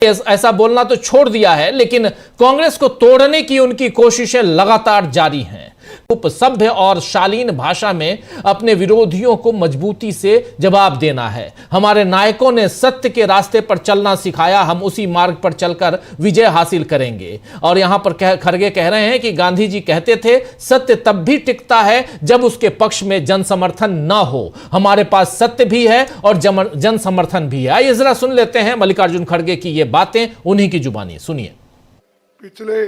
ऐसा बोलना तो छोड़ दिया है, लेकिन कांग्रेस को तोड़ने की उनकी कोशिशें लगातार जारी हैं। उपसभ्य और शालीन भाषा में अपने विरोधियों को मजबूती से जवाब देना है। हमारे नायकों ने सत्य के रास्ते पर चलना सिखाया, हम उसी मार्ग पर चलकर विजय हासिल करेंगे। और यहां पर खड़गे कह रहे हैं कि गांधी जी कहते थे सत्य तब भी टिकता है जब उसके पक्ष में जन समर्थन ना हो। हमारे पास सत्य भी है और जन समर्थन भी है। आइए जरा सुन लेते हैं मल्लिकार्जुन खड़गे की ये बातें उन्हीं की जुबानी। सुनिए। पिछले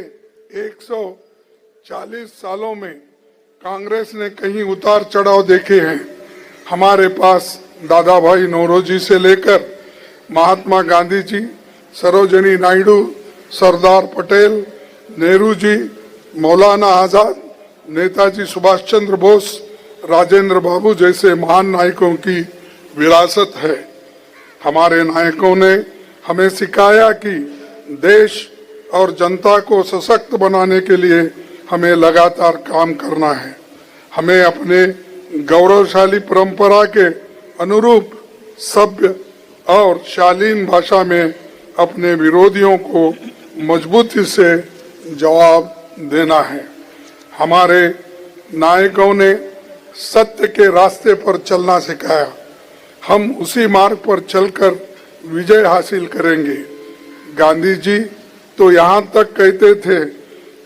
140 सालों में कांग्रेस ने कहीं उतार चढ़ाव देखे हैं। हमारे पास दादा भाई नौरोजी से लेकर महात्मा गांधी जी, सरोजिनी नायडू, सरदार पटेल, नेहरू जी, मौलाना आजाद, नेताजी सुभाष चंद्र बोस, राजेंद्र बाबू जैसे महान नायकों की विरासत है। हमारे नायकों ने हमें सिखाया कि देश और जनता को सशक्त बनाने के लिए हमें लगातार काम करना है। हमें अपने गौरवशाली परंपरा के अनुरूप सभ्य और शालीन भाषा में अपने विरोधियों को मजबूती से जवाब देना है। हमारे नायकों ने सत्य के रास्ते पर चलना सिखाया, हम उसी मार्ग पर चलकर विजय हासिल करेंगे। गांधी जी तो यहाँ तक कहते थे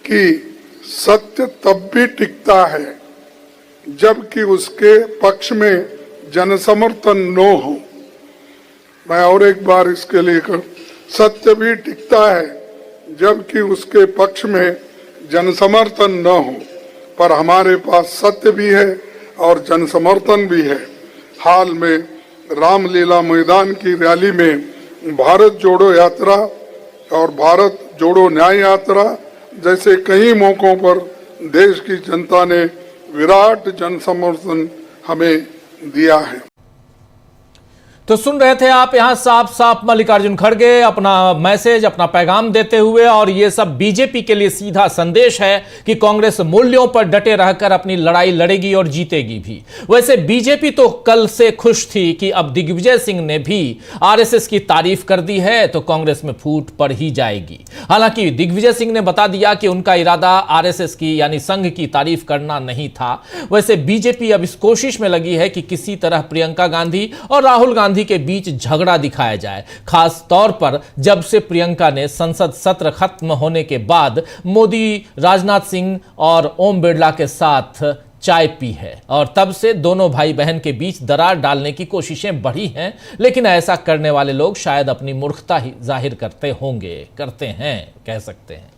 कि सत्य तब भी टिकता है जबकि उसके पक्ष में जनसमर्थन न हो। मैं और एक बार इसके लिए सत्य भी टिकता है जबकि उसके पक्ष में जनसमर्थन न हो, पर हमारे पास सत्य भी है और जनसमर्थन भी है। हाल में रामलीला मैदान की रैली में भारत जोड़ो यात्रा और भारत जोड़ो न्याय यात्रा जैसे कई मौकों पर देश की जनता ने विराट जनसमर्थन हमें दिया है। तो सुन रहे थे आप यहां साफ साफ मल्लिकार्जुन खड़गे अपना मैसेज, अपना पैगाम देते हुए, और ये सब बीजेपी के लिए सीधा संदेश है कि कांग्रेस मूल्यों पर डटे रहकर अपनी लड़ाई लड़ेगी और जीतेगी भी। वैसे बीजेपी तो कल से खुश थी कि अब दिग्विजय सिंह ने भी आरएसएस की तारीफ कर दी है तो कांग्रेस में फूट पड़ ही जाएगी। हालांकि दिग्विजय सिंह ने बता दिया कि उनका इरादा आरएसएस की यानी संघ की तारीफ करना नहीं था। वैसे बीजेपी अब इस कोशिश में लगी है कि किसी तरह प्रियंका गांधी और राहुल गांधी के बीच झगड़ा दिखाया जाए, खास तौर पर जब से प्रियंका ने संसद सत्र खत्म होने के बाद मोदी, राजनाथ सिंह और ओम बिरला के साथ चाय पी है और तब से दोनों भाई बहन के बीच दरार डालने की कोशिशें बढ़ी हैं। लेकिन ऐसा करने वाले लोग शायद अपनी मूर्खता ही जाहिर करते हैं कह सकते हैं।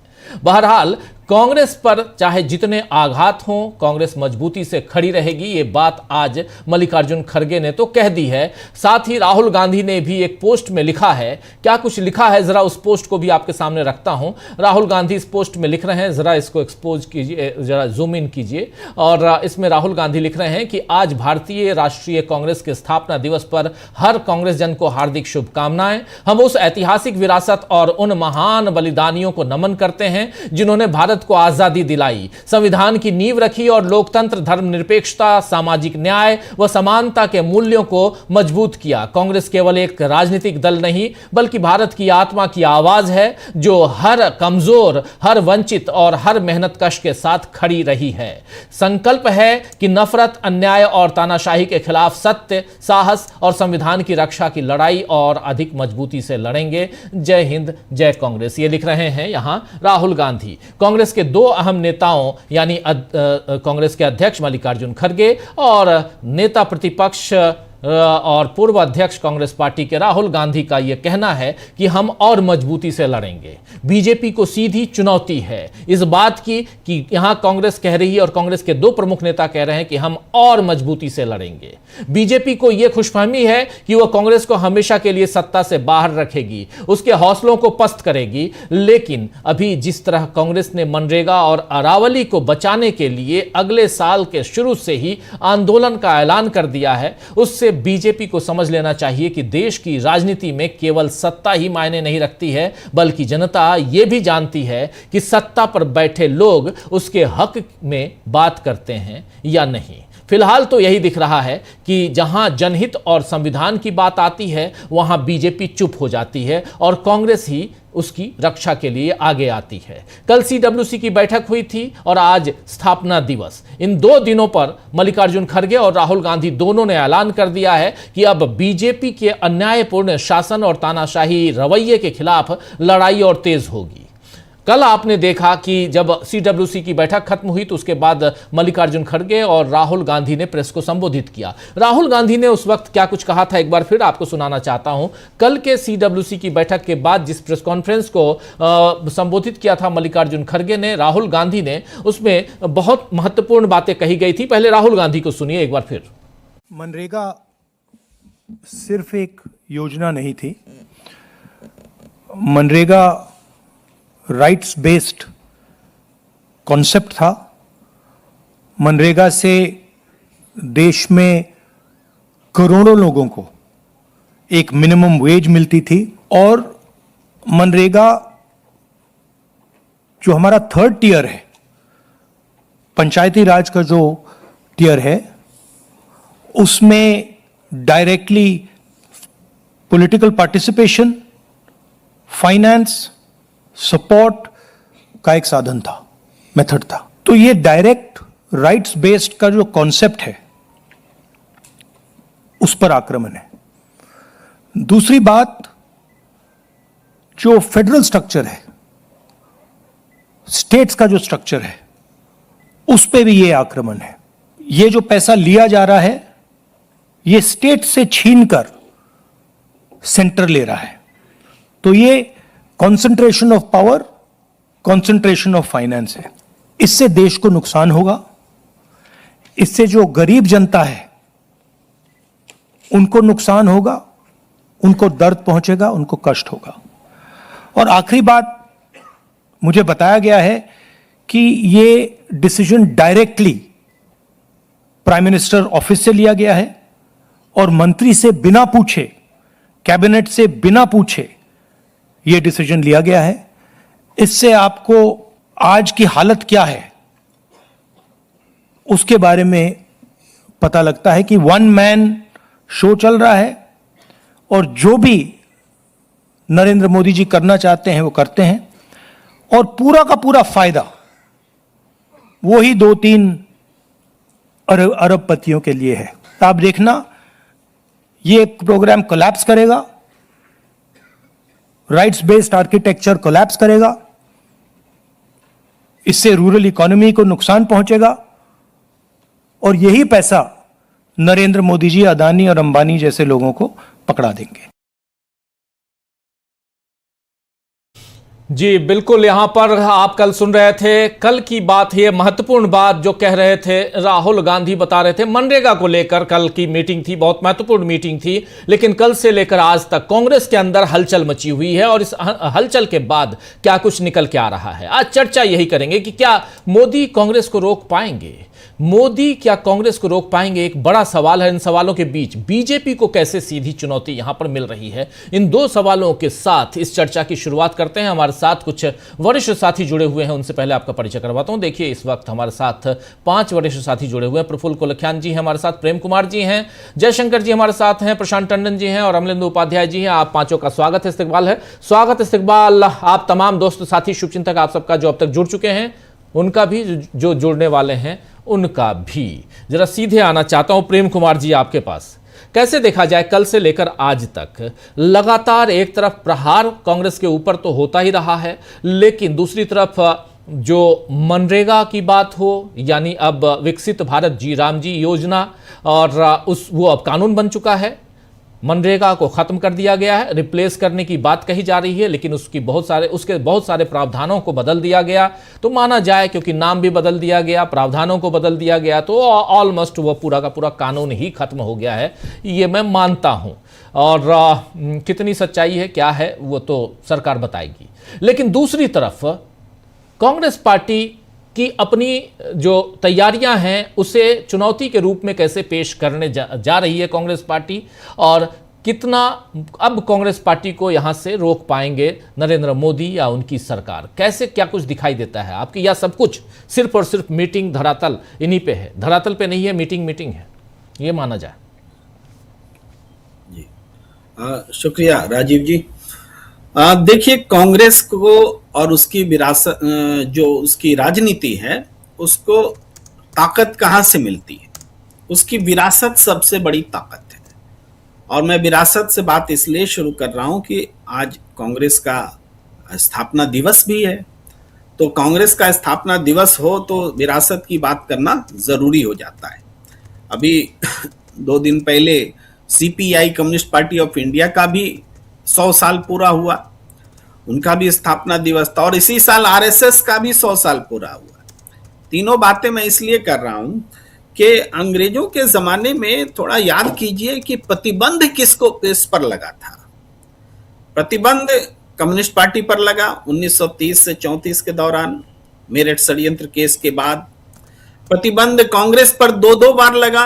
बहरहाल कांग्रेस पर चाहे जितने आघात हों, कांग्रेस मजबूती से खड़ी रहेगी, ये बात आज मल्लिकार्जुन खड़गे ने तो कह दी है। साथ ही राहुल गांधी ने भी एक पोस्ट में लिखा है। क्या कुछ लिखा है जरा उस पोस्ट को भी आपके सामने रखता हूं। राहुल गांधी इस पोस्ट में लिख रहे हैं, जरा इसको एक्सपोज कीजिए, जरा जूम इन कीजिए। और इसमें राहुल गांधी लिख रहे हैं कि आज भारतीय राष्ट्रीय कांग्रेस के स्थापना दिवस पर हर कांग्रेस जन को हार्दिक शुभकामनाएं। हम उस ऐतिहासिक विरासत और उन महान बलिदानियों को नमन करते हैं जिन्होंने भारत को आजादी दिलाई, संविधान की नींव रखी और लोकतंत्र, धर्मनिरपेक्षता, सामाजिक न्याय व समानता के मूल्यों को मजबूत किया। कांग्रेस केवल एक राजनीतिक दल नहीं बल्कि भारत की आत्मा की आवाज है जो हर कमजोर, हर वंचित और हर मेहनतकश के साथ खड़ी रही है। संकल्प है कि नफरत, अन्याय और तानाशाही के खिलाफ सत्य, साहस और संविधान की रक्षा की लड़ाई और अधिक मजबूती से लड़ेंगे। जय हिंद, जय कांग्रेस। ये लिख रहे हैं यहां राहुल गांधी। कांग्रेस के दो अहम नेताओं यानी कांग्रेस के अध्यक्ष मल्लिकार्जुन खड़गे और नेता प्रतिपक्ष और पूर्व अध्यक्ष कांग्रेस पार्टी के राहुल गांधी का यह कहना है कि हम और मजबूती से लड़ेंगे। बीजेपी को सीधी चुनौती है इस बात की कि यहां कांग्रेस कह रही है और कांग्रेस के दो प्रमुख नेता कह रहे हैं कि हम और मजबूती से लड़ेंगे। बीजेपी को यह खुशफहमी है कि वह कांग्रेस को हमेशा के लिए सत्ता से बाहर रखेगी, उसके हौसलों को पस्त करेगी। लेकिन अभी जिस तरह कांग्रेस ने मनरेगा और अरावली को बचाने के लिए अगले साल के शुरू से ही आंदोलन का ऐलान कर दिया है, उससे बीजेपी को समझ लेना चाहिए कि देश की राजनीति में केवल सत्ता ही मायने नहीं रखती है बल्कि जनता यह भी जानती है कि सत्ता पर बैठे लोग उसके हक में बात करते हैं या नहीं। फिलहाल तो यही दिख रहा है कि जहां जनहित और संविधान की बात आती है वहां बीजेपी चुप हो जाती है और कांग्रेस ही उसकी रक्षा के लिए आगे आती है। कल सीडब्ल्यूसी की बैठक हुई थी और आज स्थापना दिवस। इन 2 दिनों पर मल्लिकार्जुन खड़गे और राहुल गांधी दोनों ने ऐलान कर दिया है कि अब बीजेपी के अन्यायपूर्ण शासन और तानाशाही रवैये के खिलाफ लड़ाई और तेज होगी। कल आपने देखा कि जब सीडब्ल्यूसी की बैठक खत्म हुई तो उसके बाद मल्लिकार्जुन खड़गे और राहुल गांधी ने प्रेस को संबोधित किया। राहुल गांधी ने उस वक्त क्या कुछ कहा था एक बार फिर आपको सुनाना चाहता हूं। कल के सीडब्ल्यूसी की बैठक के बाद जिस प्रेस कॉन्फ्रेंस को संबोधित किया था मल्लिकार्जुन खड़गे ने, राहुल गांधी ने, उसमें बहुत महत्वपूर्ण बातें कही गई थी। पहले राहुल गांधी को सुनिए एक बार फिर। मनरेगा सिर्फ एक योजना नहीं थी, मनरेगा राइट्स बेस्ड कॉन्सेप्ट था। मनरेगा से देश में करोड़ों लोगों को एक मिनिमम वेज मिलती थी और मनरेगा जो हमारा 3rd टियर है, पंचायती राज का जो टियर है, उसमें directly political participation, finance, support का एक साधन था, मेथड था। तो ये डायरेक्ट राइट्स बेस्ड का जो कॉन्सेप्ट है उस पर आक्रमण है। दूसरी बात, जो फेडरल स्ट्रक्चर है, स्टेट्स का जो स्ट्रक्चर है, उस पे भी ये आक्रमण है। ये जो पैसा लिया जा रहा है ये स्टेट से छीनकर सेंटर ले रहा है। तो ये concentration of power, concentration of finance है। इससे देश को नुकसान होगा, इससे जो गरीब जनता है उनको नुकसान होगा, उनको दर्द पहुंचेगा, उनको कष्ट होगा। और आखिरी बात, मुझे बताया गया है कि ये decision directly prime minister office से लिया गया है और मंत्री से बिना पूछे, कैबिनेट से बिना पूछे ये डिसीजन लिया गया है। इससे आपको आज की हालत क्या है उसके बारे में पता लगता है कि 1 मैन शो चल रहा है और जो भी नरेंद्र मोदी जी करना चाहते हैं वो करते हैं और पूरा का पूरा फायदा वही 2-3 अरबपतियों के लिए है। आप देखना, ये प्रोग्राम कोलैप्स करेगा, राइट्स बेस्ड आर्किटेक्चर कोलैप्स करेगा, इससे रूरल इकोनॉमी को नुकसान पहुंचेगा और यही पैसा नरेंद्र मोदी जी अदानी और अंबानी जैसे लोगों को पकड़ा देंगे। जी बिल्कुल, यहां पर आप कल सुन रहे थे, कल की बात है, महत्वपूर्ण बात जो कह रहे थे राहुल गांधी बता रहे थे। मनरेगा को लेकर कल की मीटिंग थी, बहुत महत्वपूर्ण मीटिंग थी, लेकिन कल से लेकर आज तक कांग्रेस के अंदर हलचल मची हुई है और इस हलचल के बाद क्या कुछ निकल के आ रहा है। आज चर्चा यही करेंगे कि क्या मोदी कांग्रेस को रोक पाएंगे, मोदी क्या कांग्रेस को रोक पाएंगे, एक बड़ा सवाल है। इन सवालों के बीच बीजेपी को कैसे सीधी चुनौती यहां पर मिल रही है, इन 2 सवालों के साथ इस चर्चा की शुरुआत करते हैं। हमारे साथ कुछ वरिष्ठ साथी जुड़े हुए हैं, उनसे पहले आपका परिचय करवाता हूं। देखिए, इस वक्त हमारे साथ 5 वरिष्ठ साथी जुड़े हुए हैं। प्रफुल्ल कोलखियान जी हैं हमारे साथ, प्रेम कुमार जी हैं, जयशंकर जी हमारे साथ हैं, प्रशांत टंडन जी हैं और अमलेंदु उपाध्याय जी हैं। आप पांचों का स्वागत है, इस्तकबाल है, स्वागत इस्तकबाल आप तमाम दोस्त साथी शुभचिंतक आप सबका जो अब तक जुड़ चुके हैं, उनका भी, जो जुड़ने वाले हैं उनका भी। जरा सीधे आना चाहता हूं प्रेम कुमार जी आपके पास। कैसे देखा जाए, कल से लेकर आज तक लगातार एक तरफ प्रहार कांग्रेस के ऊपर तो होता ही रहा है, लेकिन दूसरी तरफ जो मनरेगा की बात हो, यानी अब विकसित भारत जी राम जी योजना, और वो अब कानून बन चुका है, मनरेगा को खत्म कर दिया गया है, रिप्लेस करने की बात कही जा रही है, लेकिन उसके बहुत सारे प्रावधानों को बदल दिया गया। तो माना जाए, क्योंकि नाम भी बदल दिया गया, प्रावधानों को बदल दिया गया, तो ऑलमोस्ट वह पूरा का पूरा कानून ही खत्म हो गया है, ये मैं मानता हूं। और कितनी सच्चाई है, क्या है, वो तो सरकार बताएगी। लेकिन दूसरी तरफ कांग्रेस पार्टी कि अपनी जो तैयारियां हैं उसे चुनौती के रूप में कैसे पेश करने जा रही है कांग्रेस पार्टी, और कितना अब कांग्रेस पार्टी को यहां से रोक पाएंगे नरेंद्र मोदी या उनकी सरकार? कैसे, क्या कुछ दिखाई देता है आपकी, या सब कुछ सिर्फ और सिर्फ मीटिंग धरातल इन्हीं पे है? धरातल पे नहीं है, मीटिंग है, ये माना जाए? जी, शुक्रिया राजीव जी। देखिए, कांग्रेस को और उसकी विरासत, जो उसकी राजनीति है, उसको ताकत कहां से मिलती है? उसकी विरासत सबसे बड़ी ताकत है। और मैं विरासत से बात इसलिए शुरू कर रहा हूं कि आज कांग्रेस का स्थापना दिवस भी है। तो कांग्रेस का स्थापना दिवस हो तो विरासत की बात करना जरूरी हो जाता है। अभी 2 दिन पहले CPI, communist party of India का भी 100 साल पूरा हुआ, उनका भी स्थापना दिवस था। और इसी साल आरएसएस का भी 100 साल पूरा हुआ। तीनों बातें मैं इसलिए कर रहा हूं कि अंग्रेजों के जमाने में थोड़ा याद कीजिए कि प्रतिबंध किस पर लगा था। प्रतिबंध कम्युनिस्ट पार्टी पर लगा 1930 से 34 के दौरान, मेरठ षड्यंत्र केस के बाद। प्रतिबंध कांग्रेस पर 2 बार लगा,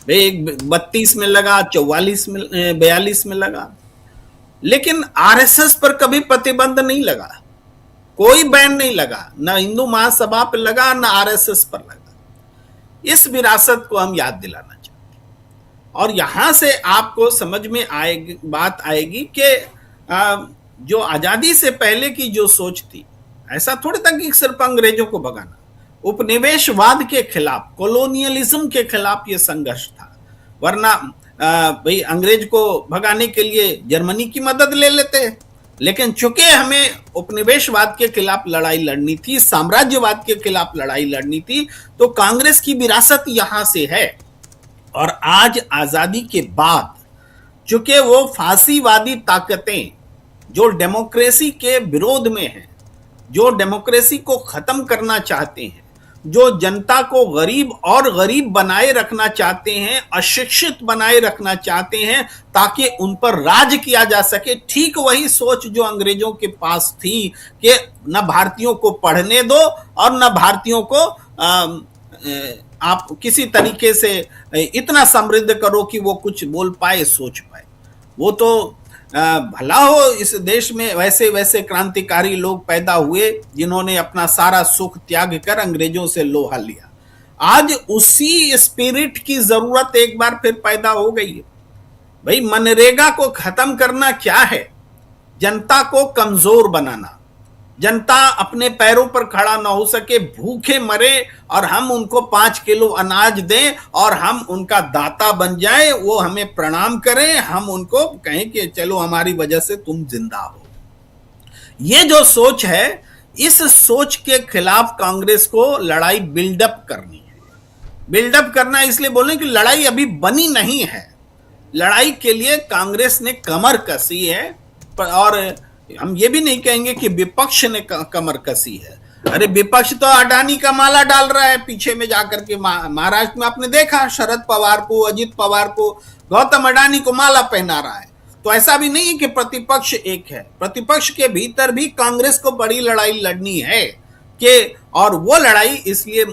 32 में लगा, 44 में, 42 में लगा। लेकिन आरएसएस पर कभी प्रतिबंध नहीं लगा, कोई बैन नहीं लगा, ना हिंदू महासभा पर लगा, ना आरएसएस पर लगा। इस विरासत को हम याद दिलाना चाहते हैं। और यहां से आपको समझ में आएगी, बात आएगी कि जो आजादी से पहले की जो सोच थी, ऐसा थोड़ी था कि सिर्फ अंग्रेजों को भगाना। उपनिवेशवाद के खिलाफ, कॉलोनियलिज्म के खिलाफ यह संघर्ष था। वरना भाई अंग्रेज को भगाने के लिए जर्मनी की मदद ले लेते, लेकिन चूंकि हमें उपनिवेशवाद के खिलाफ लड़ाई लड़नी थी, साम्राज्यवाद के खिलाफ लड़ाई लड़नी थी, तो कांग्रेस की विरासत यहां से है। और आज आजादी के बाद चूंकि वो फांसीवादी ताकतें जो डेमोक्रेसी के विरोध में हैं, जो डेमोक्रेसी को खत्म करना चाहते हैं, जो जनता को गरीब बनाए रखना चाहते हैं, अशिक्षित बनाए रखना चाहते हैं ताकि उन पर राज किया जा सके, ठीक वही सोच जो अंग्रेजों के पास थी कि न भारतीयों को पढ़ने दो और न भारतीयों को आप किसी तरीके से इतना समृद्ध करो कि वो कुछ बोल पाए, सोच पाए। वो तो भला हो इस देश में वैसे क्रांतिकारी लोग पैदा हुए जिन्होंने अपना सारा सुख त्याग कर अंग्रेजों से लोहा लिया। आज उसी स्पिरिट की जरूरत एक बार फिर पैदा हो गई है। भाई मनरेगा को खत्म करना क्या है? जनता को कमजोर बनाना, जनता अपने पैरों पर खड़ा ना हो सके, भूखे मरे और हम उनको 5 किलो अनाज दें और हम उनका दाता बन जाएं, वो हमें प्रणाम करें, हम उनको कहें कि चलो हमारी वजह से तुम जिंदा हो। ये जो सोच है, इस सोच के खिलाफ कांग्रेस को लड़ाई बिल्डअप करनी है। बिल्डअप करना इसलिए बोलें कि लड़ाई अभी बनी नहीं है। लड़ाई के लिए कांग्रेस ने कमर कसी है। और हम ये भी नहीं कहेंगे कि विपक्ष ने कमर कसी है। अरे विपक्ष तो अडानी का माला डाल रहा है पीछे में जाकर के। महाराष्ट्र में आपने देखा शरद पवार को, अजित पवार को, गौतम अडानी को माला पहना रहा है। तो ऐसा भी नहीं है कि प्रतिपक्ष एक है। प्रतिपक्ष के भीतर भी कांग्रेस को बड़ी लड़ाई लड़नी है कि, और वो लड़ाई इसलिए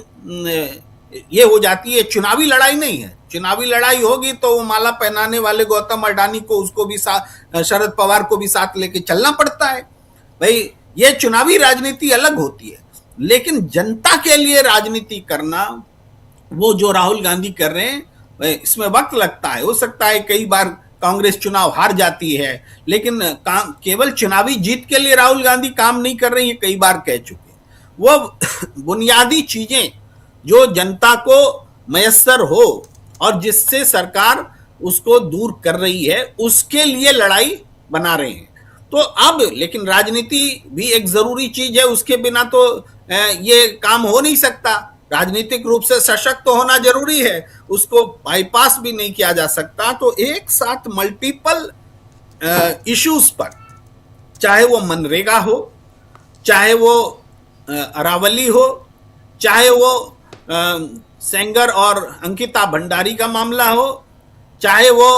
ये हो जाती है, चुनावी लड़ाई नहीं है। चुनावी लड़ाई होगी तो वो माला पहनाने वाले गौतम अडानी को, उसको भी साथ, शरद पवार को भी साथ लेके चलना पड़ता है। भाई ये चुनावी राजनीति अलग होती है, लेकिन जनता के लिए राजनीति करना, वो जो राहुल गांधी कर रहे हैं, इसमें वक्त लगता है। हो सकता है कई बार कांग्रेस चुनाव हार जाती है, लेकिन केवल चुनावी जीत के लिए राहुल गांधी काम नहीं कर रही है, कई बार कह चुके। वो बुनियादी चीजें जो जनता को मयस्सर हो और जिससे सरकार उसको दूर कर रही है, उसके लिए लड़ाई बना रहे हैं। तो अब लेकिन राजनीति भी एक जरूरी चीज है, उसके बिना तो ये काम हो नहीं सकता। राजनीतिक रूप से सशक्त तो होना जरूरी है, उसको बाईपास भी नहीं किया जा सकता। तो एक साथ मल्टीपल इश्यूज पर, चाहे वो मनरेगा हो, चाहे वो अरावली हो, चाहे वो सेंगर और अंकिता भंडारी का मामला हो, चाहे वो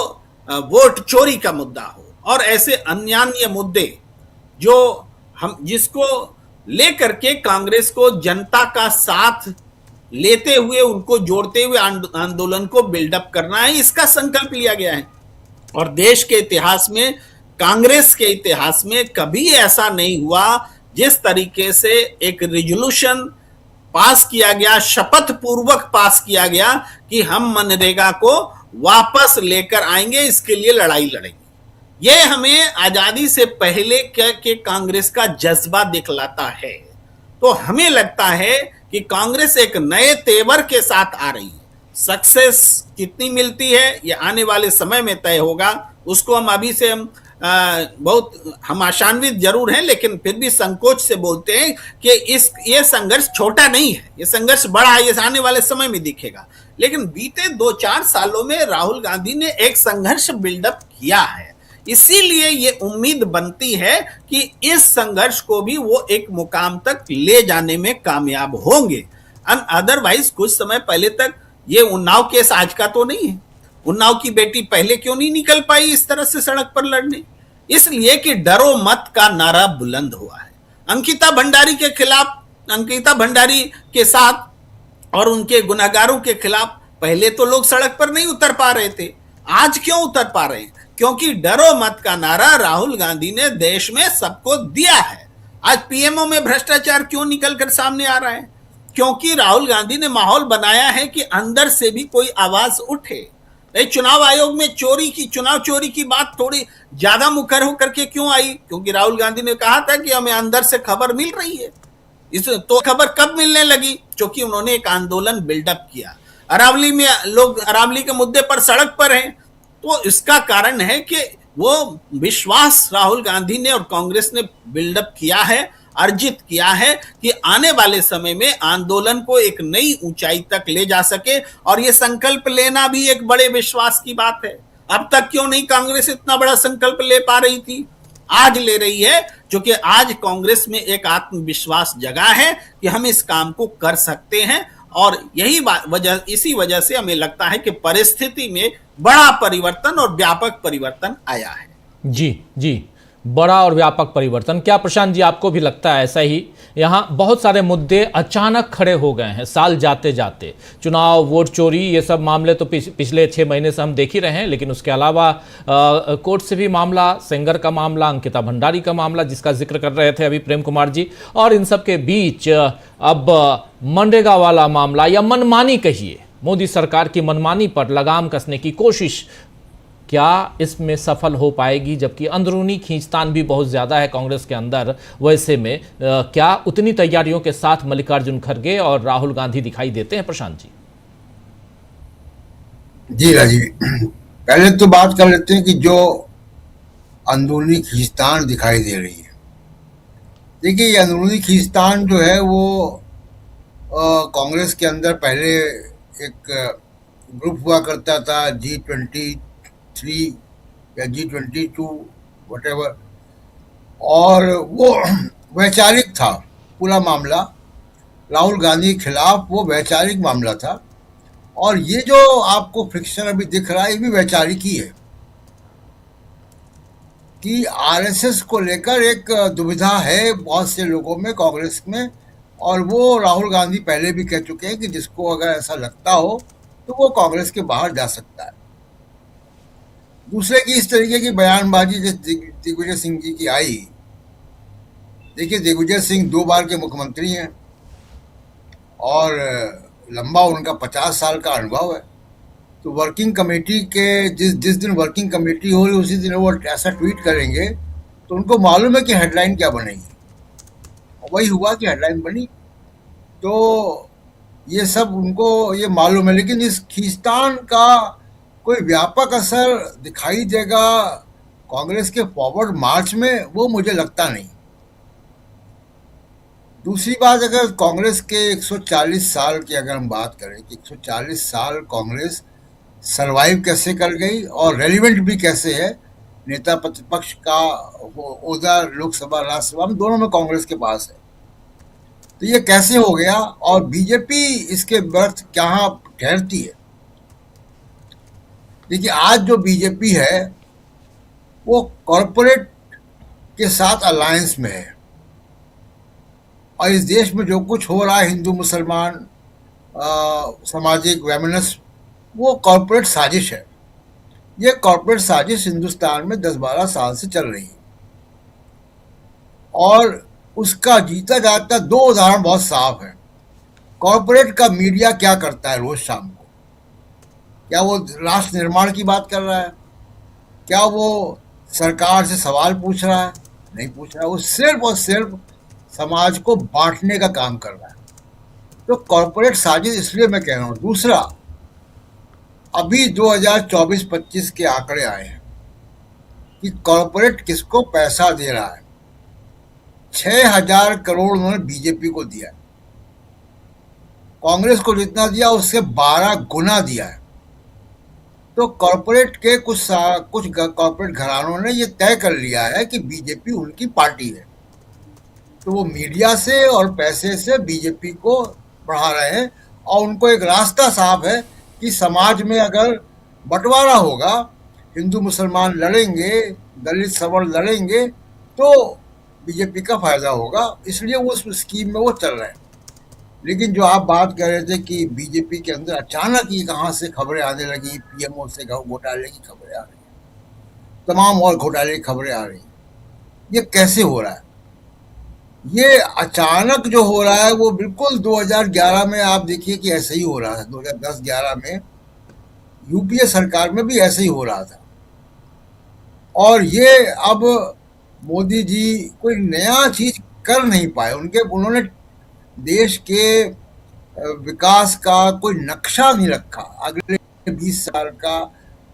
वोट चोरी का मुद्दा हो, और ऐसे अन्य मुद्दे जो हम जिसको लेकर के कांग्रेस को जनता का साथ लेते हुए, उनको जोड़ते हुए आंदोलन को बिल्डअप करना है, इसका संकल्प लिया गया है। और देश के इतिहास में, कांग्रेस के इतिहास में कभी ऐसा नहीं हुआ जिस तरीके से एक रिजोल्यूशन पास किया गया, शपथ पूर्वक पास किया गया कि हम मनरेगा को वापस लेकर आएंगे, इसके लिए लड़ाई लड़ेंगे। यह हमें आजादी से पहले के कांग्रेस का जज्बा दिखलाता है। तो हमें लगता है कि कांग्रेस एक नए तेवर के साथ आ रही है। सक्सेस कितनी मिलती है ये आने वाले समय में तय होगा, उसको हम अभी से हम आशान्वित जरूर हैं, लेकिन फिर भी संकोच से बोलते हैं कि ये संघर्ष छोटा नहीं है, ये संघर्ष बड़ा है, ये आने वाले समय में दिखेगा। लेकिन बीते 2-4 सालों में राहुल गांधी ने एक संघर्ष बिल्डअप किया है, इसीलिए ये उम्मीद बनती है कि इस संघर्ष को भी वो एक मुकाम तक ले जाने में कामयाब होंगे। अदरवाइज कुछ समय पहले तक ये उन्नाव केस आज का तो नहीं है। उन्नाव की बेटी पहले क्यों नहीं निकल पाई इस तरह से सड़क पर लड़ने? इसलिए कि डरो मत का नारा बुलंद हुआ है। अंकिता भंडारी के खिलाफ, अंकिता भंडारी के साथ और उनके गुनाहगारों के खिलाफ पहले तो लोग सड़क पर नहीं उतर पा रहे थे, आज क्यों उतर पा रहे हैं? क्योंकि डरो मत का नारा राहुल गांधी ने देश में सबको दिया है। आज पीएमओ में भ्रष्टाचार क्यों निकलकर सामने आ रहा है? क्योंकि राहुल गांधी ने माहौल बनाया है कि अंदर से भी कोई आवाज उठे। चुनाव आयोग में चुनाव चोरी की बात थोड़ी ज्यादा मुखर होकर के क्यों आई? क्योंकि राहुल गांधी ने कहा था कि हमें अंदर से खबर मिल रही है। तो खबर कब मिलने लगी? क्योंकि उन्होंने एक आंदोलन बिल्डअप किया। अरावली में लोग अरावली के मुद्दे पर सड़क पर हैं, तो इसका कारण है कि वो विश्वास राहुल गांधी ने और कांग्रेस ने बिल्डअप किया है, अर्जित किया है कि आने वाले समय में आंदोलन को एक नई ऊंचाई तक ले जा सके। और ये संकल्प लेना भी एक बड़े विश्वास की बात है। अब तक क्यों नहीं कांग्रेस इतना बड़ा संकल्प ले पा रही थी? आज ले रही है, क्योंकि आज कांग्रेस में एक आत्मविश्वास जगा है कि हम इस काम को कर सकते हैं। और इसी वजह से हमें लगता है कि परिस्थिति में बड़ा परिवर्तन और व्यापक परिवर्तन आया है। जी जी, बड़ा और व्यापक परिवर्तन। क्या प्रशांत जी आपको भी लगता है ऐसा ही? यहाँ बहुत सारे मुद्दे अचानक खड़े हो गए हैं साल जाते जाते। चुनाव, वोट चोरी, ये सब मामले तो पिछले 6 महीने से हम देख ही रहे हैं, लेकिन उसके अलावा कोर्ट से भी मामला, सेंगर का मामला, अंकिता भंडारी का मामला जिसका जिक्र कर रहे थे अभी प्रेम कुमार जी, और इन सब के बीच अब मनरेगा वाला मामला, या मनमानी कहिए, मोदी सरकार की मनमानी पर लगाम कसने की कोशिश क्या इसमें सफल हो पाएगी? जबकि अंदरूनी खींचतान भी बहुत ज़्यादा है कांग्रेस के अंदर। वैसे में क्या उतनी तैयारियों के साथ मल्लिकार्जुन खड़गे और राहुल गांधी दिखाई देते हैं? प्रशांत जी। जी राजीव, पहले तो बात कर लेते हैं कि जो अंदरूनी खींचतान दिखाई दे रही है। देखिए, ये अंदरूनी खींचतान जो है वो कांग्रेस के अंदर पहले एक ग्रुप हुआ करता था, G23 या G22 व्हाटएवर, और वो वैचारिक था पूरा मामला। राहुल गांधी के खिलाफ वो वैचारिक मामला था, और ये जो आपको फ्रिक्शन अभी दिख रहा है ये भी वैचारिक ही है कि आरएसएस को लेकर एक दुविधा है बहुत से लोगों में, कांग्रेस में। और वो राहुल गांधी पहले भी कह चुके हैं कि जिसको अगर ऐसा लगता हो तो वो कांग्रेस के बाहर जा सकता है। दूसरे की इस तरीके की बयानबाजी जिस दिग्विजय सिंह जी की आई, देखिए दिग्विजय सिंह 2 बार के मुख्यमंत्री हैं और लंबा उनका 50 साल का अनुभव है। तो वर्किंग कमेटी के जिस दिन वर्किंग कमेटी हो रही उसी दिन वो ऐसा ट्वीट करेंगे तो उनको मालूम है कि हेडलाइन क्या बनेगी, और वही हुआ कि हेडलाइन बनी। तो ये सब उनको ये मालूम है, लेकिन इस खींचतान का कोई व्यापक असर दिखाई देगा कांग्रेस के फॉरवर्ड मार्च में, वो मुझे लगता नहीं। दूसरी बात, अगर कांग्रेस के 140 साल की अगर हम बात करें कि 140 साल कांग्रेस सरवाइव कैसे कर गई और रेलिवेंट भी कैसे है, नेता प्रतिपक्ष का ओहदा लोकसभा राज्यसभा में दोनों में कांग्रेस के पास है, तो ये कैसे हो गया और बीजेपी इसके बर्थ कहाँ ठहरती है। देखिए, आज जो बीजेपी है वो कॉरपोरेट के साथ अलायंस में है, और इस देश में जो कुछ हो रहा है हिंदू मुसलमान सामाजिक वैमनस, वो कॉरपोरेट साजिश है। ये कॉर्पोरेट साजिश हिंदुस्तान में 10-12 साल से चल रही है और उसका जीता जाता 2 उदाहरण बहुत साफ है। कॉर्पोरेट का मीडिया क्या करता है रोज शाम को? क्या वो राष्ट्र निर्माण की बात कर रहा है? क्या वो सरकार से सवाल पूछ रहा है? नहीं पूछ रहा। वो सिर्फ और सिर्फ समाज को बांटने का काम कर रहा है। तो कॉर्पोरेट साजिश इसलिए मैं कह रहा हूं। दूसरा, अभी 2024-25 के आंकड़े आए हैं कि कॉर्पोरेट किसको पैसा दे रहा है। 6,000 करोड़ उन्होंने बीजेपी को दिया है। कांग्रेस को जितना दिया उससे 12 गुना दिया है। तो कॉर्पोरेट के कुछ कॉर्पोरेट घरानों ने ये तय कर लिया है कि बीजेपी उनकी पार्टी है, तो वो मीडिया से और पैसे से बीजेपी को बढ़ा रहे हैं और उनको एक रास्ता साफ है कि समाज में अगर बंटवारा होगा, हिंदू मुसलमान लड़ेंगे, दलित सवर्ण लड़ेंगे, तो बीजेपी का फायदा होगा। इसलिए वो उस स्कीम में वो चल रहे हैं। लेकिन जो आप बात कर रहे थे कि बीजेपी के अंदर अचानक ये कहाँ से खबरें आने लगी, पीएमओ से घोटाले की खबरें आ रही हैं, तमाम और घोटाले की खबरें आ रही हैं, ये कैसे हो रहा है? ये अचानक जो हो रहा है वो बिल्कुल 2011 में आप देखिए कि ऐसे ही हो रहा था। 2010-11 में यूपीए सरकार में भी ऐसे ही हो रहा था। और ये अब मोदी जी कोई नया चीज कर नहीं पाए। उन्होंने देश के विकास का कोई नक्शा नहीं रखा। अगले 20 साल का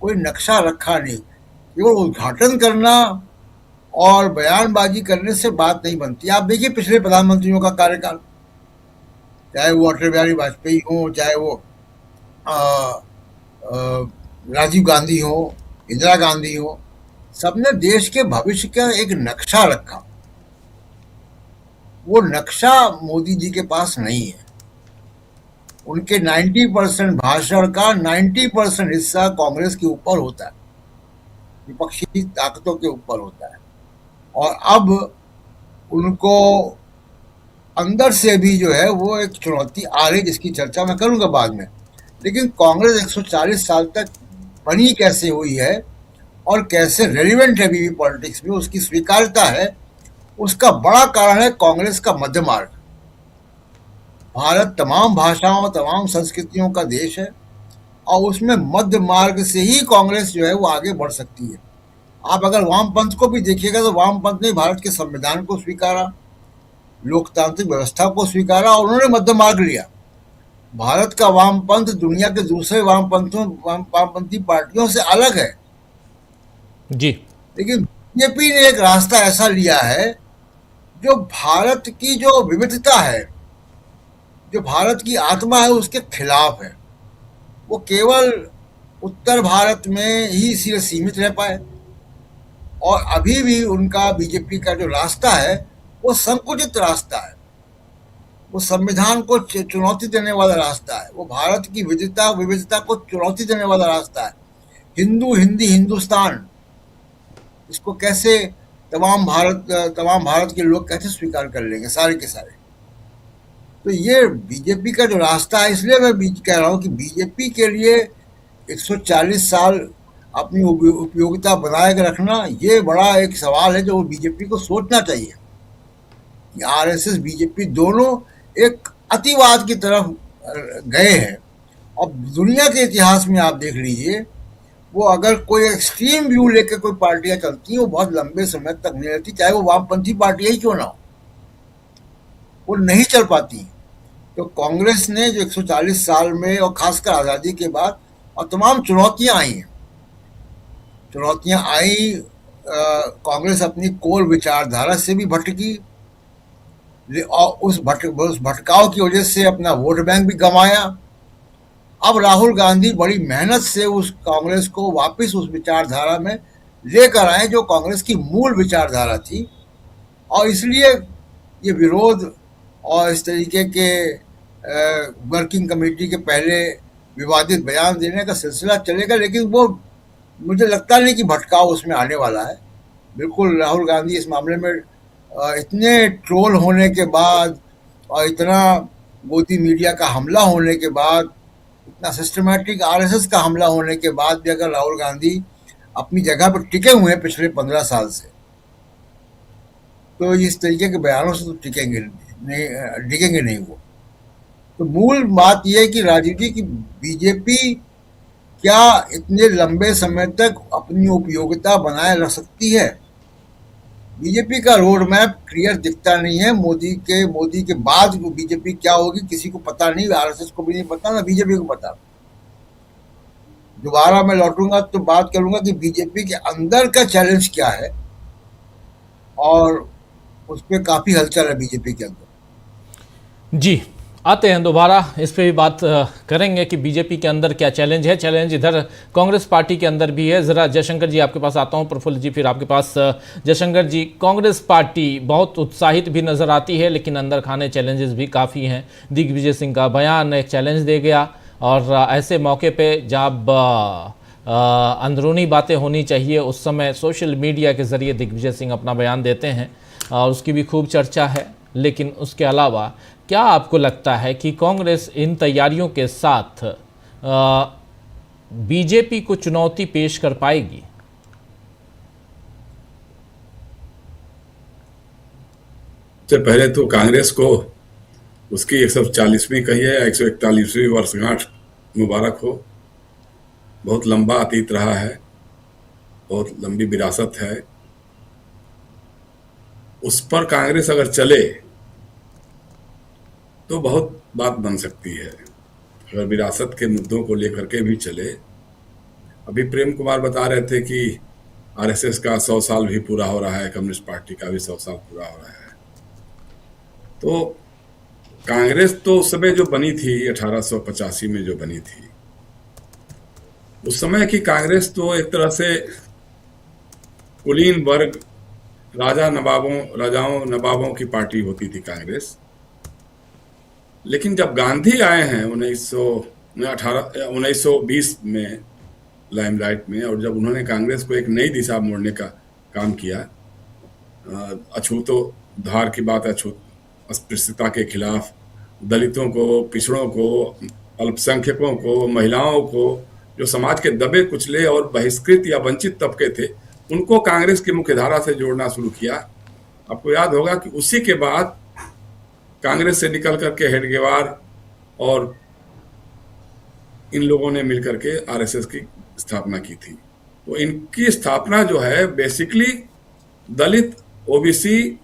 कोई नक्शा रखा नहीं। केवल उद्घाटन करना और बयानबाजी करने से बात नहीं बनती। आप देखिए पिछले प्रधानमंत्रियों का कार्यकाल, चाहे वो अटल बिहारी वाजपेयी हो, चाहे वो राजीव गांधी हो, इंदिरा गांधी हो, सबने देश के भविष्य का एक नक्शा रखा। वो नक्शा मोदी जी के पास नहीं है। उनके 90% भाषण का 90% हिस्सा कांग्रेस के ऊपर होता है, विपक्षी ताकतों के ऊपर होता है। और अब उनको अंदर से भी जो है वो एक चुनौती आ रही, जिसकी चर्चा मैं करूंगा बाद में। लेकिन कांग्रेस 140 साल तक बनी कैसे हुई है और कैसे रेलिवेंट है अभी भी पॉलिटिक्स में, उसकी स्वीकार्यता है, उसका बड़ा कारण है कांग्रेस का मध्य मार्ग। भारत तमाम भाषाओं, तमाम संस्कृतियों का देश है और उसमें मध्य मार्ग से ही कांग्रेस जो है वो आगे बढ़ सकती है। आप अगर वामपंथ को भी देखिएगा तो वामपंथ ने भारत के संविधान को स्वीकारा, लोकतांत्रिक व्यवस्था को स्वीकारा और उन्होंने मध्य मार्ग लिया। भारत का वामपंथ दुनिया के दूसरे वामपंथी पार्टियों से अलग है जी। लेकिन बीजेपी ने एक रास्ता ऐसा लिया है जो भारत की जो विविधता है, जो भारत की आत्मा है, उसके खिलाफ है। वो केवल उत्तर भारत में ही इसीलिए सीमित रह पाए और अभी भी उनका बीजेपी का जो रास्ता है वो संकुचित रास्ता है। वो संविधान को चुनौती देने वाला रास्ता है। वो भारत की विविधता को चुनौती देने वाला रास्ता है। हिंदू, हिंदी, हिंदुस्तान, इसको कैसे तमाम भारत के लोग कैसे स्वीकार कर लेंगे, सारे के सारे। तो ये बीजेपी का जो रास्ता है, इसलिए मैं कह रहा हूँ कि बीजेपी के लिए 140 साल अपनी उपयोगिता बनाए रखना ये बड़ा एक सवाल है जो बीजेपी को सोचना चाहिए कि आरएसएस बीजेपी दोनों एक अतिवाद की तरफ गए हैं। अब दुनिया के इतिहास में आप देख लीजिए, वो अगर कोई एक्सट्रीम व्यू लेकर कोई पार्टियां चलती हैं वो बहुत लंबे समय तक नहीं रहती, चाहे वो वामपंथी पार्टियां ही क्यों ना हो, वो नहीं चल पाती। तो कांग्रेस ने जो 140 साल में और खासकर आज़ादी के बाद और तमाम चुनौतियां आई हैं, कांग्रेस अपनी कोर विचारधारा से भी भटकी और उस भटकाव की वजह से अपना वोट बैंक भी गंवाया। अब राहुल गांधी बड़ी मेहनत से उस कांग्रेस को वापस उस विचारधारा में लेकर आए जो कांग्रेस की मूल विचारधारा थी। और इसलिए ये विरोध और इस तरीके के वर्किंग कमेटी के पहले विवादित बयान देने का सिलसिला चलेगा, लेकिन वो मुझे लगता नहीं कि भटकाव उसमें आने वाला है। बिल्कुल राहुल गांधी इस मामले में इतने ट्रोल होने के बाद और इतना मोदी मीडिया का हमला होने के बाद, इतना सिस्टमैटिक आरएसएस का हमला होने के बाद भी अगर राहुल गांधी अपनी जगह पर टिके हुए हैं पिछले 15 साल से, तो इस तरीके के बयानों से तो टिकेंगे नहीं वो। तो मूल बात यह है कि राजीव जी की बीजेपी क्या इतने लंबे समय तक अपनी उपयोगिता बनाए रख सकती है? बीजेपी का रोड मैप क्लियर दिखता नहीं है। मोदी के बाद बीजेपी क्या होगी किसी को पता नहीं, आरएसएस को भी नहीं पता, ना बीजेपी को पता। दोबारा मैं लौटूंगा तो बात करूंगा कि बीजेपी के अंदर का चैलेंज क्या है, और उस पर काफी हलचल है बीजेपी के अंदर। जी, आते हैं दोबारा इस पे भी बात करेंगे कि बीजेपी के अंदर क्या चैलेंज है। चैलेंज इधर कांग्रेस पार्टी के अंदर भी है। ज़रा जयशंकर जी आपके पास आता हूं, प्रफुल्ल जी फिर आपके पास। जयशंकर जी, कांग्रेस पार्टी बहुत उत्साहित भी नज़र आती है लेकिन अंदर खाने चैलेंजेस भी काफ़ी हैं। दिग्विजय सिंह का बयान एक चैलेंज दे गया, और ऐसे मौके पर जब अंदरूनी बातें होनी चाहिए उस समय सोशल मीडिया के ज़रिए दिग्विजय सिंह अपना बयान देते हैं और उसकी भी खूब चर्चा है। लेकिन उसके अलावा क्या आपको लगता है कि कांग्रेस इन तैयारियों के साथ बीजेपी को चुनौती पेश कर पाएगी? सबसे पहले तो कांग्रेस को उसकी 140वीं कहिए या 141वीं वर्षगांठ मुबारक हो। बहुत लंबा अतीत रहा है, बहुत लंबी विरासत है। उस पर कांग्रेस अगर चले तो बहुत बात बन सकती है, अगर विरासत के मुद्दों को लेकर के भी चले। अभी प्रेम कुमार बता रहे थे कि आरएसएस का 100 साल भी पूरा हो रहा है, कम्युनिस्ट पार्टी का भी 100 साल पूरा हो रहा है। तो कांग्रेस तो उस समय जो बनी थी 1885 में जो बनी थी, उस समय की कांग्रेस तो एक तरह से कुलीन वर्ग, राजाओं नवाबों की पार्टी होती थी कांग्रेस। लेकिन जब गांधी आए हैं 1920 में लाइमलाइट में, और जब उन्होंने कांग्रेस को एक नई दिशा मोड़ने का काम किया, अछूतोद्धार की बात, अस्पृश्यता के खिलाफ, दलितों को, पिछड़ों को, अल्पसंख्यकों को, महिलाओं को, जो समाज के दबे कुचले और बहिष्कृत या वंचित तबके थे, उनको कांग्रेस की मुख्यधारा से जोड़ना शुरू किया। आपको याद होगा कि उसी के बाद कांग्रेस से निकल करके हेडगेवार और इन लोगों ने मिलकर के आरएसएस की स्थापना की थी। तो इनकी स्थापना जो है बेसिकली दलित, ओबीसी,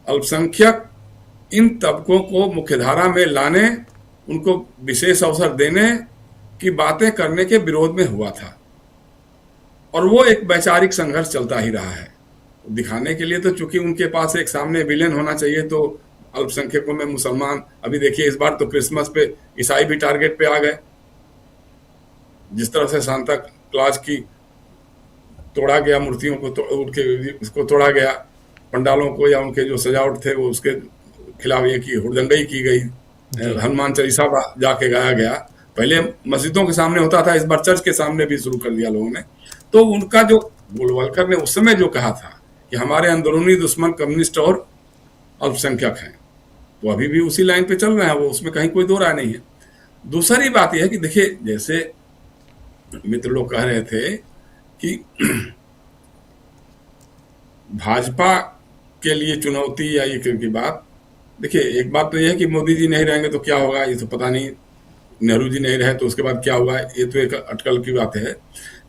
अल्पसंख्यक, इन तबकों को मुख्यधारा में लाने, उनको विशेष अवसर देने की बातें करने के विरोध में हुआ था। और वो एक वैचारिक संघर्ष चलता ही रहा है। दिखाने के लिए तो चूंकि उनके पास एक सामने विलेन होना चाहिए, तो अल्पसंख्यकों में मुसलमान, अभी देखिए इस बार तो क्रिसमस पे ईसाई भी टारगेट पे आ गए। जिस तरह से सांता क्लॉज की तोड़ा गया, मूर्तियों को उसको तोड़ा गया, पंडालों को या उनके जो सजावट थे वो उसके खिलाफ ये की हुड़दंगई की गई, हनुमान चालीसा जाके गाया गया। पहले मस्जिदों के सामने होता था, इस बार चर्च के सामने भी शुरू कर दिया लोगों ने। तो उनका जो गोलवलकर ने उस समय जो कहा था कि हमारे अंदरूनी दुश्मन कम्युनिस्ट और अल्पसंख्यक हैं, वो अभी भी उसी लाइन पे चल रहे हैं, वो उसमें कहीं कोई दो राय नहीं है। दूसरी बात यह है कि देखिए, जैसे मित्र लोग कह रहे थे कि भाजपा के लिए चुनौती या ये की बात, देखिए एक बात तो यह है कि मोदी जी नहीं रहेंगे तो क्या होगा, ये तो पता नहीं। नेहरू जी नहीं रहे तो उसके बाद क्या होगा, ये तो एक अटकल की बात है।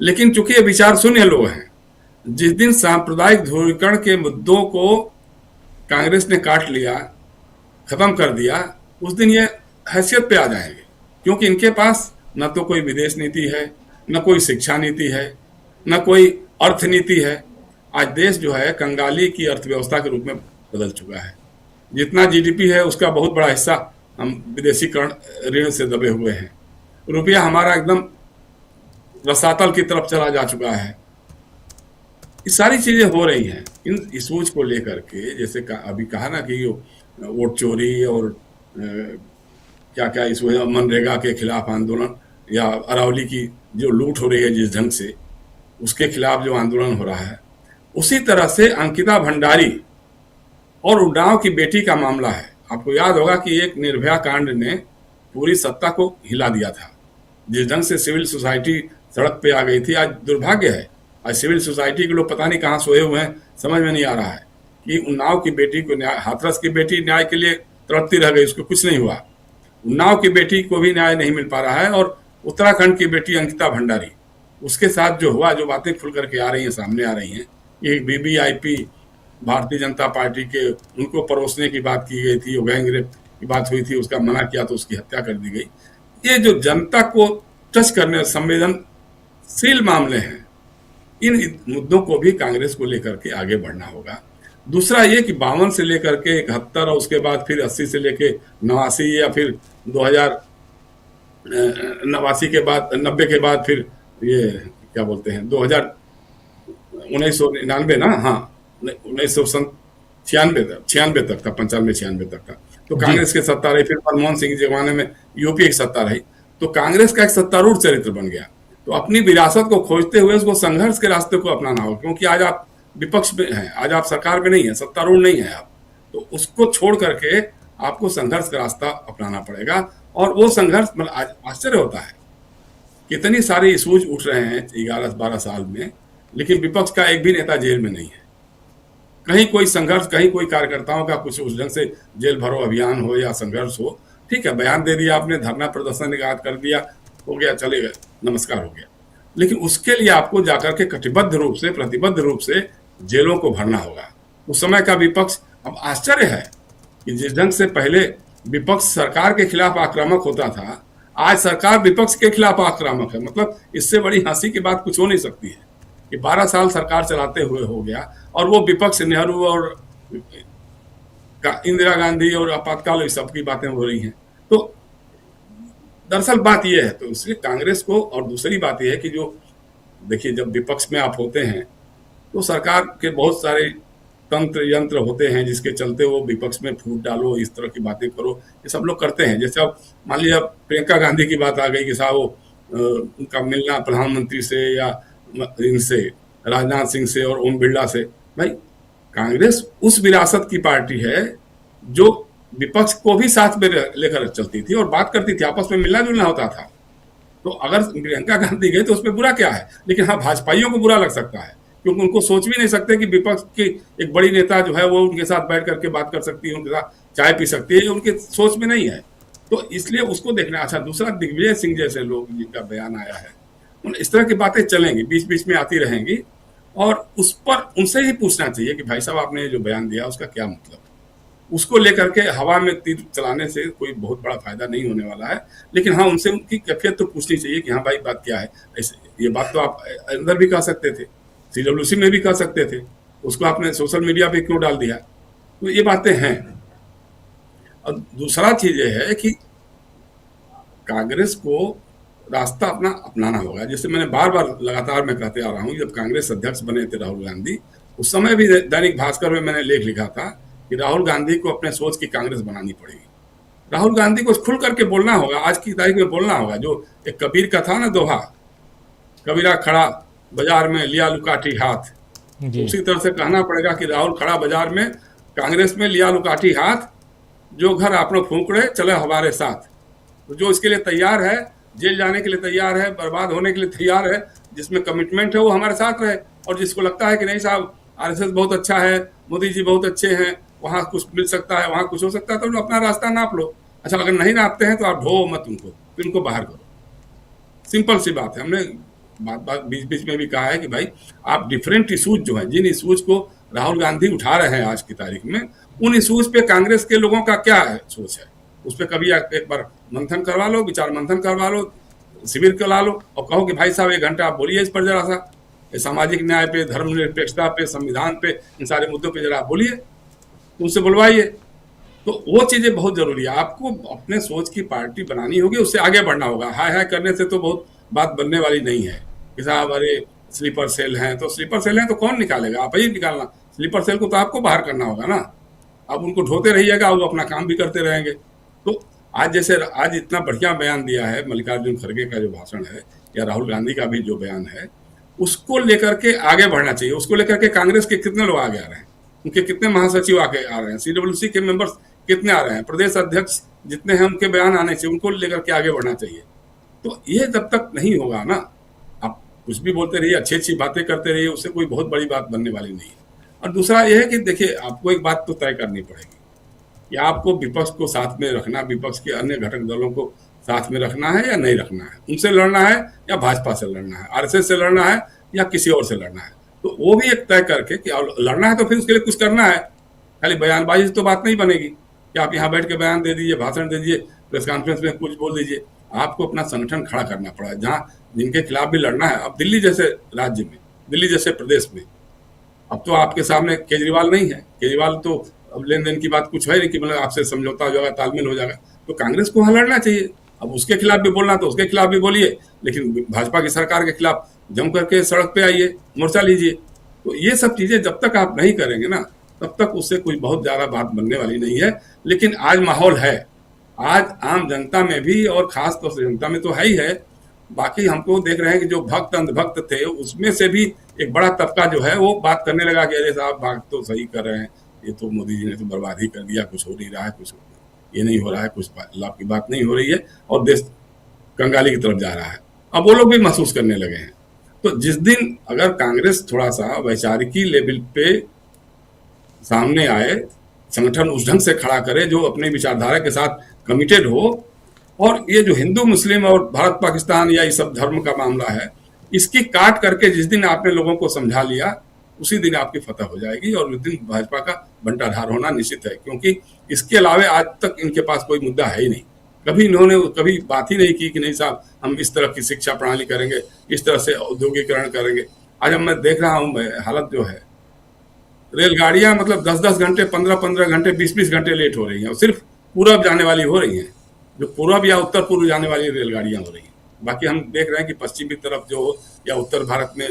लेकिन चूंकि ये विचार शून्य लोग हैं, जिस दिन सांप्रदायिक ध्रुवीकरण के मुद्दों को कांग्रेस ने काट लिया, खत्म कर दिया, उस दिन ये हैसियत पे आ जाएंगे। क्योंकि इनके पास न तो कोई विदेश नीति है, न कोई शिक्षा नीति है, न कोई अर्थनीति है। आज देश जो है कंगाली की अर्थव्यवस्था के रूप में बदल चुका है। जितना जीडीपी है उसका बहुत बड़ा हिस्सा हम विदेशीकरण ऋण से दबे हुए हैं। रुपया हमारा एकदम रसातल की तरफ चला जा चुका है। ये सारी चीजें हो रही हैं इन इशूज को लेकर के। जैसे अभी कहा ना कि वोट चोरी और क्या क्या इशू है, मनरेगा के खिलाफ आंदोलन, या अरावली की जो लूट हो रही है जिस ढंग से, उसके खिलाफ जो आंदोलन हो रहा है। उसी तरह से अंकिता भंडारी और उन्नाव की बेटी का मामला है। आपको याद होगा कि एक निर्भया कांड ने पूरी सत्ता को हिला दिया था। जिस ढंग से सिविल सोसाइटी सड़क पे आ गई थी, आज दुर्भाग्य है आज सिविल सोसाइटी के लोग पता नहीं कहाँ सोए हुए हैं, समझ में नहीं आ रहा है कि उन्नाव की बेटी को न्याय, हाथरस की बेटी न्याय के लिए तड़पती रह गई, उसको कुछ नहीं हुआ। उन्नाव की बेटी को भी न्याय नहीं मिल पा रहा है। और उत्तराखंड की बेटी अंकिता भंडारी, उसके साथ जो हुआ, जो बातें खुल करके आ रही हैं, सामने आ रही हैं, ये वीवीआईपी भारतीय जनता पार्टी के, उनको परोसने की बात की गई थी, गैंग रेप की बात हुई थी, उसका मना किया तो उसकी हत्या कर दी गई। ये जो जनता को टच करने संवेदनशील मामले हैं, इन मुद्दों को भी कांग्रेस को लेकर के आगे बढ़ना होगा। दूसरा ये कि 52 से लेकर के 71 और उसके बाद फिर 80 से लेके 89 या फिर 2089 के बाद 90 के बाद फिर ये क्या बोलते हैं 1999 ना, हाँ 1996 तक था, 95-96 तक था। तो कांग्रेस की सत्ता रही, फिर मनमोहन सिंह के जमाने में यूपीए की सत्ता रही, तो कांग्रेस का एक सत्तारूढ़ चरित्र बन गया। तो अपनी विरासत को खोजते हुए उसको संघर्ष के रास्ते को अपनाना होगा, क्योंकि आज आप विपक्ष में हैं, आज आप सरकार में नहीं है, सत्तारूढ़ नहीं है आप, तो उसको छोड़ करके आपको संघर्ष का रास्ता अपनाना पड़ेगा। और वो संघर्ष, मतलब आश्चर्य होता है कितनी सारी इशूज उठ रहे हैं 11-12 साल में, लेकिन विपक्ष का एक भी नेता जेल में नहीं है। कहीं कोई संघर्ष, कहीं कोई कार्यकर्ताओं का कुछ उस ढंग से जेल भरो अभियान हो या संघर्ष हो, ठीक है, बयान दे दिया आपने, धरना प्रदर्शन कर दिया, हो गया, चलेगा, नमस्कार, हो गया। लेकिन उसके लिए आपको जाकर के कटिबद्ध रूप से, प्रतिबद्ध रूप से जेलों को भरना होगा। उस समय का विपक्ष, अब आश्चर्य है कि जिस ढंग से पहले विपक्ष सरकार के खिलाफ आक्रामक होता था, आज सरकार विपक्ष के खिलाफ आक्रामक है। मतलब इससे बड़ी हंसी की बात कुछ हो नहीं सकती है कि 12 साल सरकार चलाते हुए हो गया और वो विपक्ष नेहरू और इंदिरा गांधी और आपातकाल इस सब की बातें हो रही हैं। तो दरअसल बात यह है, तो इसलिए कांग्रेस को, और दूसरी बात यह है कि जो देखिए, जब विपक्ष में आप होते हैं तो सरकार के बहुत सारे तंत्र यंत्र होते हैं जिसके चलते वो विपक्ष में फूट डालो, इस तरह की बातें करो, ये सब लोग करते हैं। जैसे अब मान लीजिए प्रियंका गांधी की बात आ गई कि साहब वो उनका मिलना प्रधानमंत्री से या इनसे राजनाथ सिंह से और ओम बिरला से, भाई कांग्रेस उस विरासत की पार्टी है जो विपक्ष को भी साथ में लेकर चलती थी और बात करती थी, आपस में मिलना जुलना होता था। तो अगर प्रियंका गांधी गई तो उसमें बुरा क्या है? लेकिन हाँ, भाजपाइयों को बुरा लग सकता है, क्योंकि उनको सोच भी नहीं सकते कि विपक्ष की एक बड़ी नेता जो है वो उनके साथ बैठ करके बात कर सकती है, उनके साथ चाय पी सकती है, उनके सोच में नहीं है। तो इसलिए उसको देखना। अच्छा, दूसरा, दिग्विजय सिंह जैसे लोग जिनका बयान आया है, इस तरह की बातें चलेंगी, बीच बीच में आती रहेंगी, और उस पर उनसे ही पूछना चाहिए कि भाई साहब आपने जो बयान दिया उसका क्या मतलब। उसको लेकर के हवा में तीर चलाने से कोई बहुत बड़ा फायदा नहीं होने वाला है। लेकिन हाँ, उनसे उनकी कैफियत तो पूछनी चाहिए कि हाँ भाई बात क्या है। ऐसे ये बात तो आप अंदर भी कह सकते थे, CWC में भी कह सकते थे, उसको आपने सोशल मीडिया पे क्यों डाल दिया? तो ये बातें हैं। और दूसरा चीज ये है कि कांग्रेस को रास्ता अपना अपनाना होगा। जैसे मैंने बार बार लगातार मैं कहते आ रहा हूँ, जब कांग्रेस अध्यक्ष बने थे राहुल गांधी, उस समय भी दैनिक भास्कर में मैंने लेख लिखा था कि राहुल गांधी को अपने सोच की कांग्रेस बनानी पड़ेगी। राहुल गांधी को खुल करके बोलना होगा, आज की तारीख में बोलना होगा। जो एक कबीर का था ना दोहा, कबीरा खड़ा बाजार में लिया लुकाठी हाथ, उसी तरह से कहना पड़ेगा कि राहुल खड़ा बाजार में, कांग्रेस में लिया लुकाठी हाथ, जो घर आपने फूंकड़े चले हमारे साथ। तो जो इसके लिए तैयार है, जेल जाने के लिए तैयार है, बर्बाद होने के लिए तैयार है, जिसमें कमिटमेंट है, वो हमारे साथ रहे। और जिसको लगता है कि नहीं साहब RSS बहुत अच्छा है, मोदी जी बहुत अच्छे हैं, वहाँ कुछ मिल सकता है, वहाँ कुछ हो सकता है, तो अपना रास्ता नाप लो। अच्छा, अगर नहीं नापते हैं तो आप ढो मत उनको, फिर उनको बाहर करो। सिंपल सी बात है। हमने बात बीच बीच में भी कहा है कि भाई आप डिफरेंट इशूज जो है, जिन इशूज को राहुल गांधी उठा रहे हैं आज की तारीख में, उन इशूज पे कांग्रेस के लोगों का क्या है सोच है, उस पर कभी एक बार मंथन करवा लो, विचार मंथन करवा लो, शिविर करा लो और कहो कि भाई साहब 1 घंटा आप बोलिए इस पर, जरा सा सामाजिक न्याय पे, धर्मनिरपेक्षता पे, संविधान पे, इन सारे मुद्दों पे जरा आप बोलिए, उनसे बुलवाइए। तो वो चीजें बहुत जरूरी है। आपको अपने सोच की पार्टी बनानी होगी, उससे आगे बढ़ना होगा। हाय हाय करने से तो बहुत बात बनने वाली नहीं है कि साहब अरे स्लीपर सेल हैं, तो स्लीपर सेल हैं तो कौन निकालेगा? आप ही निकालना। स्लीपर सेल को तो आपको बाहर करना होगा ना। आप उनको ढोते रहिएगा, वो अपना काम भी करते रहेंगे। तो आज इतना बढ़िया बयान दिया है मल्लिकार्जुन खड़गे का जो भाषण है, या राहुल गांधी का भी जो बयान है, उसको लेकर के आगे बढ़ना चाहिए। उसको लेकर के कांग्रेस के कितने लोग आगे आ रहे हैं, उनके कितने महासचिव आगे आ रहे हैं, CWC के मेंबर्स कितने आ रहे हैं, प्रदेश अध्यक्ष जितने हैं उनके बयान आने चाहिए, उनको लेकर के आगे बढ़ना चाहिए। तो ये जब तक नहीं होगा ना, आप कुछ भी बोलते रहिए, अच्छी अच्छी बातें करते रहिए, उससे कोई बहुत बड़ी बात बनने वाली नहीं है। और दूसरा यह है कि देखिए, आपको एक बात तो तय करनी पड़ेगी कि आपको विपक्ष को साथ में रखना, विपक्ष के अन्य घटक दलों को साथ में रखना है या नहीं रखना है, उनसे लड़ना है या भाजपा से लड़ना है, आरएसएस से लड़ना है या किसी और से लड़ना है। तो वो भी एक तय करके कि लड़ना है तो फिर उसके लिए कुछ करना है। खाली बयानबाजी से तो बात नहीं बनेगी कि आप यहाँ बैठ के बयान दे दीजिए, भाषण दे दीजिए, प्रेस कॉन्फ्रेंस में कुछ बोल दीजिए। आपको अपना संगठन खड़ा करना पड़ा, जहाँ जिनके खिलाफ भी लड़ना है। अब दिल्ली जैसे राज्य में, दिल्ली जैसे प्रदेश में अब तो आपके सामने केजरीवाल नहीं है। केजरीवाल तो अब लेन देन की बात कुछ है नहीं कि मतलब आपसे समझौता हो जाएगा, तालमेल हो जाएगा। तो कांग्रेस को वहां लड़ना चाहिए। अब उसके खिलाफ भी बोलना तो उसके खिलाफ भी बोलिए, लेकिन भाजपा की सरकार के खिलाफ जम करके सड़क पे आइए, मोर्चा लीजिए। तो ये सब चीजें जब तक आप नहीं करेंगे ना, तब तक उससे कोई बहुत ज्यादा बात बनने वाली नहीं है। लेकिन आज माहौल है, आज आम जनता में भी और खास तौर से जनता में तो है ही है। बाकी हमको देख रहे हैं कि जो भक्त अंधभक्त थे, उसमें से भी एक बड़ा तबका जो है वो बात करने लगा कि अरे साहब बात तो सही कर रहे हैं, ये तो मोदी जी ने तो बर्बाद ही कर दिया, कुछ हो नहीं रहा है, कुछ ये नहीं हो रहा है, कुछ लाभ की बात नहीं हो रही है और देश कंगाली की तरफ जा रहा है। अब वो लोग भी महसूस करने लगे हैं। तो जिस दिन अगर कांग्रेस थोड़ा सा वैचारिकी लेवल पे सामने आए, संगठन उस ढंग से खड़ा करे जो अपनी विचारधारा के साथ कमिटेड हो, और ये जो हिंदू मुस्लिम और भारत पाकिस्तान या इस सब धर्म का मामला है, इसकी काट करके जिस दिन आपने लोगों को समझा लिया, उसी दिन आपकी फतह हो जाएगी और उस दिन भाजपा का बंटाधार होना निश्चित है। क्योंकि इसके अलावा आज तक इनके पास कोई मुद्दा है ही नहीं। कभी इन्होंने कभी बात ही नहीं की कि नहीं साहब हम इस तरह की शिक्षा प्रणाली करेंगे, इस तरह से औद्योगिकरण करेंगे। आज हम मैं देख रहा हूँ हालत जो है, रेलगाड़ियां मतलब 10-10 घंटे, 15-15 घंटे, 20-20 घंटे लेट हो रही हैं, और सिर्फ पूरब जाने वाली हो रही हैं, जो पूरब या उत्तर पूर्व जाने वाली रेलगाड़ियां हो रही हैं। बाकी हम देख रहे हैं कि पश्चिमी तरफ जो हो या उत्तर भारत में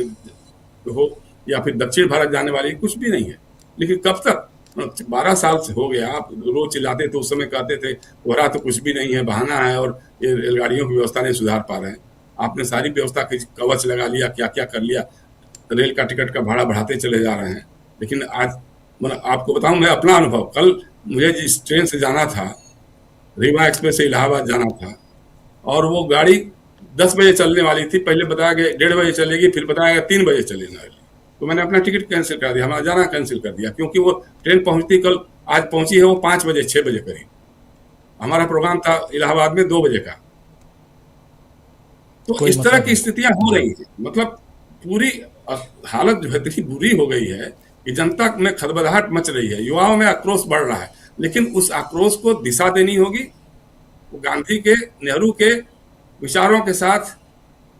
हो या फिर दक्षिण भारत जाने वाली कुछ भी नहीं है। लेकिन कब तक, 12 साल से हो गया, आप रोज चिल्लाते थे, उस समय कहते थे कोहरा तो कुछ भी नहीं है, बहाना है, और ये रेलगाड़ियों की व्यवस्था नहीं सुधार पा रहे हैं। आपने सारी व्यवस्था की कवच लगा लिया, क्या क्या कर लिया, रेल का टिकट का भाड़ा बढ़ाते चले जा रहे हैं। लेकिन आज मतलब आपको बताऊं, मैं अपना अनुभव, कल मुझे जिस ट्रेन से जाना था, रीवा एक्सप्रेस से इलाहाबाद जाना था, और वो गाड़ी 10 बजे चलने वाली थी। पहले बताया गया 1:30 बजे चलेगी, फिर बताया गया 3 बजे चलेने वाली। तो मैंने अपना टिकट कैंसिल कर दिया, हमारा जाना कैंसिल कर दिया, क्योंकि वो ट्रेन पहुंचती कल, आज पहुंची है वो 5 बजे 6 बजे करीब। हमारा प्रोग्राम था इलाहाबाद में 2 बजे का। तो इस तरह की स्थितियां हो रही है। मतलब पूरी हालत जो है इतनी बुरी हो गई है कि जनता में खदबदाहट मच रही है, युवाओं में आक्रोश बढ़ रहा है। लेकिन उस आक्रोश को दिशा देनी होगी। वो गांधी के, नेहरू के विचारों के साथ,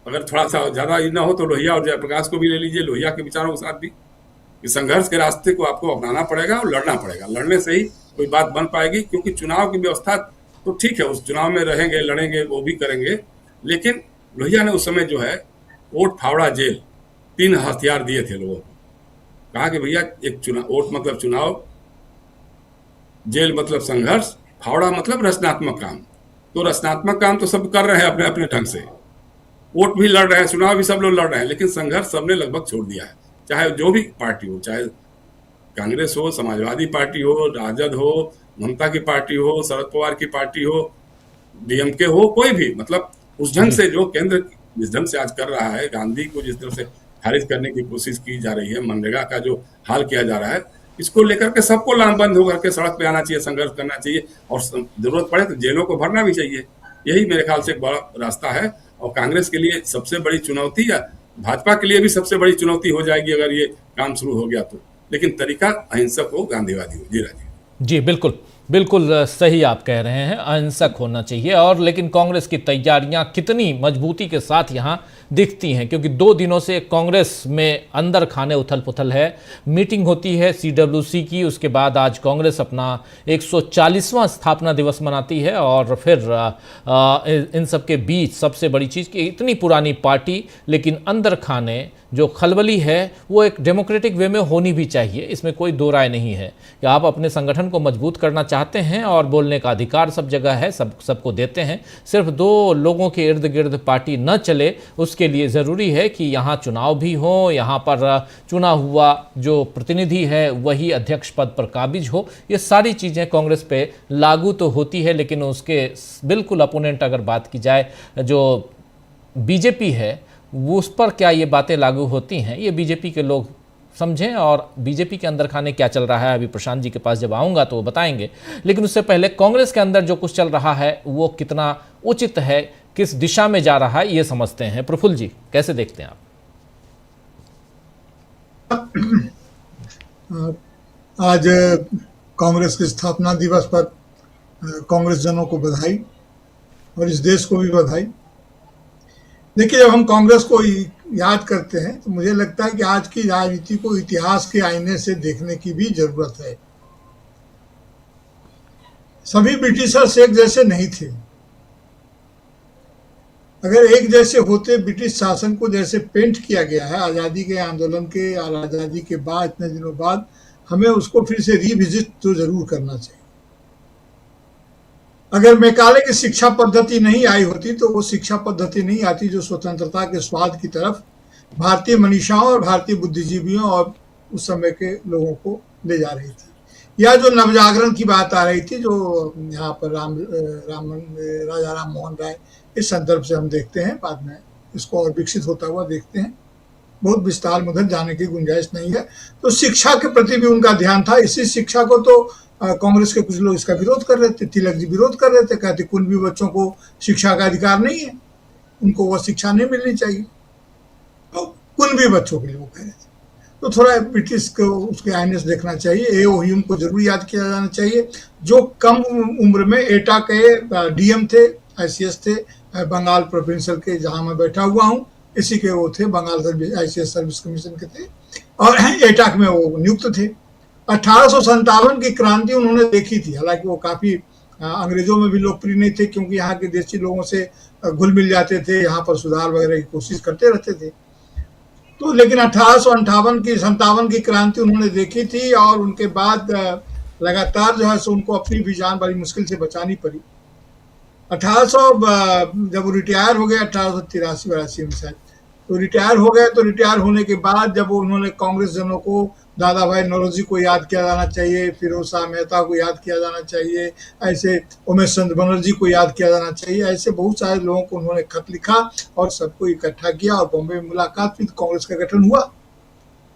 अगर थोड़ा सा ज्यादा ना हो तो लोहिया और जयप्रकाश को भी ले लीजिए, लोहिया के विचारों के साथ भी। इस संघर्ष के रास्ते को आपको अपनाना पड़ेगा और लड़ना पड़ेगा। लड़ने से ही कोई बात बन पाएगी, क्योंकि चुनाव की व्यवस्था तो ठीक है, उस चुनाव में रहेंगे, लड़ेंगे, वो भी करेंगे। लेकिन लोहिया ने उस समय जो है वोट, फावड़ा, जेल, 3 हथियार दिए थे लोगों को। कहा कि भैया एक चुनाव, वोट मतलब चुनाव, जेल मतलब संघर्ष, फावड़ा मतलब रचनात्मक काम। तो रचनात्मक काम तो सब कर रहे हैं अपने अपने ढंग से, वोट भी लड़ रहे हैं, चुनाव भी सब लोग लड़ रहे हैं, लेकिन संघर्ष सबने लगभग छोड़ दिया है। चाहे जो भी पार्टी हो, चाहे कांग्रेस हो, समाजवादी पार्टी हो, राजद हो, ममता की पार्टी हो, शरद पवार की पार्टी हो, डीएमके हो, कोई भी, मतलब उस ढंग से जो केंद्र जिस ढंग से आज कर रहा है, गांधी को जिस तरह से खारिज करने की कोशिश की जा रही है, मनरेगा का जो हाल किया जा रहा है, इसको लेकर के सबको लामबंद होकर के सड़क पे आना चाहिए, संघर्ष करना चाहिए, और जरूरत पड़े तो जेलों को भरना भी चाहिए। यही मेरे ख्याल से एक बड़ा रास्ता है। और कांग्रेस के लिए सबसे बड़ी चुनौती, या भाजपा के लिए भी सबसे बड़ी चुनौती हो जाएगी अगर ये काम शुरू हो गया तो। लेकिन तरीका अहिंसक हो, गांधीवादी हो। जी राजीव जी, बिल्कुल बिल्कुल सही आप कह रहे हैं, अहिंसक होना चाहिए। और लेकिन कांग्रेस की तैयारियां कितनी मजबूती के साथ यहां दिखती हैं, क्योंकि 2 दिनों से कांग्रेस में अंदर खाने उथल पुथल है। मीटिंग होती है CWC की, उसके बाद आज कांग्रेस अपना 140वां स्थापना दिवस मनाती है, और फिर इन सब के बीच सबसे बड़ी चीज़ कि इतनी पुरानी पार्टी, लेकिन अंदर खाने जो खलबली है वो एक डेमोक्रेटिक वे में होनी भी चाहिए। इसमें कोई दो राय नहीं है कि आप अपने संगठन को मजबूत करना चाहते हैं और बोलने का अधिकार सब जगह है, सबको देते हैं। सिर्फ 2 लोगों के इर्द गिर्द पार्टी न चले, उसके लिए ज़रूरी है कि यहाँ चुनाव भी हो, यहाँ पर चुना हुआ जो प्रतिनिधि है वही अध्यक्ष पद पर काबिज हो। ये सारी चीज़ें कांग्रेस पे लागू तो होती है, लेकिन उसके बिल्कुल अपोनेंट अगर बात की जाए जो बीजेपी है, वो उस पर क्या ये बातें लागू होती हैं, ये बीजेपी के लोग समझें। और बीजेपी के अंदर खाने क्या चल रहा है, अभी प्रशांत जी के पास जब आऊँगा तो वो बताएंगे। लेकिन उससे पहले कांग्रेस के अंदर जो कुछ चल रहा है वो कितना उचित है, किस दिशा में जा रहा है, ये समझते हैं। प्रफुल्ल जी कैसे देखते हैं आप? आज कांग्रेस के स्थापना दिवस पर कांग्रेस जनों को बधाई और इस देश को भी बधाई। देखिए, जब हम कांग्रेस को याद करते हैं तो मुझे लगता है कि आज की राजनीति को इतिहास के आईने से देखने की भी जरूरत है। सभी ब्रिटिशर्स एक जैसे नहीं थे। अगर एक जैसे होते, ब्रिटिश शासन को जैसे पेंट किया गया है आज़ादी के आंदोलन के और आज़ादी के बाद इतने दिनों बाद, हमें उसको फिर से रिविजिट तो जरूर करना चाहिए। अगर मैकाले की शिक्षा पद्धति नहीं आई होती तो वो शिक्षा पद्धति नहीं आती जो स्वतंत्रता के स्वाद की तरफ भारतीय मनीषाओं और भारतीय बुद्धिजीवियों और उस समय के लोगों को ले जा रही थी। या जो नवजागरण की बात आ रही थी, जो यहाँ पर राजा राम मोहन राय, इस संदर्भ से हम देखते हैं, बाद में इसको और विकसित होता हुआ देखते हैं। बहुत विस्तार में उधर जाने की गुंजाइश नहीं है। तो शिक्षा के प्रति भी उनका ध्यान था। इसी शिक्षा को तो कांग्रेस के कुछ लोग इसका विरोध कर रहे थे। तिलक जी विरोध कर रहे थे, कहते कुंभी बच्चों को शिक्षा का अधिकार नहीं है, उनको वह शिक्षा नहीं मिलनी चाहिए। तो कुंभी बच्चों के लिए वो कह रहे थे। तो थोड़ा ब्रिटिश को उसके आईने से देखना चाहिए। ए.ओ. ह्यूम को जरूर याद किया जाना चाहिए, जो कम उम्र में एटा के डीएम थे, ICS थे, बंगाल प्रोविंशियल के, जहां मैं बैठा हुआ हूँ इसी के वो थे, बंगाल ICS सर्विस कमीशन के थे और एटाक में वो नियुक्त थे। 1857 की क्रांति उन्होंने देखी थी। हालांकि वो काफी अंग्रेजों में भी लोकप्रिय नहीं थे, क्योंकि यहाँ के देशी लोगों से घुल मिल जाते थे, यहाँ पर सुधार वगैरह की कोशिश करते रहते थे। तो लेकिन 1857 की क्रांति उन्होंने देखी थी और उनके बाद लगातार जो है सो उनको अपनी भी जान बड़ी मुश्किल से बचानी पड़ी। 1800 जब वो रिटायर हो गए 1883-82 में शायद, तो रिटायर हो गए। तो रिटायर होने के बाद जब उन्होंने कांग्रेस जनों को, दादा भाई नौरोजी को याद किया जाना चाहिए, फिरोज शाह मेहता को याद किया जाना चाहिए, ऐसे उमेश चंद्र बनर्जी को याद किया जाना चाहिए, ऐसे बहुत सारे लोगों को उन्होंने खत लिखा और सबको इकट्ठा किया और बॉम्बे में मुलाकात हुई, कांग्रेस का गठन हुआ।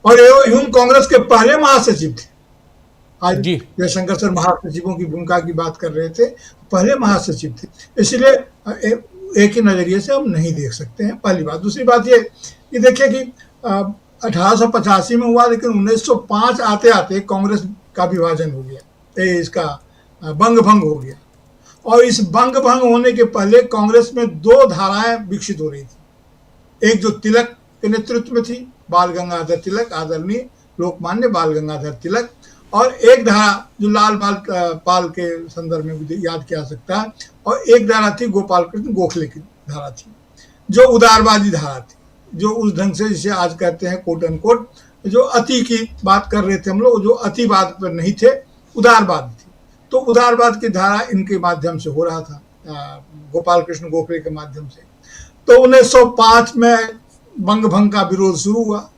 और ए.ओ. ह्यूम कांग्रेस के पहले महासचिव थे। आज जयशंकर सर महासचिवों की भूमिका की बात कर रहे थे, पहले महासचिव थे। इसलिए एक ही नजरिए से हम नहीं देख सकते हैं, पहली बात। दूसरी बात ये कि देखिए कि 1885 में हुआ, लेकिन 1905 आते आते कांग्रेस का विभाजन हो गया, इसका बंग भंग हो गया। और इस बंग भंग होने के पहले कांग्रेस में दो धाराएं विकसित हो रही थी। एक जो तिलक के नेतृत्व में थी, बाल गंगाधर तिलक, आदरणीय लोकमान्य बाल गंगाधर तिलक, और एक धारा जो लाल पाल के संदर्भ में याद किया सकता है, और एक धारा थी गोपाल कृष्ण गोखले की धारा थी, जो उदारवादी धारा थी, जो उस ढंग से जिसे आज कहते हैं कोट एंड कोट, जो अति की बात कर रहे थे हम लोग, जो अतिवाद पर नहीं थे, उदारवाद थी। तो उदारवाद की धारा इनके माध्यम से हो रहा था, गोपाल कृष्ण गोखले के माध्यम से। तो 1905 में बंग भंग का विरोध शुरू हुआ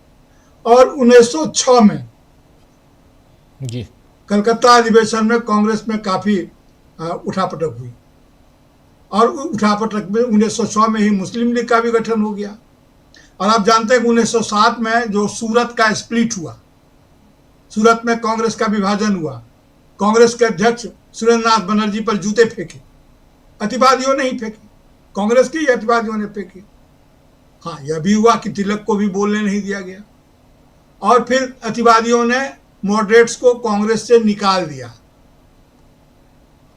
और 1906 में जी कलकत्ता अधिवेशन में कांग्रेस में काफी उठापटक हुई और उठापटक में 1906 में ही मुस्लिम लीग का भी गठन हो गया। और आप जानते हैं कि 1907 में जो सूरत का स्प्लिट हुआ, सूरत में कांग्रेस का विभाजन हुआ, कांग्रेस के अध्यक्ष सुरेंद्रनाथ बनर्जी पर जूते फेंके, अतिवादियों ने ही फेंके, कांग्रेस के ही अतिवादियों ने फेंके। हाँ, यह भी हुआ कि तिलक को भी बोलने नहीं दिया गया और फिर अतिवादियों ने मॉडरेट्स को कांग्रेस से निकाल दिया।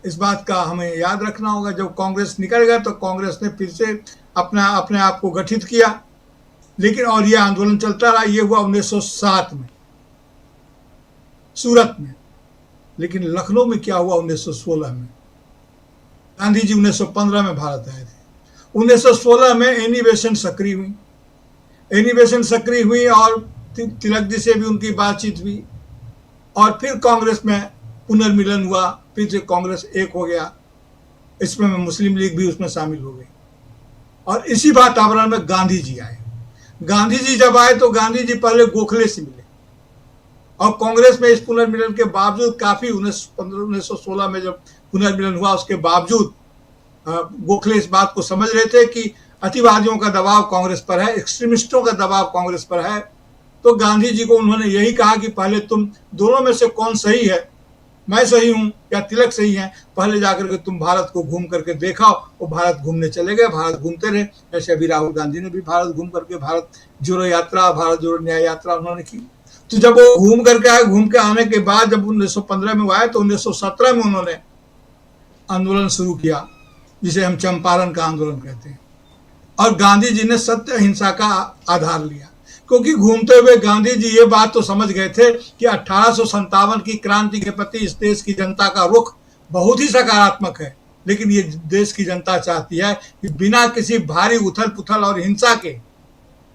इस बात का हमें याद रखना होगा। जब कांग्रेस निकल गया तो कांग्रेस ने फिर से अपने आप को गठित किया, लेकिन और यह आंदोलन चलता रहा। ये हुआ 1907 में सूरत में। लेकिन लखनऊ में क्या हुआ 1916 में? गांधी जी 1915 में भारत आए थे। 1916 में एनी बेसेंट सक्रिय हुई, एनी बेसेंट सक्रिय हुई और तिलक जी से भी उनकी बातचीत हुई और फिर कांग्रेस में पुनर्मिलन हुआ, फिर से कांग्रेस एक हो गया। इसमें मुस्लिम लीग भी उसमें शामिल हो गई और इसी वातावरण में गांधी जी आए। गांधी जी जब आए तो गांधी जी पहले गोखले से मिले और कांग्रेस में इस पुनर्मिलन के बावजूद काफी 1916 में जब पुनर्मिलन हुआ उसके बावजूद गोखले इस बात को समझ रहे थे कि अतिवादियों का दबाव कांग्रेस पर है, एक्सट्रीमिस्टों का दबाव कांग्रेस पर है। तो गांधी जी को उन्होंने यही कहा कि पहले तुम दोनों में से कौन सही है, मैं सही हूं या तिलक सही है, पहले जाकर के तुम भारत को घूम करके देखाओ। वो भारत घूमने चले गए, भारत घूमते रहे। ऐसे अभी राहुल गांधी ने भी भारत घूम करके भारत जोड़ो यात्रा, भारत जोड़ो न्याय यात्रा उन्होंने की। तो जब वो घूम करके आए, घूम के आने के बाद जब 1915 में वो आए तो 1917 में उन्होंने आंदोलन शुरू किया, जिसे हम चंपारण का आंदोलन कहते हैं। और गांधी जी ने सत्य अहिंसा का आधार लिया, क्योंकि घूमते हुए गांधी जी ये बात तो समझ गए थे कि 1857 की क्रांति के प्रति इस देश की जनता का रुख बहुत ही सकारात्मक है, लेकिन ये देश की जनता चाहती है कि बिना किसी भारी उथल पुथल और हिंसा के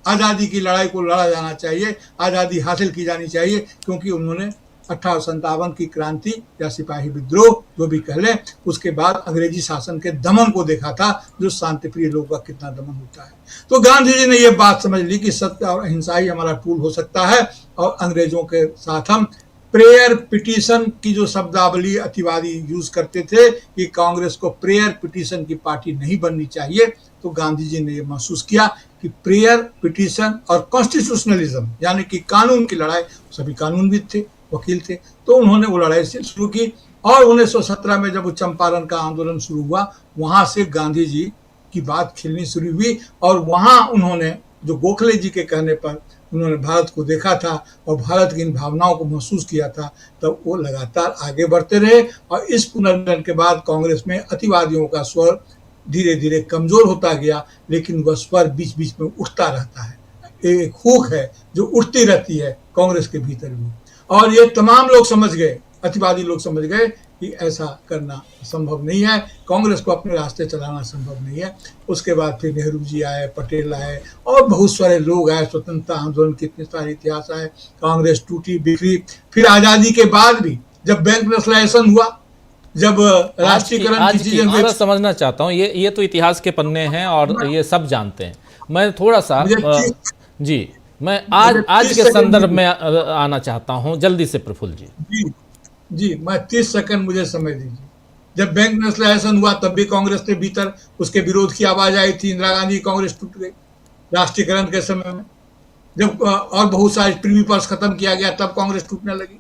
आज़ादी की लड़ाई को लड़ा जाना चाहिए, आज़ादी हासिल की जानी चाहिए। क्योंकि उन्होंने 1857 की क्रांति या सिपाही विद्रोह जो भी कह लें, उसके बाद अंग्रेजी शासन के दमन को देखा था, जो शांतिप्रिय लोगों का कितना दमन होता है। तो गांधी जी ने यह बात समझ ली कि सत्य और अहिंसा ही हमारा टूल हो सकता है, और अंग्रेजों के साथ हम प्रेयर पिटीशन की जो शब्दावली अतिवादी यूज करते थे कि कांग्रेस को प्रेयर पिटीशन की पार्टी नहीं बननी चाहिए। तो गांधी जी ने यह महसूस किया कि प्रेयर पिटीशन और कॉन्स्टिट्यूशनलिज्म यानी कि कानून की लड़ाई, सभी कानूनविद थे, वकील थे, तो उन्होंने वो लड़ाई से शुरू की। और 1917 में जब चंपारण का आंदोलन शुरू हुआ, वहां से गांधी जी की बात खिलनी शुरू हुई। और वहां उन्होंने जो गोखले जी के कहने पर उन्होंने भारत को देखा था और भारत की इन भावनाओं को महसूस किया था, तब वो लगातार आगे बढ़ते रहे। और इस पुनर्मिलन के बाद कांग्रेस में अतिवादियों का स्वर धीरे धीरे कमजोर होता गया, लेकिन वह स्वर बीच बीच में उठता रहता है। एक हुक है जो उठती रहती है कांग्रेस के भीतर भी। और ये तमाम लोग समझ गए, अतिवादी लोग समझ गए कि ऐसा करना संभव नहीं है, कांग्रेस को अपने रास्ते चलाना संभव नहीं है। उसके बाद फिर नेहरू जी आए, पटेल आए और बहुत सारे लोग आए, स्वतंत्रता आंदोलन के इतने सारे इतिहास आए, कांग्रेस टूटी बिखरी। फिर आजादी के बाद भी जब बैंक नेशनलाइजेशन हुआ, जब राष्ट्रीयकरण की चीजें मैं समझना चाहता हूँ, ये तो इतिहास के पन्ने हैं और ये सब जानते हैं। मैं थोड़ा सा जी मैं आज के संदर्भ में आना चाहता हूं, जल्दी से प्रफुल्ल जी। जी मैं 30 सेकंड मुझे समय दीजिए। जब बैंक नेशनलाइजेशन हुआ तब भी कांग्रेस के भीतर उसके विरोध की आवाज आई थी, इंदिरा गांधी कांग्रेस टूट गई राष्ट्रीयकरण के समय में। जब और बहुत सारे प्रीवी पर्स खत्म किया गया तब कांग्रेस टूटने लगी।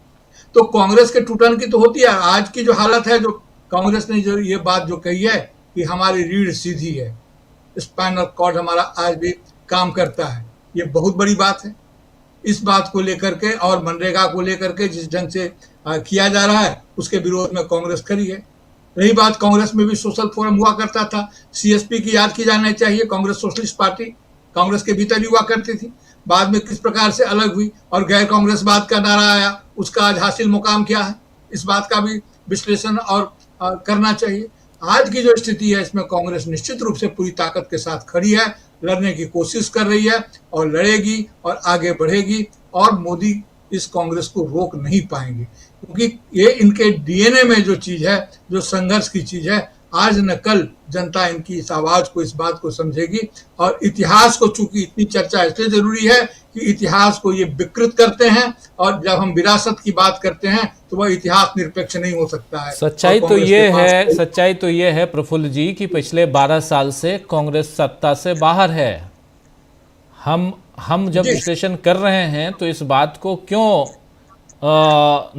तो कांग्रेस के टूटन की तो होती है। आज की जो हालत है, जो कांग्रेस ने जो ये बात जो कही है कि हमारी रीढ़ सीधी है, स्पाइनल कॉर्ड हमारा आज भी काम करता है, ये बहुत बड़ी बात है। इस बात को लेकर के और मनरेगा को लेकर के जिस ढंग से किया जा रहा है, उसके विरोध में कांग्रेस खड़ी है। रही बात, कांग्रेस में भी सोशल फोरम हुआ करता था, सीएसपी की याद की जानी चाहिए। कांग्रेस सोशलिस्ट पार्टी कांग्रेस के भीतर ही हुआ करती थी, बाद में किस प्रकार से अलग हुई और गैर कांग्रेसवाद का नारा आया, उसका आज हासिल मुकाम क्या है, इस बात का भी विश्लेषण और करना चाहिए। आज की जो स्थिति है, इसमें कांग्रेस निश्चित रूप से पूरी ताकत के साथ खड़ी है, लड़ने की कोशिश कर रही है और लड़ेगी और आगे बढ़ेगी। और मोदी इस कांग्रेस को रोक नहीं पाएंगे, क्योंकि ये इनके डीएनए में जो चीज है, जो संघर्ष की चीज है, आज न कल जनता इनकी इस आवाज को, इस बात को समझेगी। और इतिहास को, चूंकि इतनी चर्चा इसलिए जरूरी है कि इतिहास को ये विकृत करते हैं, और जब हम विरासत की बात करते हैं तो वह इतिहास निरपेक्ष नहीं हो सकता है। सच्चाई तो ये है प्रफुल्ल जी कि पिछले 12 साल से कांग्रेस सत्ता से बाहर है। हम जब विश्लेषण कर रहे हैं तो इस बात को क्यों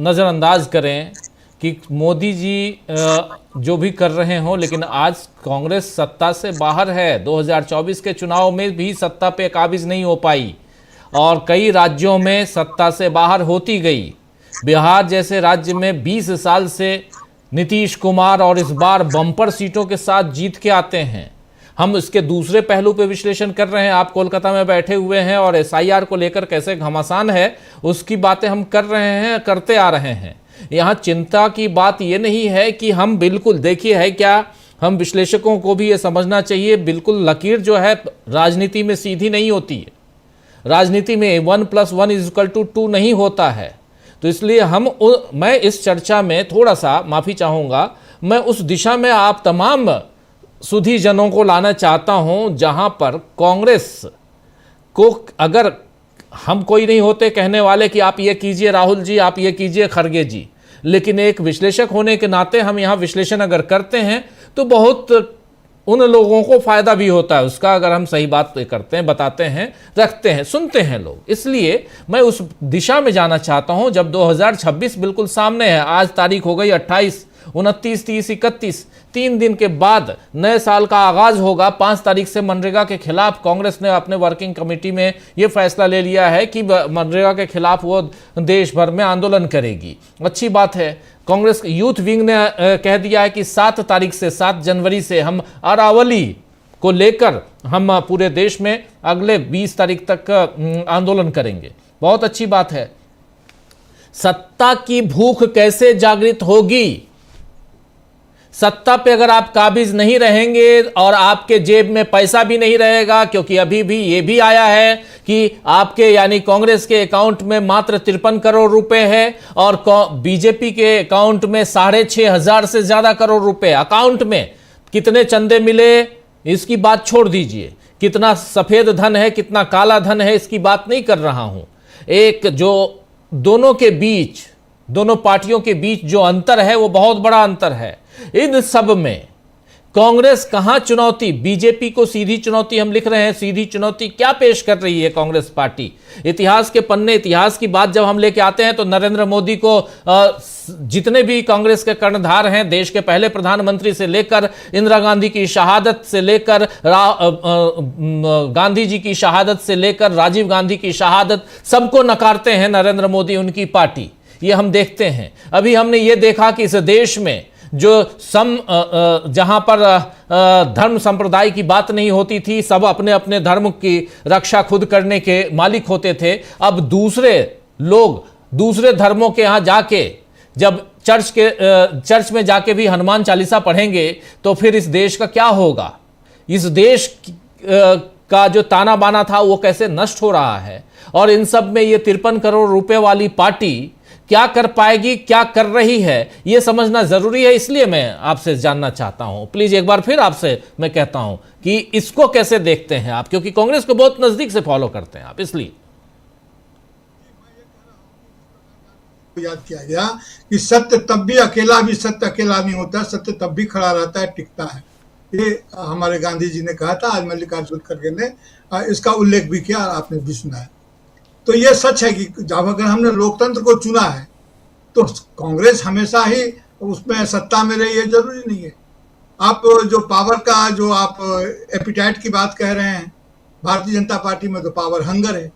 नज़रअंदाज करें कि मोदी जी जो भी कर रहे हों, लेकिन आज कांग्रेस सत्ता से बाहर है। 2024 के चुनाव में भी सत्ता पे काबिज नहीं हो पाई और कई राज्यों में सत्ता से बाहर होती गई। बिहार जैसे राज्य में 20 साल से नीतीश कुमार और इस बार बम्पर सीटों के साथ जीत के आते हैं। हम इसके दूसरे पहलू पे विश्लेषण कर रहे हैं। आप कोलकाता में बैठे हुए हैं और एसआईआर को लेकर कैसे घमासान है उसकी बातें हम कर रहे हैं, करते आ रहे हैं। यहाँ चिंता की बात ये नहीं है कि हम बिल्कुल, देखिए है क्या, हम विश्लेषकों को भी ये समझना चाहिए, बिल्कुल लकीर जो है राजनीति में सीधी नहीं होती है। राजनीति में 1+1=2 नहीं होता है। तो इसलिए मैं इस चर्चा में थोड़ा सा माफ़ी चाहूँगा, मैं उस दिशा में आप तमाम सुधी जनों को लाना चाहता हूं जहां पर कांग्रेस को, अगर हम कोई नहीं होते कहने वाले कि आप ये कीजिए राहुल जी, आप ये कीजिए खड़गे जी, लेकिन एक विश्लेषक होने के नाते हम यहां विश्लेषण अगर करते हैं तो बहुत उन लोगों को फायदा भी होता है उसका, अगर हम सही बात करते हैं, बताते हैं, रखते हैं, सुनते हैं लोग। इसलिए मैं उस दिशा में जाना चाहता हूं जब 2026 बिल्कुल सामने है। आज तारीख हो गई 28, 29, 30, 31, 3 दिन के बाद नए साल का आगाज होगा। 5 तारीख से मनरेगा के खिलाफ कांग्रेस ने अपने वर्किंग कमेटी में यह फैसला ले लिया है कि मनरेगा के खिलाफ वो देश भर में आंदोलन करेगी। अच्छी बात है। कांग्रेस यूथ विंग ने कह दिया है कि 7 तारीख से 7 जनवरी से हम अरावली को लेकर हम पूरे देश में अगले 20 तारीख तक आंदोलन करेंगे। बहुत अच्छी बात है। सत्ता की भूख कैसे जागृत होगी? सत्ता पे अगर आप काबिज नहीं रहेंगे और आपके जेब में पैसा भी नहीं रहेगा, क्योंकि अभी भी ये भी आया है कि आपके यानी कांग्रेस के अकाउंट में मात्र 53 करोड़ रुपए है और बीजेपी के अकाउंट में 6,500 से ज्यादा करोड़ रुपए अकाउंट में। कितने चंदे मिले इसकी बात छोड़ दीजिए, कितना सफेद धन है, कितना काला धन है, इसकी बात नहीं कर रहा हूं। एक जो दोनों के बीच, दोनों पार्टियों के बीच जो अंतर है वो बहुत बड़ा अंतर है। इन सब में कांग्रेस कहां चुनौती, बीजेपी को सीधी चुनौती हम लिख रहे हैं, सीधी चुनौती क्या पेश कर रही है कांग्रेस पार्टी? इतिहास के पन्ने, इतिहास की बात जब हम लेके आते हैं तो नरेंद्र मोदी को जितने भी कांग्रेस के कर्णधार हैं, देश के पहले प्रधानमंत्री से लेकर इंदिरा गांधी की शहादत से लेकर गांधी जी की शहादत से लेकर राजीव गांधी की शहादत, सबको नकारते हैं नरेंद्र मोदी, उनकी पार्टी। ये हम देखते हैं। अभी हमने ये देखा कि इस देश में जो जहां पर धर्म संप्रदाय की बात नहीं होती थी, सब अपने अपने धर्म की रक्षा खुद करने के मालिक होते थे। अब दूसरे लोग दूसरे धर्मों के यहां जाके जब चर्च में जाके भी हनुमान चालीसा पढ़ेंगे तो फिर इस देश का क्या होगा? इस देश का जो ताना बाना था वो कैसे नष्ट हो रहा है। और इन सब में ये 53 करोड़ रुपए वाली पार्टी क्या कर पाएगी, क्या कर रही है, यह समझना जरूरी है। इसलिए मैं आपसे जानना चाहता हूं, प्लीज एक बार फिर आपसे मैं कहता हूं कि इसको कैसे देखते हैं आप, क्योंकि कांग्रेस को बहुत नजदीक से फॉलो करते हैं आप, इसलिए याद किया गया कि सत्य तब भी अकेला भी सत्य अकेला नहीं होता, सत्य तब भी खड़ा रहता है, टिकता है। ये हमारे गांधी जी ने कहा था, आज मल्लिकार्जुन खड़गे ने इसका उल्लेख भी किया, आपने भी सुना है। तो ये सच है कि जब अगर हमने लोकतंत्र को चुना है तो कांग्रेस हमेशा ही उसमें सत्ता में रही है, जरूरी नहीं है। आप जो पावर का जो आप एपिटाइट की बात कह रहे हैं, भारतीय जनता पार्टी में तो पावर हंगर है।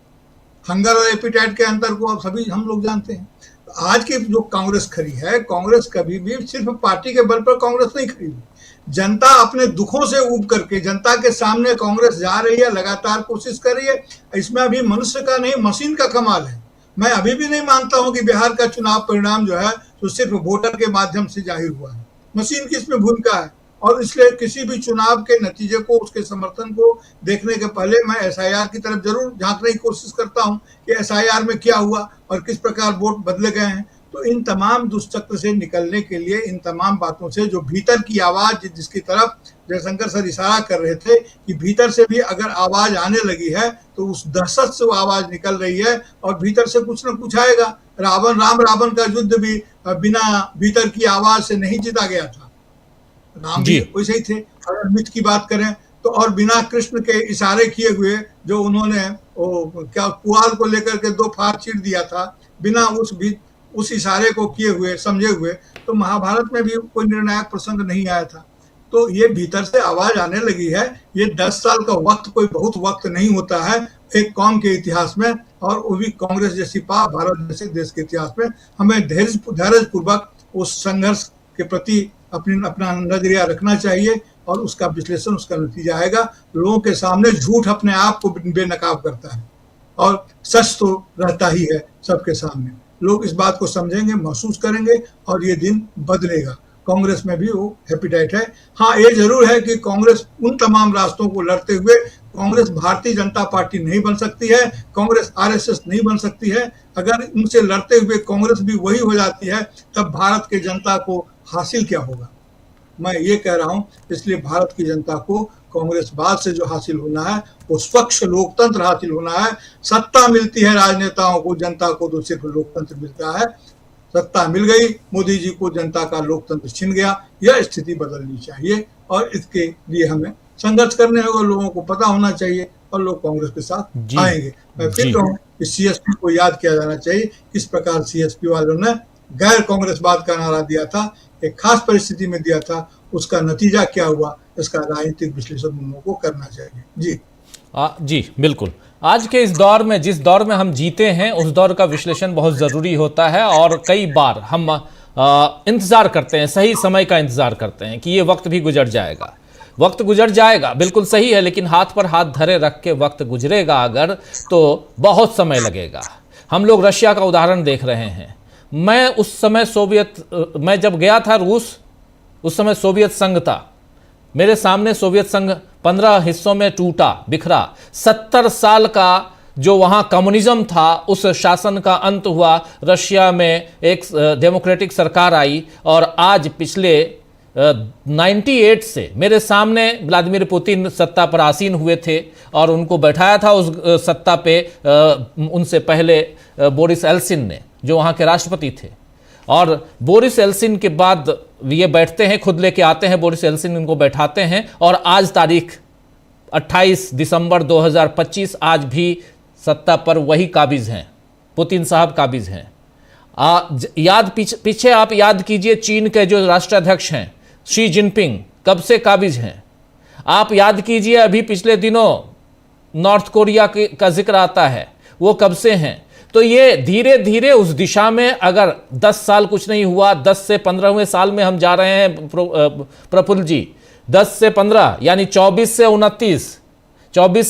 हंगर और एपिटाइट के अंतर को आप सभी हम लोग जानते हैं। तो आज की जो कांग्रेस खड़ी है, कांग्रेस कभी भी सिर्फ पार्टी के बल पर कांग्रेस नहीं खड़ी हुई। जनता अपने दुखों से ऊब करके जनता के सामने कांग्रेस जा रही है, लगातार कोशिश कर रही है। इसमें अभी मनुष्य का नहीं, मशीन का कमाल है। मैं अभी भी नहीं मानता हूं कि बिहार का चुनाव परिणाम जो है तो सिर्फ वोटर के माध्यम से जाहिर हुआ है। मशीन की इसमें भूमिका है। और इसलिए किसी भी चुनाव के नतीजे को, उसके समर्थन को देखने के पहले मैं एसआईआर की तरफ जरूर झांकने की कोशिश करता हूं कि एसआईआर में क्या हुआ और किस प्रकार वोट बदले गए हैं। तो इन तमाम दुष्चक्र से निकलने के लिए, इन तमाम बातों से, जो भीतर की आवाज जिसकी तरफ जयशंकर सर इशारा कर रहे थे कि भीतर से भी अगर आवाज आने लगी है तो उस दहशत से वो आवाज निकल रही है और भीतर से कुछ न कुछ आएगा। रावण का युद्ध भी बिना भीतर की आवाज से नहीं जीता गया था। राम भी वैसे ही थे। अगर मिथ की बात करें तो, और बिना कृष्ण के इशारे किए हुए जो उन्होंने क्या पुआल को लेकर के 2 फाड़ चीर दिया था, बिना उस इशारे को किए हुए, समझे हुए, तो महाभारत में भी कोई निर्णायक प्रसंग नहीं आया था। तो ये भीतर से आवाज आने लगी है। ये 10 साल का वक्त कोई बहुत वक्त नहीं होता है एक कौम के इतिहास में, और वो भी कांग्रेस जैसी भारत जैसे देश के इतिहास में। हमें धैर्य पूर्वक उस संघर्ष के प्रति अपना नजरिया रखना चाहिए और उसका विश्लेषण, उसका नतीजा आएगा। लोगों के सामने झूठ अपने आप को बेनकाब करता है और सच तो रहता ही है सबके सामने। लोग इस बात को समझेंगे, महसूस करेंगे और ये दिन बदलेगा। कांग्रेस में भी वो हैप्पीटाइट है। हाँ, ये जरूर है कि कांग्रेस उन तमाम रास्तों को लड़ते हुए, कांग्रेस भारतीय जनता पार्टी नहीं बन सकती है, कांग्रेस आरएसएस नहीं बन सकती है। अगर उनसे लड़ते हुए कांग्रेस भी वही हो जाती है, तब भारत की जनता को हासिल क्या होगा? मैं ये कह रहा हूं, इसलिए भारत की जनता को कांग्रेसवाद से जो हासिल होना है वो स्वच्छ लोकतंत्र हासिल होना है। सत्ता मिलती है राजनेताओं को, जनता को तो सिर्फ लोकतंत्र मिलता है। सत्ता मिल गई, मोदी जी को जनता का लोकतंत्र छिन गया। यह स्थिति बदलनी चाहिए और इसके लिए हमें संघर्ष करने होगा, लोगों को पता होना चाहिए और लोग कांग्रेस के साथ आएंगे। मैं फिर कहूँ कि सीएसपी को याद किया जाना चाहिए किस प्रकार सीएसपी वालों ने गैर कांग्रेसवाद का नारा दिया था, एक खास परिस्थिति में दिया था, उसका नतीजा क्या हुआ, इसका राजनीतिक विश्लेषण उन लोगों को करना चाहिए। जी जी बिल्कुल। आज के इस दौर में, जिस दौर में हम जीते हैं, उस दौर का विश्लेषण बहुत ज़रूरी होता है और कई बार हम इंतज़ार करते हैं, सही समय का इंतज़ार करते हैं कि ये वक्त भी गुजर जाएगा, वक्त गुजर जाएगा। बिल्कुल सही है, लेकिन हाथ पर हाथ धरे रख के वक्त गुजरेगा अगर, तो बहुत समय लगेगा। हम लोग रशिया का उदाहरण देख रहे हैं। मैं उस समय मैं जब गया था रूस, उस समय सोवियत संघ था। मेरे सामने सोवियत संघ 15 हिस्सों में टूटा, बिखरा। 70 साल का जो वहाँ कम्युनिज्म था, उस शासन का अंत हुआ। रशिया में एक डेमोक्रेटिक सरकार आई और आज पिछले 98 से मेरे सामने व्लादिमीर पुतिन सत्ता पर आसीन हुए थे और उनको बैठाया था उस सत्ता पे उनसे पहले बोरिस एल्सिन ने, जो वहाँ के राष्ट्रपति थे। और बोरिस एल्सिन के बाद ये बैठते हैं, खुद लेके आते हैं बोरिस एल्सिन, इनको बैठाते हैं और आज तारीख 28 दिसंबर 2025, आज भी सत्ता पर वही काबिज हैं, पुतिन साहब काबिज हैं। पीछे आप याद कीजिए, चीन के जो राष्ट्राध्यक्ष हैं शी जिनपिंग कब से काबिज हैं। आप याद कीजिए, अभी पिछले दिनों नॉर्थ कोरिया का जिक्र आता है, वो कब से हैं। तो ये धीरे धीरे उस दिशा में, अगर 10 साल कुछ नहीं हुआ, 10 से 15वें साल में हम जा रहे हैं प्रफुल्ल जी, 10 से 15 यानी 24 से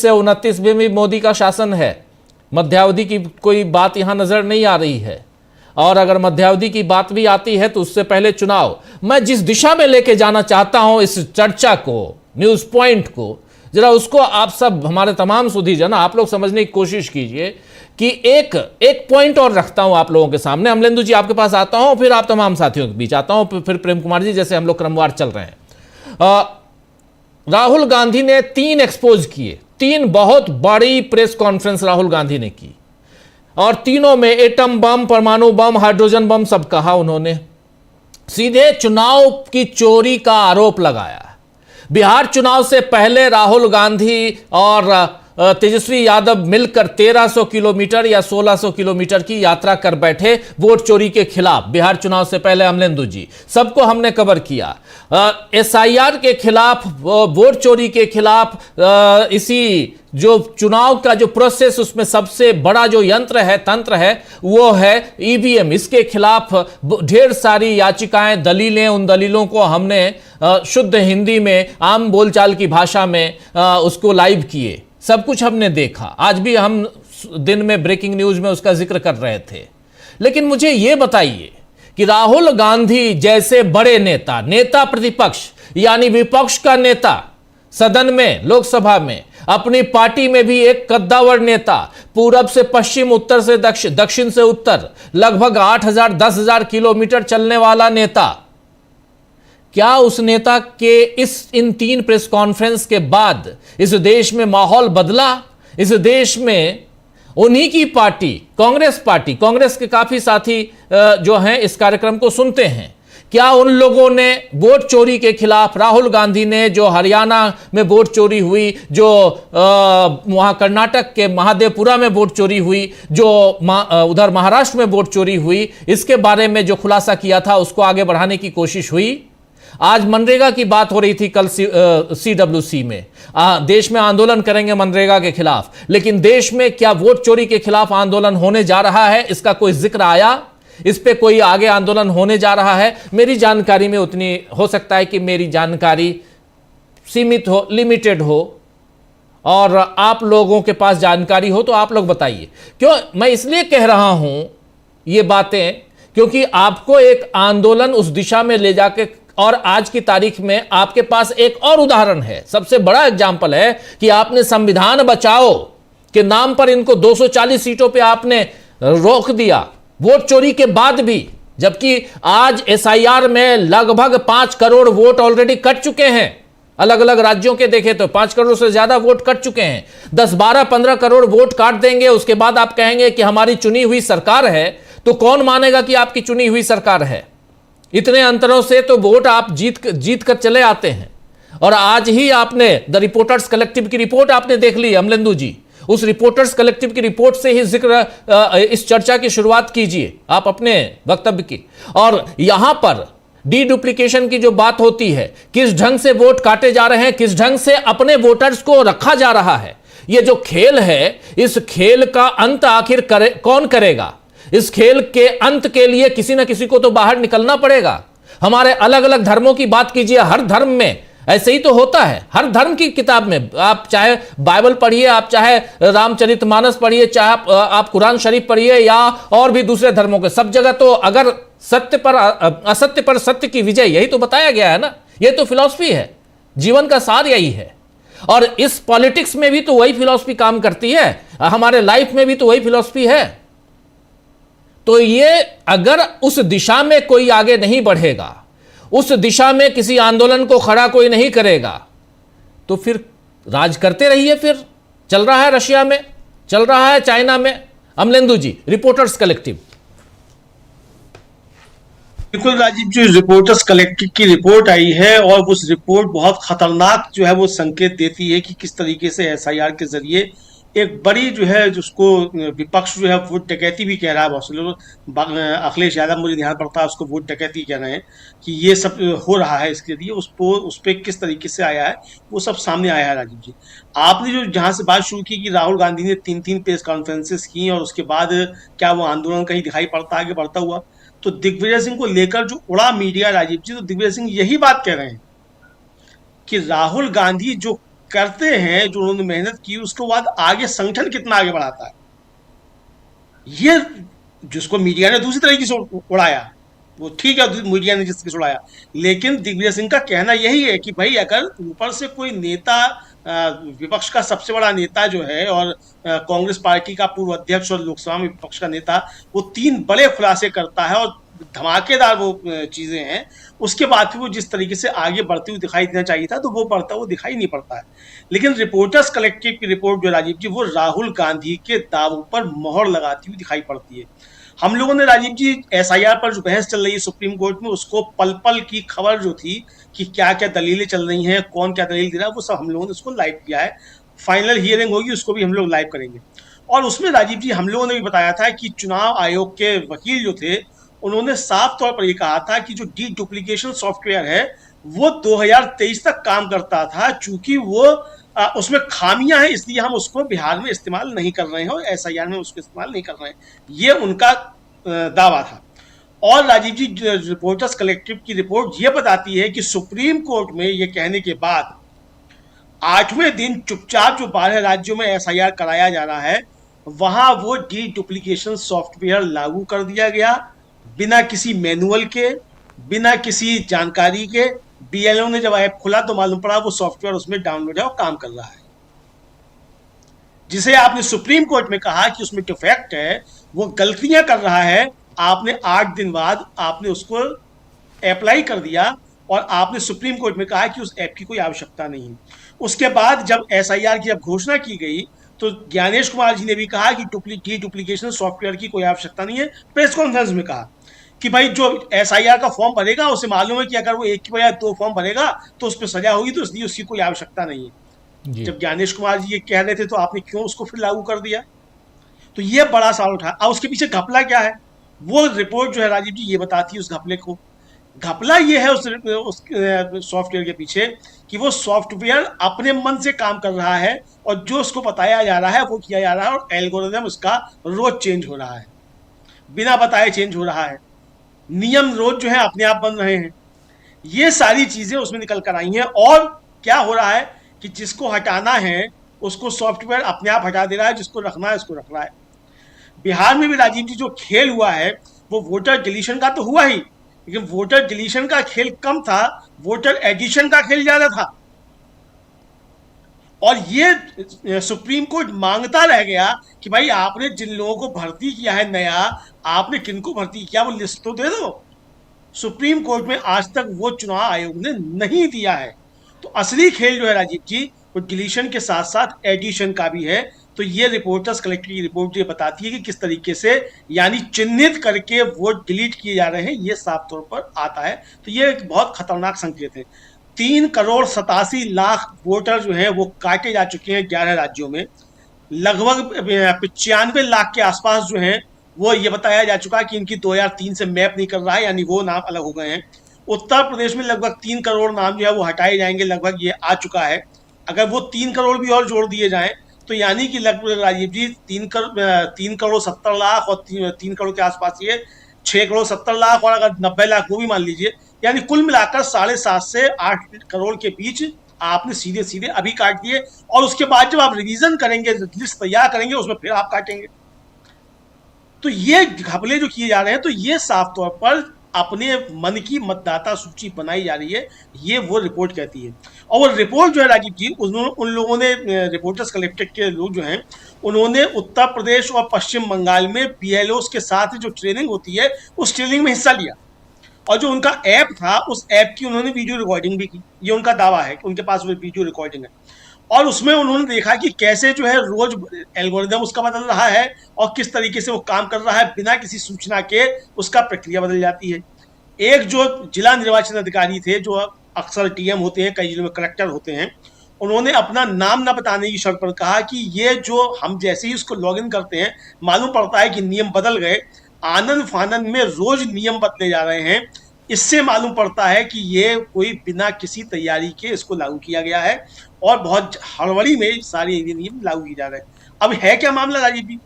29 में भी मोदी का शासन है। मध्यावधि की कोई बात यहाँ नजर नहीं आ रही है, और अगर मध्यावधि की बात भी आती है तो उससे पहले चुनाव। मैं जिस दिशा में लेके जाना चाहता हूं इस चर्चा को, न्यूज पॉइंट को, जरा उसको आप सब, हमारे तमाम सुधीजन, आप लोग समझने की कोशिश कीजिए कि एक पॉइंट और रखता हूं आप लोगों के सामने। अमलेंदु जी आपके पास आता हूं, फिर आप तमाम साथियों के बीच आता हूं, फिर प्रेम कुमार जी, जैसे हम लोग क्रमवार चल रहे हैं। राहुल गांधी ने 3 एक्सपोज किए, 3 बहुत बड़ी प्रेस कॉन्फ्रेंस राहुल गांधी ने की और तीनों में एटम बम, परमाणु बम, हाइड्रोजन बम सब कहा उन्होंने। सीधे चुनाव की चोरी का आरोप लगाया। बिहार चुनाव से पहले राहुल गांधी और तेजस्वी यादव मिलकर 1300 किलोमीटर या 1600 किलोमीटर की यात्रा कर बैठे वोट चोरी के खिलाफ। बिहार चुनाव से पहले अमलेंदु जी, सबको हमने कवर किया। SIR के खिलाफ, वोट चोरी के खिलाफ, इसी जो चुनाव का जो प्रोसेस, उसमें सबसे बड़ा जो तंत्र है वो है EVM। इसके खिलाफ ढेर सारी याचिकाएं, दलीलें, उन दलीलों को हमने शुद्ध हिंदी में, आम बोलचाल की भाषा में उसको लाइव किए। सब कुछ हमने देखा। आज भी हम दिन में ब्रेकिंग न्यूज में उसका जिक्र कर रहे थे। लेकिन मुझे यह बताइए कि राहुल गांधी जैसे बड़े नेता प्रतिपक्ष यानी विपक्ष का नेता, सदन में, लोकसभा में, अपनी पार्टी में भी एक कद्दावर नेता, पूरब से पश्चिम, उत्तर से दक्षिण से उत्तर, लगभग 8,000 10,000 किलोमीटर चलने वाला नेता, क्या उस नेता के इन 3 प्रेस कॉन्फ्रेंस के बाद इस देश में माहौल बदला? इस देश में उन्हीं की पार्टी, कांग्रेस के काफी साथी जो हैं इस कार्यक्रम को सुनते हैं, क्या उन लोगों ने वोट चोरी के खिलाफ, राहुल गांधी ने जो हरियाणा में वोट चोरी हुई, जो वहां कर्नाटक के महादेवपुरा में वोट चोरी हुई, जो उधर महाराष्ट्र में वोट चोरी हुई, इसके बारे में जो खुलासा किया था उसको आगे बढ़ाने की कोशिश हुई? आज मनरेगा की बात हो रही थी कल CWC में, देश में आंदोलन करेंगे मनरेगा के खिलाफ, लेकिन देश में क्या वोट चोरी के खिलाफ आंदोलन होने जा रहा है? इसका कोई जिक्र आया? इस पे कोई आगे आंदोलन होने जा रहा है? मेरी जानकारी में उतनी, हो सकता है कि मेरी जानकारी सीमित हो, लिमिटेड हो, और आप लोगों के पास जानकारी हो तो आप लोग बताइए। क्यों मैं इसलिए कह रहा हूं ये बातें, क्योंकि आपको एक आंदोलन उस दिशा में ले जाके, और आज की तारीख में आपके पास एक और उदाहरण है, सबसे बड़ा एग्जाम्पल है कि आपने संविधान बचाओ के नाम पर इनको 240 सीटों पे आपने रोक दिया, वोट चोरी के बाद भी, जबकि आज SIR में लगभग 5 करोड़ वोट ऑलरेडी कट चुके हैं। अलग अलग राज्यों के देखें तो 5 करोड़ से ज्यादा वोट कट चुके हैं। 10, 12, 15 करोड़ वोट काट देंगे, उसके बाद आप कहेंगे कि हमारी चुनी हुई सरकार है, तो कौन मानेगा कि आपकी चुनी हुई सरकार है? इतने अंतरों से तो वोट आप जीत कर चले आते हैं। और आज ही आपने द रिपोर्टर्स कलेक्टिव की रिपोर्ट आपने देख ली अमलेंदु जी, उस रिपोर्टर्स कलेक्टिव की रिपोर्ट से ही जिक्र इस चर्चा की शुरुआत कीजिए आप अपने वक्तव्य की। और यहां पर डी डुप्लीकेशन की जो बात होती है, किस ढंग से वोट काटे जा रहे हैं, किस ढंग से अपने वोटर्स को रखा जा रहा है, ये जो खेल है, इस खेल का अंत आखिर कौन करेगा? इस खेल के अंत के लिए किसी ना किसी को तो बाहर निकलना पड़ेगा। हमारे अलग अलग धर्मों की बात कीजिए, हर धर्म में ऐसे ही तो होता है। हर धर्म की किताब में आप चाहे बाइबल पढ़िए, आप चाहे रामचरितमानस पढ़िए, चाहे आप कुरान शरीफ पढ़िए, या और भी दूसरे धर्मों के, सब जगह तो अगर सत्य पर असत्य पर सत्य की विजय, यही तो बताया गया है ना। ये तो फिलॉसफी है, जीवन का सार यही है। और इस पॉलिटिक्स में भी तो वही फिलॉसफी काम करती है, हमारे लाइफ में भी तो वही फिलॉसफी है। तो ये अगर उस दिशा में कोई आगे नहीं बढ़ेगा, उस दिशा में किसी आंदोलन को खड़ा कोई नहीं करेगा, तो फिर राज करते रहिए। फिर चल रहा है रशिया में, चल रहा है चाइना में। अमलेंदु जी, रिपोर्टर्स कलेक्टिव। बिल्कुल राजीव जी, रिपोर्टर्स कलेक्टिव की रिपोर्ट आई है और उस रिपोर्ट बहुत खतरनाक जो है वो संकेत देती है कि किस तरीके से एसआईआर के जरिए एक बड़ी जो है जिसको विपक्ष जो है वोट डकैती भी कह रहा है, बहुत से लोग, अखिलेश यादव मुझे ध्यान पड़ता है उसको वोट डकैती कह रहे हैं, कि ये सब हो रहा है। इसके लिए उस पर किस तरीके से आया है वो सब सामने आया है। राजीव जी, आपने जो जहां से बात शुरू की कि राहुल गांधी ने 3 प्रेस कॉन्फ्रेंसेस की और उसके बाद क्या वो आंदोलन कहीं दिखाई पड़ता आगे बढ़ता हुआ, तो दिग्विजय सिंह को लेकर जो उड़ा मीडिया राजीव जी, तो दिग्विजय सिंह यही बात कह रहे हैं कि राहुल गांधी जो करते हैं, जो उन्होंने मेहनत की, उसके बाद आगे संगठन कितना आगे बढ़ाता है, ये जिसको मीडिया ने दूसरी तरीके से उड़ाया, वो ठीक है मीडिया ने जिस तरीके से उड़ाया, लेकिन दिग्विजय सिंह का कहना यही है कि भाई अगर ऊपर से कोई नेता, विपक्ष का सबसे बड़ा नेता जो है और कांग्रेस पार्टी का पूर्व अध्यक्ष और लोकसभा में विपक्ष का नेता, वो 3 बड़े खुलासे करता है और धमाकेदार वो चीजें हैं, उसके बाद फिर वो जिस तरीके से आगे बढ़ते हुए दिखाई देना चाहिए था, तो वो बढ़ता वो दिखाई नहीं पड़ता है। लेकिन रिपोर्टर्स कलेक्टिव की रिपोर्ट जो राजीव जी, वो राहुल गांधी के दावों पर मोहर लगाती हुई दिखाई पड़ती है। हम लोगों ने राजीव जी एसआईआर पर जो बहस चल रही है सुप्रीम कोर्ट में, उसको पल पल की खबर जो थी कि क्या क्या दलीलें चल रही हैं, कौन क्या दलील दे रहा है, वो सब हम लोगों ने उसको लाइव किया है। फाइनल हियरिंग होगी, उसको भी हम लोग लाइव करेंगे। और उसमें राजीव जी हम लोगों ने भी बताया था कि चुनाव आयोग के वकील जो थे, उन्होंने साफ तौर पर यह कहा था कि जो डी डुप्लीकेशन सॉफ्टवेयर है वो 2023 तक काम करता था, चूंकि वो उसमें खामियां हैं, इसलिए हम उसको बिहार में इस्तेमाल नहीं कर रहे हैं और एसआईआर में उसको इस्तेमाल नहीं कर रहे हैं, ये उनका दावा था। और राजीव जी, रिपोर्टर्स कलेक्टिव की रिपोर्ट ये बताती है कि सुप्रीम कोर्ट में ये कहने के बाद 8वें दिन चुपचाप जो 12 राज्यों में एसआईआर कराया जा रहा है, वहां वो डी डुप्लीकेशन सॉफ्टवेयर लागू कर दिया गया, बिना किसी मैनुअल के, बिना किसी जानकारी के। बीएलओ ने जब ऐप खोला तो मालूम पड़ा वो सॉफ्टवेयर उसमें डाउनलोड है और काम कर रहा है, जिसे आपने सुप्रीम कोर्ट में कहा कि उसमें डिफेक्ट है, वो गलतियां कर रहा है। आपने 8 दिन बाद आपने उसको अप्लाई कर दिया और आपने सुप्रीम कोर्ट में कहा कि उस ऐप की कोई आवश्यकता नहीं है। उसके बाद जब एसआईआर की जब घोषणा की गई तो ज्ञानेश कुमार जी ने भी कहा कि डी डुप्लीकेशन सॉफ्टवेयर की कोई आवश्यकता नहीं है। प्रेस कॉन्फ्रेंस में कहा कि भाई जो एसआईआर का फॉर्म भरेगा उसे मालूम है कि अगर वो 1 की बजाय 2 फॉर्म भरेगा तो उस पर सजा होगी, तो इसलिए उसकी कोई आवश्यकता नहीं है। जब ज्ञानेश कुमार जी ये कह रहे थे तो आपने क्यों उसको फिर लागू कर दिया? तो ये बड़ा सवाल उठा। अब उसके पीछे घपला क्या है, वो रिपोर्ट जो है राजीव जी ये बताती है उस घपले को। घपला ये है उस सॉफ्टवेयर के पीछे कि वो सॉफ्टवेयर अपने मन से काम कर रहा है और जो उसको बताया जा रहा है वो किया जा रहा है, और एल्गोरिथम उसका रोज चेंज हो रहा है, बिना बताए चेंज हो रहा है, नियम रोज जो है अपने आप बन रहे हैं। ये सारी चीजें उसमें निकल कर आई हैं। और क्या हो रहा है कि जिसको हटाना है उसको सॉफ्टवेयर अपने आप हटा दे रहा है, जिसको रखना है उसको रख रहा है। बिहार में भी राजीव जी जो खेल हुआ है वो वोटर डिलीशन का तो हुआ ही, लेकिन वोटर डिलीशन का खेल कम था, वोटर एडिशन का खेल ज्यादा था। और ये सुप्रीम कोर्ट मांगता रह गया कि भाई आपने जिन लोगों को भर्ती किया है नया, आपने किनको भर्ती किया वो लिस्ट तो दे दो। सुप्रीम कोर्ट में आज तक वो चुनाव आयोग ने नहीं दिया है। तो असली खेल जो है राजीव जी वो डिलीशन के साथ साथ एडिशन का भी है, तो ये रिपोर्टर्स कलेक्टिव की रिपोर्ट ये बताती है कि किस तरीके से यानी चिन्हित करके वोट डिलीट किए जा रहे हैं, ये साफ तौर पर आता है। तो ये एक बहुत खतरनाक संकेत है। 3,87,00,000 वोटर जो हैं वो काटे जा चुके हैं 11 राज्यों में। लगभग 95 लाख के आसपास जो हैं वो ये बताया जा चुका है कि इनकी 2003 से मैप नहीं कर रहा है, यानी वो नाम अलग हो गए हैं। उत्तर प्रदेश में लगभग 3 करोड़ नाम जो है वो हटाए जाएंगे, लगभग ये आ चुका है। अगर वो 3 करोड़ भी और जोड़ दिए जाएं तो यानी कि लगभग राजीव जी 3 करोड़ 70 लाख और 3 करोड़ के आसपास ये 6 करोड़ 70 लाख और अगर 90 लाख वो भी मान लीजिए, यानी कुल मिलाकर 7.5 से 8 करोड़ के बीच आपने सीधे सीधे अभी काट दिए। और उसके बाद जब आप रिवीजन करेंगे, लिस्ट तैयार करेंगे, उसमें फिर आप काटेंगे। तो ये घपले जो किए जा रहे हैं, तो ये साफ तौर पर अपने मन की मतदाता सूची बनाई जा रही है, ये वो रिपोर्ट कहती है। और वो रिपोर्ट जो है राजीव जी, उन लोगों ने, रिपोर्टर्स कलेक्टिव के लोग जो हैं, उन्होंने उत्तर प्रदेश और पश्चिम बंगाल में BLOs के साथ जो ट्रेनिंग होती है उस ट्रेनिंग में हिस्सा लिया। और जो उनका ऐप था, उस ऐप की उन्होंने वीडियो रिकॉर्डिंग भी की। ये उनका दावा है कि उनके पास वो वीडियो रिकॉर्डिंग है। और उसमें उन्होंने देखा कि कैसे जो है रोज एल्गोरिदम उसका बदल रहा है और किस तरीके से वो काम कर रहा है, बिना किसी सूचना के उसका प्रक्रिया बदल जाती है। एक जो जिला निर्वाचन अधिकारी थे, जो अक्सर DM होते हैं, कई जिलों में कलेक्टर होते हैं, उन्होंने अपना नाम न बताने की शर्त पर कहा कि ये जो हम जैसे ही उसको लॉगिन करते हैं मालूम पड़ता है कि नियम बदल गए, आनंद फानंद में रोज नियम बदले जा रहे हैं। इससे मालूम पड़ता है कि ये कोई बिना किसी तैयारी के इसको लागू किया गया है और बहुत हड़बड़ी में सारे ये नियम लागू किए जा रहे हैं। अब है क्या मामला राजीव जी?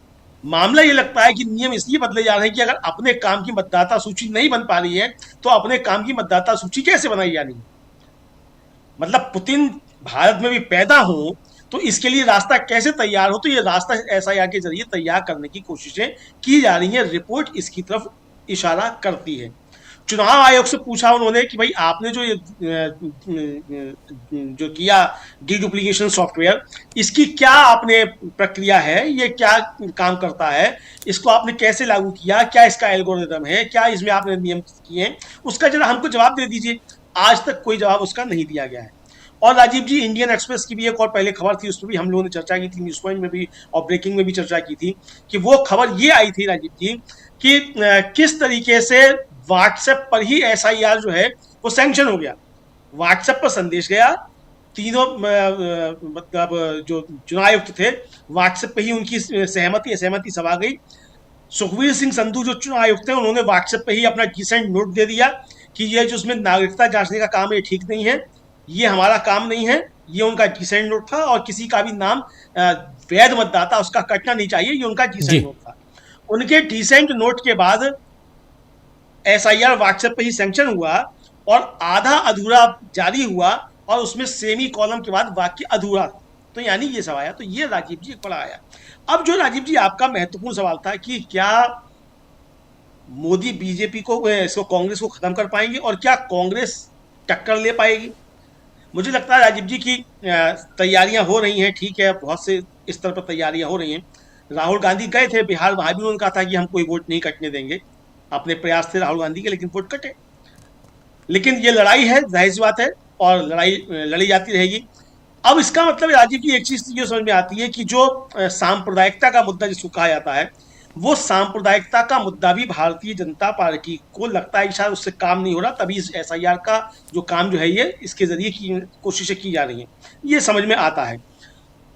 मामला ये लगता है कि नियम इसलिए बदले जा रहे हैं कि अगर अपने काम की मतदाता सूची नहीं बन पा रही है तो अपने काम की मतदाता सूची कैसे बनाई जानी है? मतलब पुतिन भारत में भी पैदा हो तो इसके लिए रास्ता कैसे तैयार हो? तो ये रास्ता SIR के जरिए तैयार करने की कोशिशें की जा रही हैं। रिपोर्ट इसकी तरफ इशारा करती है। चुनाव आयोग से पूछा उन्होंने कि भाई आपने जो किया डीडुप्लीकेशन सॉफ्टवेयर, इसकी क्या आपने प्रक्रिया है, ये क्या काम करता है, इसको आपने कैसे लागू किया, क्या इसका एल्गोरिदम है, क्या इसमें आपने नियम किए हैं, उसका जरा हमको जवाब दे दीजिए। आज तक कोई जवाब उसका नहीं दिया गया है। और राजीव जी, इंडियन एक्सप्रेस की भी एक और पहले खबर थी, उस पर भी हम लोगों ने चर्चा की थी, न्यूज पॉइंट में भी और ब्रेकिंग में भी चर्चा की थी कि वो खबर ये आई थी राजीव जी कि किस तरीके से व्हाट्सएप पर ही SIR जो है वो सैंक्शन हो गया। व्हाट्सएप पर संदेश गया, तीनों मतलब जो चुनाव आयुक्त थे व्हाट्सएप पे ही उनकी सहमति सब आ गई। सुखबीर सिंह संधू जो चुनाव आयुक्त थे, उन्होंने व्हाट्सएप पे ही अपना डिसेंट नोट दे दिया कि ये जो उसमें नागरिकता जांचने का काम है ये ठीक नहीं है, ये हमारा काम नहीं है। ये उनका डिसेंट नोट था और किसी का भी नाम वैध मतदाता उसका कटना नहीं चाहिए, ये उनका डिसेंट नोट था। उनके डिसेंट नोट के बाद SIR व्हाट्सएप पे ही सैंक्शन हुआ और आधा अधूरा जारी हुआ और उसमें सेमी कॉलम के बाद वाक्य अधूरा था। तो यानी ये सब आया। तो ये राजीव जी एक बड़ा आया। अब जो राजीव जी आपका महत्वपूर्ण सवाल था कि क्या मोदी BJP को, इसको कांग्रेस को खत्म कर पाएंगे और क्या कांग्रेस टक्कर ले पाएगी? मुझे लगता है राजीव जी की तैयारियां हो रही हैं, ठीक है, बहुत से स्तर पर तैयारियां हो रही हैं। राहुल गांधी गए थे बिहार, वहां भी उन्होंने कहा था कि हम कोई वोट नहीं कटने देंगे। अपने प्रयास थे राहुल गांधी के, लेकिन वोट कटे। लेकिन ये लड़ाई है, जाहिर सी बात है, और लड़ाई लड़ी जाती रहेगी। अब इसका मतलब राजीव जी एक चीज ये समझ में आती है कि जो सांप्रदायिकता का मुद्दा जिसको कहा जाता है, वो सांप्रदायिकता का मुद्दा भी भारतीय जनता पार्टी को लगता है कि शायद उससे काम नहीं हो रहा, तभी इस SIR का जो काम जो है ये इसके जरिए की कोशिशें की जा रही हैं, ये समझ में आता है।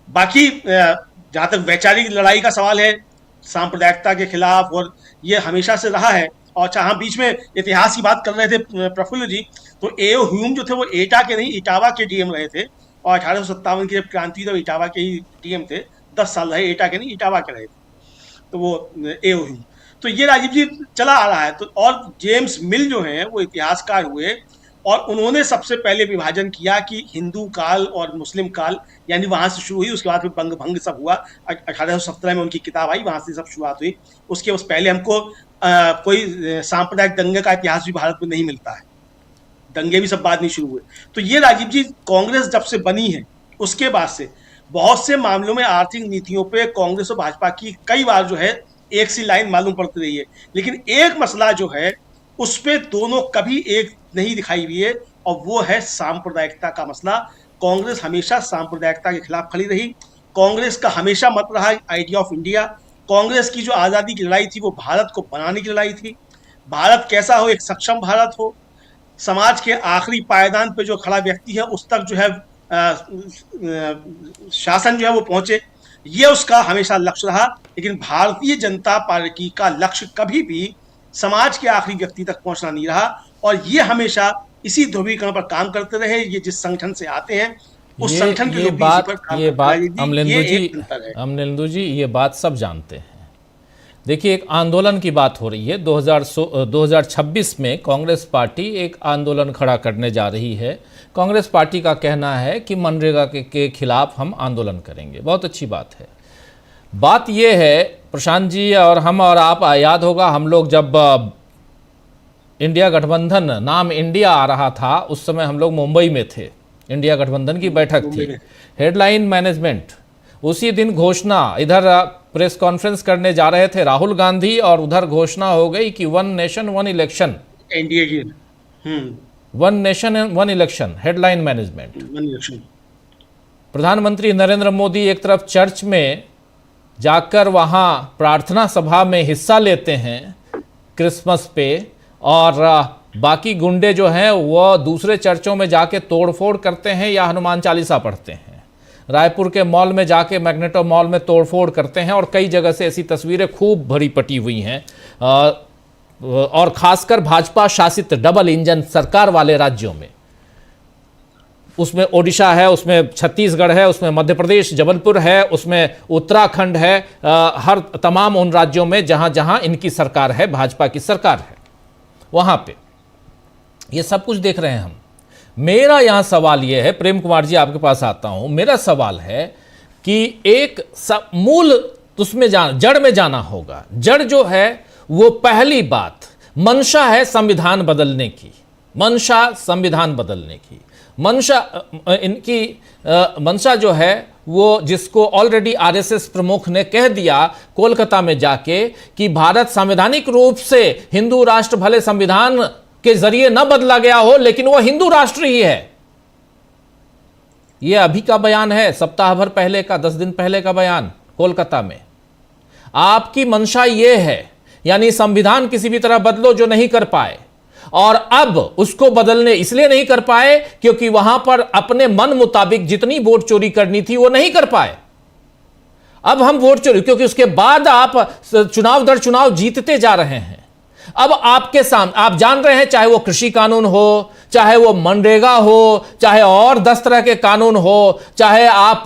बाकी जहां तक वैचारिक लड़ाई का सवाल है सांप्रदायिकता के खिलाफ, और ये हमेशा से रहा है। और चाहे बीच में इतिहास की बात कर रहे थे प्रफुल्ल जी, तो A.O. ह्यूम जो थे वो एटा के नहीं इटावा के DM रहे थे, और 1857 की जब क्रांति तब इटावा के ही DM थे। 10 साल रहे, एटा के नहीं इटावा के रहे थे, तो वो A.O. ह्यूम। तो ये राजीव जी चला आ रहा है। तो और जेम्स मिल जो हैं वो इतिहासकार हुए और उन्होंने सबसे पहले विभाजन किया कि हिंदू काल और मुस्लिम काल, यानी वहां से शुरू हुई। उसके बाद फिर बंग भंग सब हुआ, 1817 में उनकी किताब आई, वहां से सब शुरुआत हुई। उसके उस पहले हमको कोई सांप्रदायिक दंगे का इतिहास भी भारत में नहीं मिलता है, दंगे भी सब बाद में शुरू हुए। तो ये राजीव जी कांग्रेस जब से बनी है उसके बाद से बहुत से मामलों में आर्थिक नीतियों पे कांग्रेस और भाजपा की कई बार जो है एक सी लाइन मालूम पड़ती रही है, लेकिन एक मसला जो है उस पे दोनों कभी एक नहीं दिखाई हुई है, और वो है सांप्रदायिकता का मसला। कांग्रेस हमेशा सांप्रदायिकता के खिलाफ खड़ी रही कांग्रेस का हमेशा मत रहा आइडिया ऑफ इंडिया। कांग्रेस की जो आजादी की लड़ाई थी वो भारत को बनाने की लड़ाई थी। भारत कैसा हो, एक सक्षम भारत हो, समाज के आखिरी पायदान पे जो खड़ा व्यक्ति है उस तक जो है शासन जो है वो पहुंचे, ये उसका हमेशा लक्ष्य रहा। लेकिन भारतीय जनता पार्टी का लक्ष्य कभी भी समाज के आखिरी व्यक्ति तक पहुंचना नहीं रहा, और ये हमेशा इसी ध्रुवीकरण पर काम करते रहे। ये जिस संगठन से आते हैं उस संगठन के लोग भी इसी पर काम करते रहे। अमलेंदु जी ये बात सब जानते हैं। देखिए, एक आंदोलन की बात हो रही है। 2026 में कांग्रेस पार्टी एक आंदोलन खड़ा करने जा रही है। कांग्रेस पार्टी का कहना है कि मनरेगा के खिलाफ हम आंदोलन करेंगे। बहुत अच्छी बात है। बात यह है प्रशांत जी और हम और आप, याद होगा हम लोग जब इंडिया गठबंधन, नाम इंडिया आ रहा था, उस समय हम लोग मुंबई में थे, इंडिया गठबंधन की बैठक थी, हेडलाइन मैनेजमेंट। उसी दिन घोषणा, इधर प्रेस कॉन्फ्रेंस करने जा रहे थे राहुल गांधी और उधर घोषणा हो गई कि 1 नेशन 1 इलेक्शन, एनडीए की 1 नेशन 1 इलेक्शन, हेडलाइन मैनेजमेंट। प्रधानमंत्री नरेंद्र मोदी एक तरफ चर्च में जाकर वहां प्रार्थना सभा में हिस्सा लेते हैं क्रिसमस पे, और बाकी गुंडे जो हैं वो दूसरे चर्चों में जाके तोड़फोड़ करते हैं या हनुमान चालीसा पढ़ते हैं। रायपुर के मॉल में जाके, मैग्नेटो मॉल में तोड़फोड़ करते हैं, और कई जगह से ऐसी तस्वीरें खूब भरी पटी हुई हैं। और खासकर भाजपा शासित डबल इंजन सरकार वाले राज्यों में, उसमें ओडिशा है, उसमें छत्तीसगढ़ है, उसमें मध्य प्रदेश जबलपुर है, उसमें उत्तराखंड है, हर तमाम उन राज्यों में जहां जहां इनकी सरकार है, भाजपा की सरकार है, वहां पे ये सब कुछ देख रहे हैं हम। मेरा यहां सवाल यह है, प्रेम कुमार जी आपके पास आता हूं, मेरा सवाल है कि एक मूल उसमें जड़ में जाना होगा। जड़ जो है वो पहली बात मंशा है संविधान बदलने की, मंशा संविधान बदलने की मंशा, इनकी मंशा जो है वो, जिसको ऑलरेडी आरएसएस प्रमुख ने कह दिया कोलकाता में जाके कि भारत संवैधानिक रूप से हिंदू राष्ट्र भले संविधान के जरिए न बदला गया हो लेकिन वो हिंदू राष्ट्र ही है। यह अभी का बयान है, सप्ताह भर पहले का, 10 दिन पहले का बयान कोलकाता में। आपकी मंशा यह है, यानी संविधान किसी भी तरह बदलो जो नहीं कर पाए, और अब उसको बदलने इसलिए नहीं कर पाए क्योंकि वहां पर अपने मन मुताबिक जितनी वोट चोरी करनी थी वो नहीं कर पाए। अब हम वोट चोरी, क्योंकि उसके बाद आप चुनाव दर चुनाव जीतते जा रहे हैं। अब आपके सामने आप जान रहे हैं, चाहे वो कृषि कानून हो, चाहे वो मनरेगा हो, चाहे और 10 तरह के कानून हो, चाहे आप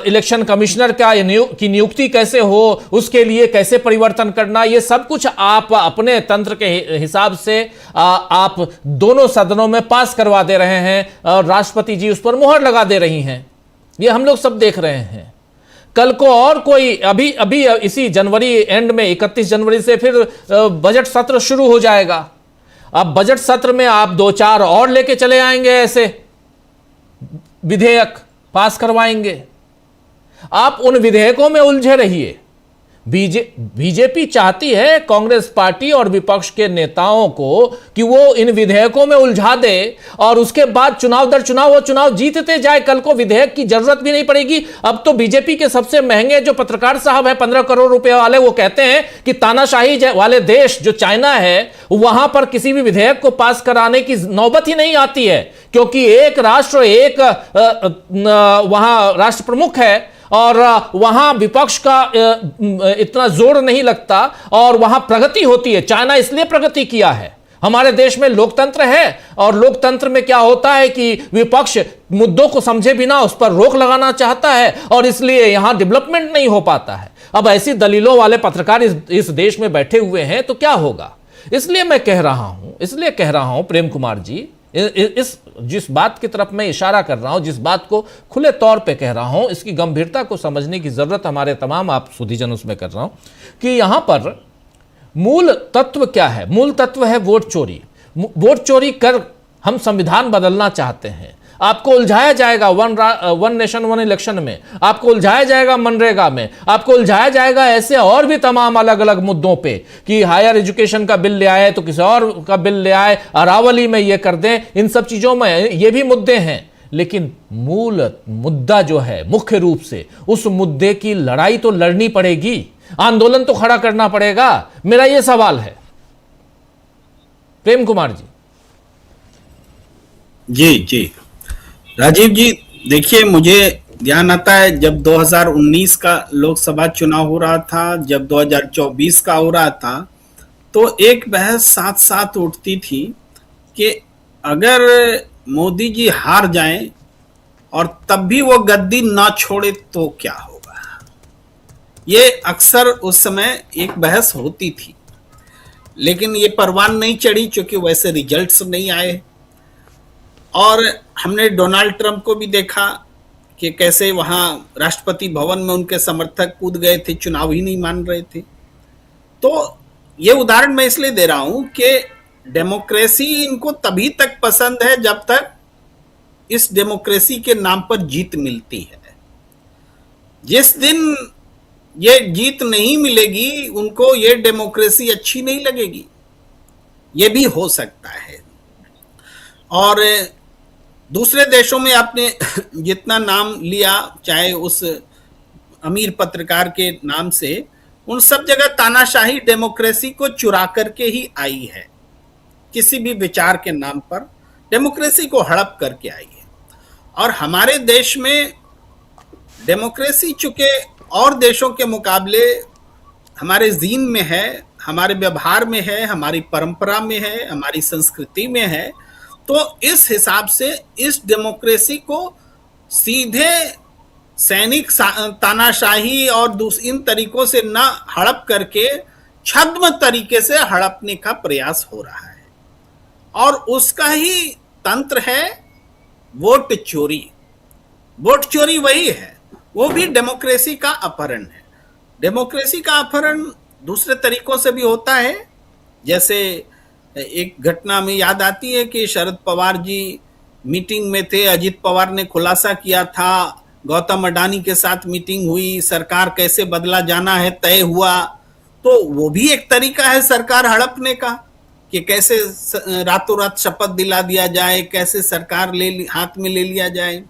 इलेक्शन कमिश्नर की नियुक्ति कैसे हो, उसके लिए कैसे परिवर्तन करना, ये सब कुछ आप अपने तंत्र के हिसाब से आप दोनों सदनों में पास करवा दे रहे हैं और राष्ट्रपति जी उस पर मुहर लगा दे रही हैं। ये हम लोग सब देख रहे हैं। कल को और कोई, अभी इसी जनवरी एंड में 31 जनवरी से फिर बजट सत्र शुरू हो जाएगा। अब बजट सत्र में आप 2-4 और लेके चले आएंगे, ऐसे विधेयक पास करवाएंगे। आप उन विधेयकों में उलझे रहिए। बीजेपी चाहती है कांग्रेस पार्टी और विपक्ष के नेताओं को कि वो इन विधेयकों में उलझा दे और उसके बाद चुनाव दर चुनाव वो चुनाव जीतते जाए। कल को विधेयक की जरूरत भी नहीं पड़ेगी। अब तो बीजेपी के सबसे महंगे जो पत्रकार साहब है 15 करोड़ रुपए वाले, वो कहते हैं कि तानाशाही वाले देश जो चाइना है वहां पर किसी भी विधेयक को पास कराने की नौबत ही नहीं आती है, क्योंकि एक राष्ट्र, एक वहां राष्ट्र प्रमुख है और वहां विपक्ष का इतना जोर नहीं लगता और वहां प्रगति होती है। चाइना इसलिए प्रगति किया है। हमारे देश में लोकतंत्र है और लोकतंत्र में क्या होता है कि विपक्ष मुद्दों को समझे बिना उस पर रोक लगाना चाहता है और इसलिए यहां डेवलपमेंट नहीं हो पाता है। अब ऐसी दलीलों वाले पत्रकार इस देश में बैठे हुए हैं तो क्या होगा। इसलिए मैं कह रहा हूं प्रेम कुमार जी, इस जिस बात की तरफ मैं इशारा कर रहा हूं, जिस बात को खुले तौर पे कह रहा हूं, इसकी गंभीरता को समझने की जरूरत हमारे तमाम आप सुधीजन उसमें कर रहा हूं कि यहां पर मूल तत्व क्या है। मूल तत्व है वोट चोरी। वोट चोरी कर हम संविधान बदलना चाहते हैं। आपको उलझाया जाएगा 1 नेशन 1 इलेक्शन में, आपको उलझाया जाएगा मनरेगा में, आपको उलझाया जाएगा ऐसे और भी तमाम अलग अलग मुद्दों पे कि हायर एजुकेशन का बिल ले आए तो किसी और का बिल ले आए, अरावली में ये कर दें। इन सब चीजों में ये भी मुद्दे हैं। लेकिन मूल मुद्दा जो है, मुख्य रूप से उस मुद्दे की लड़ाई तो लड़नी पड़ेगी, आंदोलन तो खड़ा करना पड़ेगा। मेरा यह सवाल है प्रेम कुमार जी। जी जी राजीव जी, देखिए मुझे ध्यान आता है जब 2019 का लोकसभा चुनाव हो रहा था, जब 2024 का हो रहा था, तो एक बहस साथ साथ उठती थी कि अगर मोदी जी हार जाएं और तब भी वो गद्दी ना छोड़े तो क्या होगा। ये अक्सर उस समय एक बहस होती थी, लेकिन ये परवान नहीं चढ़ी क्योंकि वैसे रिजल्ट्स नहीं आए। और हमने डोनाल्ड ट्रंप को भी देखा कि कैसे वहां राष्ट्रपति भवन में उनके समर्थक कूद गए थे, चुनाव ही नहीं मान रहे थे। तो ये उदाहरण मैं इसलिए दे रहा हूं कि डेमोक्रेसी इनको तभी तक पसंद है जब तक इस डेमोक्रेसी के नाम पर जीत मिलती है। जिस दिन ये जीत नहीं मिलेगी, उनको ये डेमोक्रेसी अच्छी नहीं लगेगी। ये भी हो सकता है। और दूसरे देशों में आपने जितना नाम लिया, चाहे उस अमीर पत्रकार के नाम से, उन सब जगह तानाशाही डेमोक्रेसी को चुरा करके ही आई है। किसी भी विचार के नाम पर डेमोक्रेसी को हड़प करके आई है। और हमारे देश में डेमोक्रेसी चूंकि और देशों के मुकाबले हमारे जीन में है, हमारे व्यवहार में है, हमारी परंपरा में है, हमारी संस्कृति में है, तो इस हिसाब से इस डेमोक्रेसी को सीधे सैनिक तानाशाही और इन तरीकों से न हड़प करके छद्म तरीके से हड़पने का प्रयास हो रहा है। और उसका ही तंत्र है वोट चोरी। वोट चोरी वही है, वो भी डेमोक्रेसी का अपहरण है। डेमोक्रेसी का अपहरण दूसरे तरीकों से भी होता है। जैसे एक घटना में याद आती है कि शरद पवार जी मीटिंग में थे, अजित पवार ने खुलासा किया था, गौतम अडानी के साथ मीटिंग हुई, सरकार कैसे बदला जाना है तय हुआ। तो वो भी एक तरीका है सरकार हड़पने का, कि कैसे रातों रात शपथ दिला दिया जाए, कैसे सरकार हाथ में ले लिया जाए।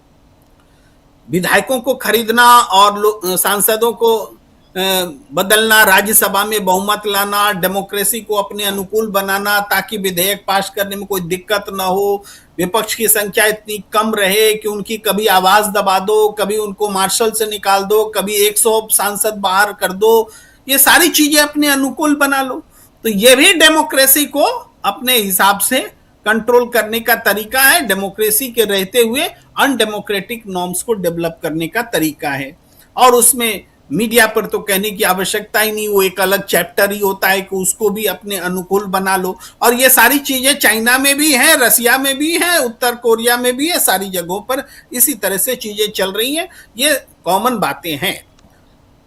विधायकों को खरीदना और सांसदों को बदलना, राज्यसभा में बहुमत लाना, डेमोक्रेसी को अपने अनुकूल बनाना ताकि विधेयक पास करने में कोई दिक्कत ना हो, विपक्ष की संख्या इतनी कम रहे कि उनकी कभी आवाज दबा दो, कभी उनको मार्शल से निकाल दो, कभी 100 सांसद बाहर कर दो, ये सारी चीजें अपने अनुकूल बना लो। तो ये भी डेमोक्रेसी को अपने हिसाब से कंट्रोल करने का तरीका है। डेमोक्रेसी के रहते हुए अनडेमोक्रेटिक नॉर्म्स को डेवलप करने का तरीका है। और उसमें मीडिया पर तो कहने की आवश्यकता ही नहीं, वो एक अलग चैप्टर ही होता है कि उसको भी अपने अनुकूल बना लो। और ये सारी चीजें चाइना में भी है, रसिया में भी है, उत्तर कोरिया में भी है, सारी जगहों पर इसी तरह से चीजें चल रही हैं। ये कॉमन बातें हैं।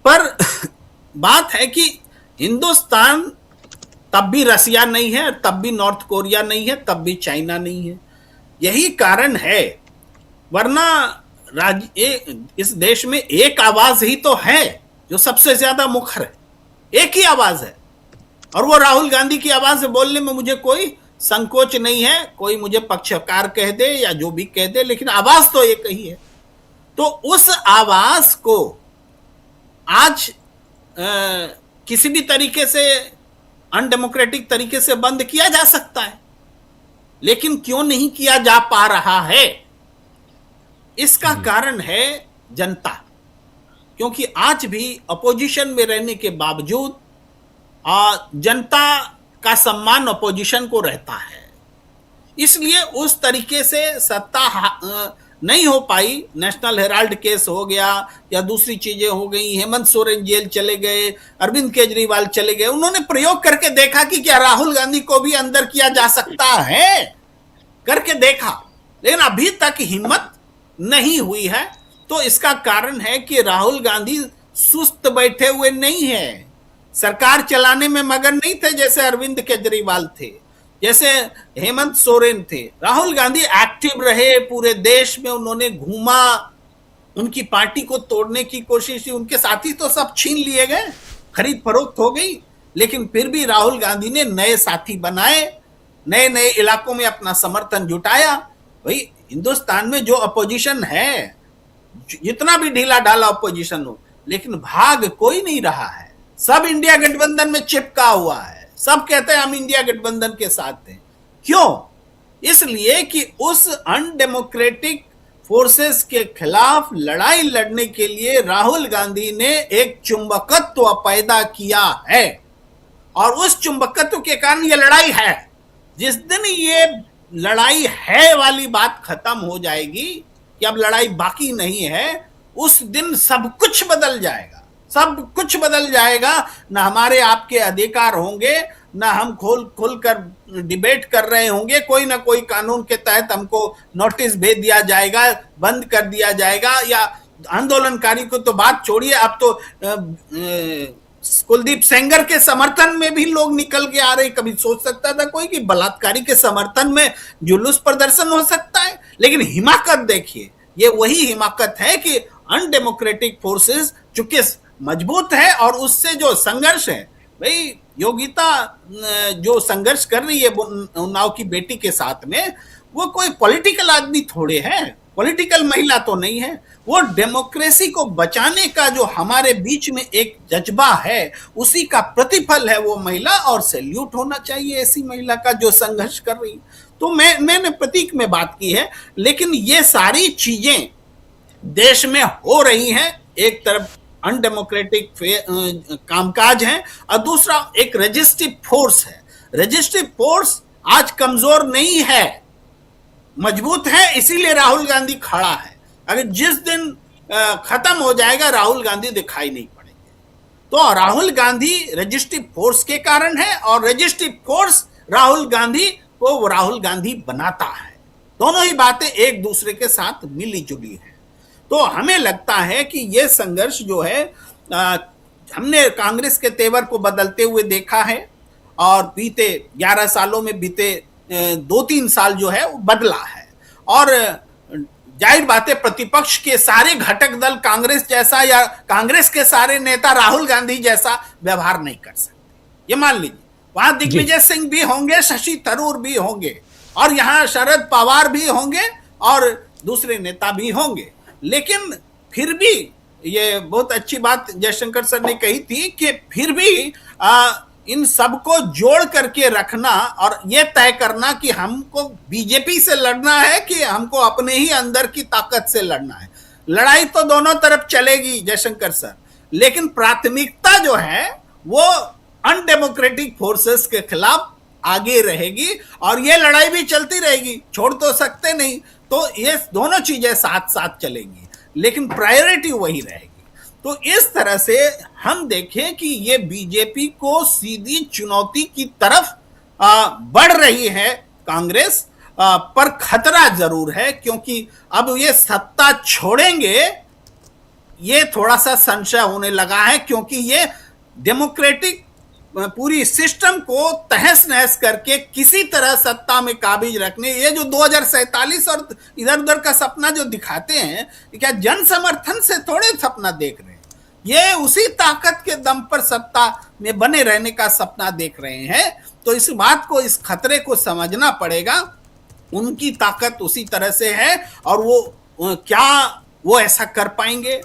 पर बात है कि हिंदुस्तान तब भी रसिया नहीं है, तब भी नॉर्थ कोरिया नहीं है, तब भी चाइना नहीं है। यही कारण है, वरना इस देश में एक आवाज ही तो है जो सबसे ज्यादा मुखर है, एक ही आवाज है। और वो राहुल गांधी की आवाज है। बोलने में मुझे कोई संकोच नहीं है, कोई मुझे पक्षकार कह दे या जो भी कह दे, लेकिन आवाज तो एक ही है। तो उस आवाज को आज किसी भी तरीके से अनडेमोक्रेटिक तरीके से बंद किया जा सकता है, लेकिन क्यों नहीं किया जा पा रहा है? इसका कारण है जनता। क्योंकि आज भी अपोजिशन में रहने के बावजूद जनता का सम्मान अपोजिशन को रहता है। इसलिए उस तरीके से सत्ता नहीं हो पाई। नेशनल हेराल्ड केस हो गया या दूसरी चीजें हो गई, हेमंत सोरेन जेल चले गए, अरविंद केजरीवाल चले गए। उन्होंने प्रयोग करके देखा कि क्या राहुल गांधी को भी अंदर किया जा सकता है, करके देखा, लेकिन अभी तक हिम्मत नहीं हुई है। तो इसका कारण है कि राहुल गांधी सुस्त बैठे हुए नहीं है, सरकार चलाने में मगन नहीं थे जैसे अरविंद केजरीवाल थे, जैसे हेमंत सोरेन थे। राहुल गांधी एक्टिव रहे, पूरे देश में उन्होंने घूमा, उनकी पार्टी को तोड़ने की कोशिश की। उनके साथी तो सब छीन लिए गए, खरीद फरोख्त हो गई, लेकिन फिर भी राहुल गांधी ने नए साथी बनाए, नए नए इलाकों में अपना समर्थन जुटाया। भाई हिंदुस्तान में जो अपोजिशन है, जितना भी ढीला ढाला अपोजिशन हो, लेकिन भाग कोई नहीं रहा है। सब इंडिया गठबंधन में चिपका हुआ है। सब कहते हैं हम इंडिया गठबंधन के साथ हैं। क्यों? इसलिए कि उस अनडेमोक्रेटिक फोर्सेस के खिलाफ लड़ाई लड़ने के लिए राहुल गांधी ने एक चुंबकत्व पैदा किया है, और उस चुंबकत्व के कारण ये लड़ाई है। जिस दिन ये लड़ाई है वाली बात खत्म हो जाएगी कि अब लड़ाई बाकी नहीं है, उस दिन सब कुछ बदल जाएगा। सब कुछ बदल जाएगा। ना हमारे आपके अधिकार होंगे, ना हम खोल कर डिबेट कर रहे होंगे। कोई ना कोई कानून के तहत हमको नोटिस भेज दिया जाएगा, बंद कर दिया जाएगा। या आंदोलनकारी को तो बात छोड़िए, अब तो कुलदीप सेंगर के समर्थन में भी लोग निकल के आ रहे। कभी सोच सकता था कोई कि बलात्कारी के समर्थन में जुलूस प्रदर्शन हो सकता है? लेकिन हिमाकत देखिए, ये वही हिमाकत है कि अनडेमोक्रेटिक फोर्सेस चूंकि मजबूत है, और उससे जो संघर्ष है, भाई योगिता जो संघर्ष कर रही है उन्नाव की बेटी के साथ में, वो कोई पॉलिटिकल आदमी थोड़े है, पॉलिटिकल महिला तो नहीं है। वो डेमोक्रेसी को बचाने का जो हमारे बीच में एक जज्बा है, उसी का प्रतिफल है वो महिला, और सैल्यूट होना चाहिए ऐसी महिला का जो संघर्ष कर रही। तो मैंने प्रतीक में बात की है, लेकिन ये सारी चीजें देश में हो रही हैं। एक तरफ अनडेमोक्रेटिक कामकाज है, और दूसरा एक रजिस्ट्रिव फोर्स है। रजिस्ट्रिव फोर्स आज कमजोर नहीं है, मजबूत है, इसीलिए राहुल गांधी खड़ा है। अगर जिस दिन खत्म हो जाएगा, राहुल गांधी दिखाई नहीं पड़ेंगे। तो राहुल गांधी रजिस्ट्रिव फोर्स के कारण है, और रजिस्ट्रिव फोर्स राहुल गांधी को राहुल गांधी बनाता है। दोनों ही बातें एक दूसरे के साथ मिली जुली है। तो हमें लगता है कि यह संघर्ष जो है, हमने कांग्रेस के तेवर को बदलते हुए देखा है, और बीते 11 सालों में बीते 2-3 साल जो है वो बदला है। और जाहिर बात है, प्रतिपक्ष के सारे घटक दल कांग्रेस जैसा, या कांग्रेस के सारे नेता राहुल गांधी जैसा व्यवहार नहीं कर सकते। ये मान लीजिए, वहां दिग्विजय सिंह भी होंगे, शशि थरूर भी होंगे, और यहां शरद पवार भी होंगे, और दूसरे नेता भी होंगे। लेकिन फिर भी ये बहुत अच्छी बात जयशंकर सर ने कही थी कि फिर भी इन सबको जोड़ करके रखना, और ये तय करना कि हमको बीजेपी से लड़ना है कि हमको अपने ही अंदर की ताकत से लड़ना है। लड़ाई तो दोनों तरफ चलेगी जयशंकर सर, लेकिन प्राथमिकता जो है वो अनडेमोक्रेटिक फोर्सेस के खिलाफ आगे रहेगी, और ये लड़ाई भी चलती रहेगी, छोड़ तो सकते नहीं। तो ये दोनों चीजें साथ साथ चलेंगी, लेकिन प्रायोरिटी वही रहेगी। तो इस तरह से हम देखें कि ये बीजेपी को सीधी चुनौती की तरफ बढ़ रही है कांग्रेस, पर खतरा जरूर है, क्योंकि अब ये सत्ता छोड़ेंगे, ये थोड़ा सा संशय होने लगा है, क्योंकि ये डेमोक्रेटिक पूरी सिस्टम को तहस नहस करके किसी तरह सत्ता में काबिज रखने, ये जो 2047 और इधर उधर का सपना जो दिखाते हैं, क्या जन समर्थन से थोड़े सपना देख रहे हैं, ये उसी ताकत के दम पर सत्ता में बने रहने का सपना देख रहे हैं। तो इस बात को, इस खतरे को समझना पड़ेगा। उनकी ताकत उसी तरह से है, और वो क्या वो ऐसा कर पाएंगे,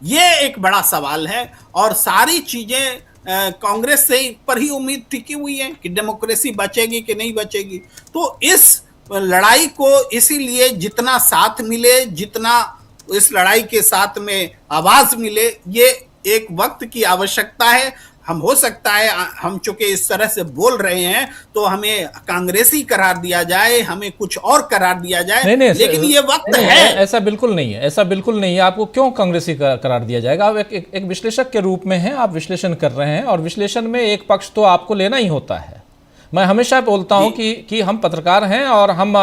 ये एक बड़ा सवाल है। और सारी चीजें कांग्रेस से पर ही उम्मीद टिकी हुई है कि डेमोक्रेसी बचेगी कि नहीं बचेगी। तो इस लड़ाई को इसीलिए जितना साथ मिले, जितना इस लड़ाई के साथ में आवाज मिले, ये एक वक्त की आवश्यकता है। हम हो सकता है, हम चूंकि इस तरह से बोल रहे हैं तो हमें कांग्रेसी करार दिया जाए, हमें कुछ और करार दिया जाए, नहीं, लेकिन ये वक्त है। ऐसा बिल्कुल नहीं है, ऐसा बिल्कुल नहीं है। आपको क्यों कांग्रेसी करार दिया जाएगा? आप एक विश्लेषक के रूप में हैं, आप विश्लेषण कर रहे हैं, और विश्लेषण में एक पक्ष तो आपको लेना ही होता है। मैं हमेशा बोलता हूं कि हम पत्रकार हैं, और हम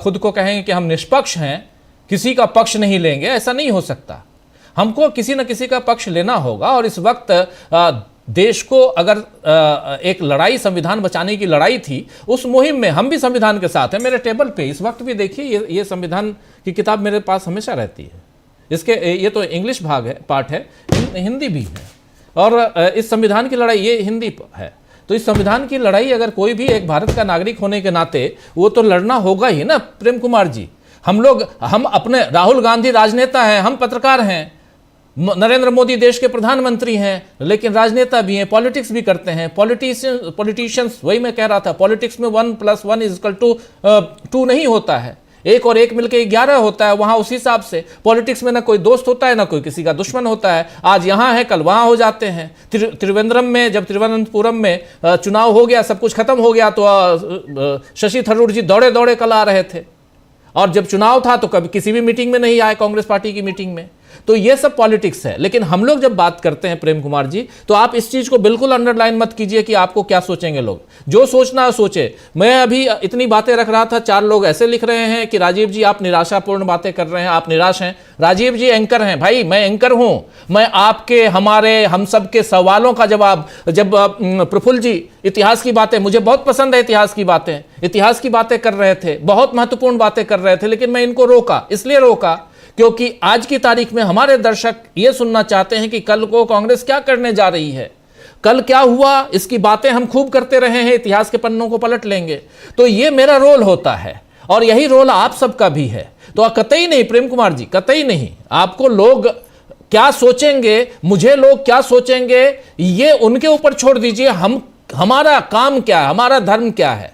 खुद को कहेंगे कि हम निष्पक्ष हैं, किसी का पक्ष नहीं लेंगे, ऐसा नहीं हो सकता। हमको किसी न किसी का पक्ष लेना होगा। और इस वक्त देश को अगर एक लड़ाई, संविधान बचाने की लड़ाई थी, उस मुहिम में हम भी संविधान के साथ हैं। मेरे टेबल पे इस वक्त भी देखिए, ये संविधान की किताब मेरे पास हमेशा रहती है। इसके ये तो इंग्लिश पार्ट है, हिंदी भी है, और इस संविधान की लड़ाई ये हिंदी है। तो इस संविधान की लड़ाई अगर कोई भी एक भारत का नागरिक होने के नाते, वो तो लड़ना होगा ही ना प्रेम कुमार जी। हम अपने, राहुल गांधी राजनेता हैं, हम पत्रकार हैं, नरेंद्र मोदी देश के प्रधानमंत्री हैं, लेकिन राजनेता भी हैं, पॉलिटिक्स भी करते हैं। पॉलिटिशियंस, वही मैं कह रहा था, पॉलिटिक्स में 1+1=2 नहीं होता है, 1 और 1 मिलकर 11 होता है। वहां उस हिसाब से पॉलिटिक्स में ना कोई दोस्त होता है, ना कोई किसी का दुश्मन होता है। आज यहां है, कल वहां हो जाते हैं। त्रिवेंद्रम में, जब तिरुवनंतपुरम में चुनाव हो गया, सब कुछ खत्म हो गया, तो शशि थरूर जी दौड़े दौड़े कल आ रहे थे, और जब चुनाव था तो कभी किसी भी मीटिंग में नहीं आए, कांग्रेस पार्टी की मीटिंग में। तो ये सब पॉलिटिक्स है। लेकिन हम लोग जब बात करते हैं प्रेम कुमार जी, तो आप इस चीज को बिल्कुल अंडरलाइन मत कीजिए कि आपको क्या सोचेंगे लोग। जो सोचना है सोचे। मैं अभी इतनी बातें रख रहा था, 4 लोग ऐसे लिख रहे हैं कि राजीव जी आप निराशापूर्ण बातें कर रहे हैं, आप निराश हैं। राजीव जी एंकर हैं, भाई मैं एंकर हूं। मैं आपके, हमारे, हम सब के सवालों का जवाब, जब प्रफुल्ल जी इतिहास की बातें, मुझे बहुत पसंद है इतिहास की बातें कर रहे थे, बहुत महत्वपूर्ण बातें कर रहे थे, लेकिन मैं इनको रोका, इसलिए रोका क्योंकि आज की तारीख में हमारे दर्शक ये सुनना चाहते हैं कि कल को कांग्रेस क्या करने जा रही है, कल क्या हुआ, इसकी बातें हम खूब करते रहे हैं, इतिहास के पन्नों को पलट लेंगे। तो ये मेरा रोल होता है और यही रोल आप सबका भी है। तो कतई नहीं प्रेम कुमार जी, कतई नहीं, आपको लोग क्या सोचेंगे, मुझे लोग क्या सोचेंगे, ये उनके ऊपर छोड़ दीजिए। हमारा काम क्या है, हमारा धर्म क्या है,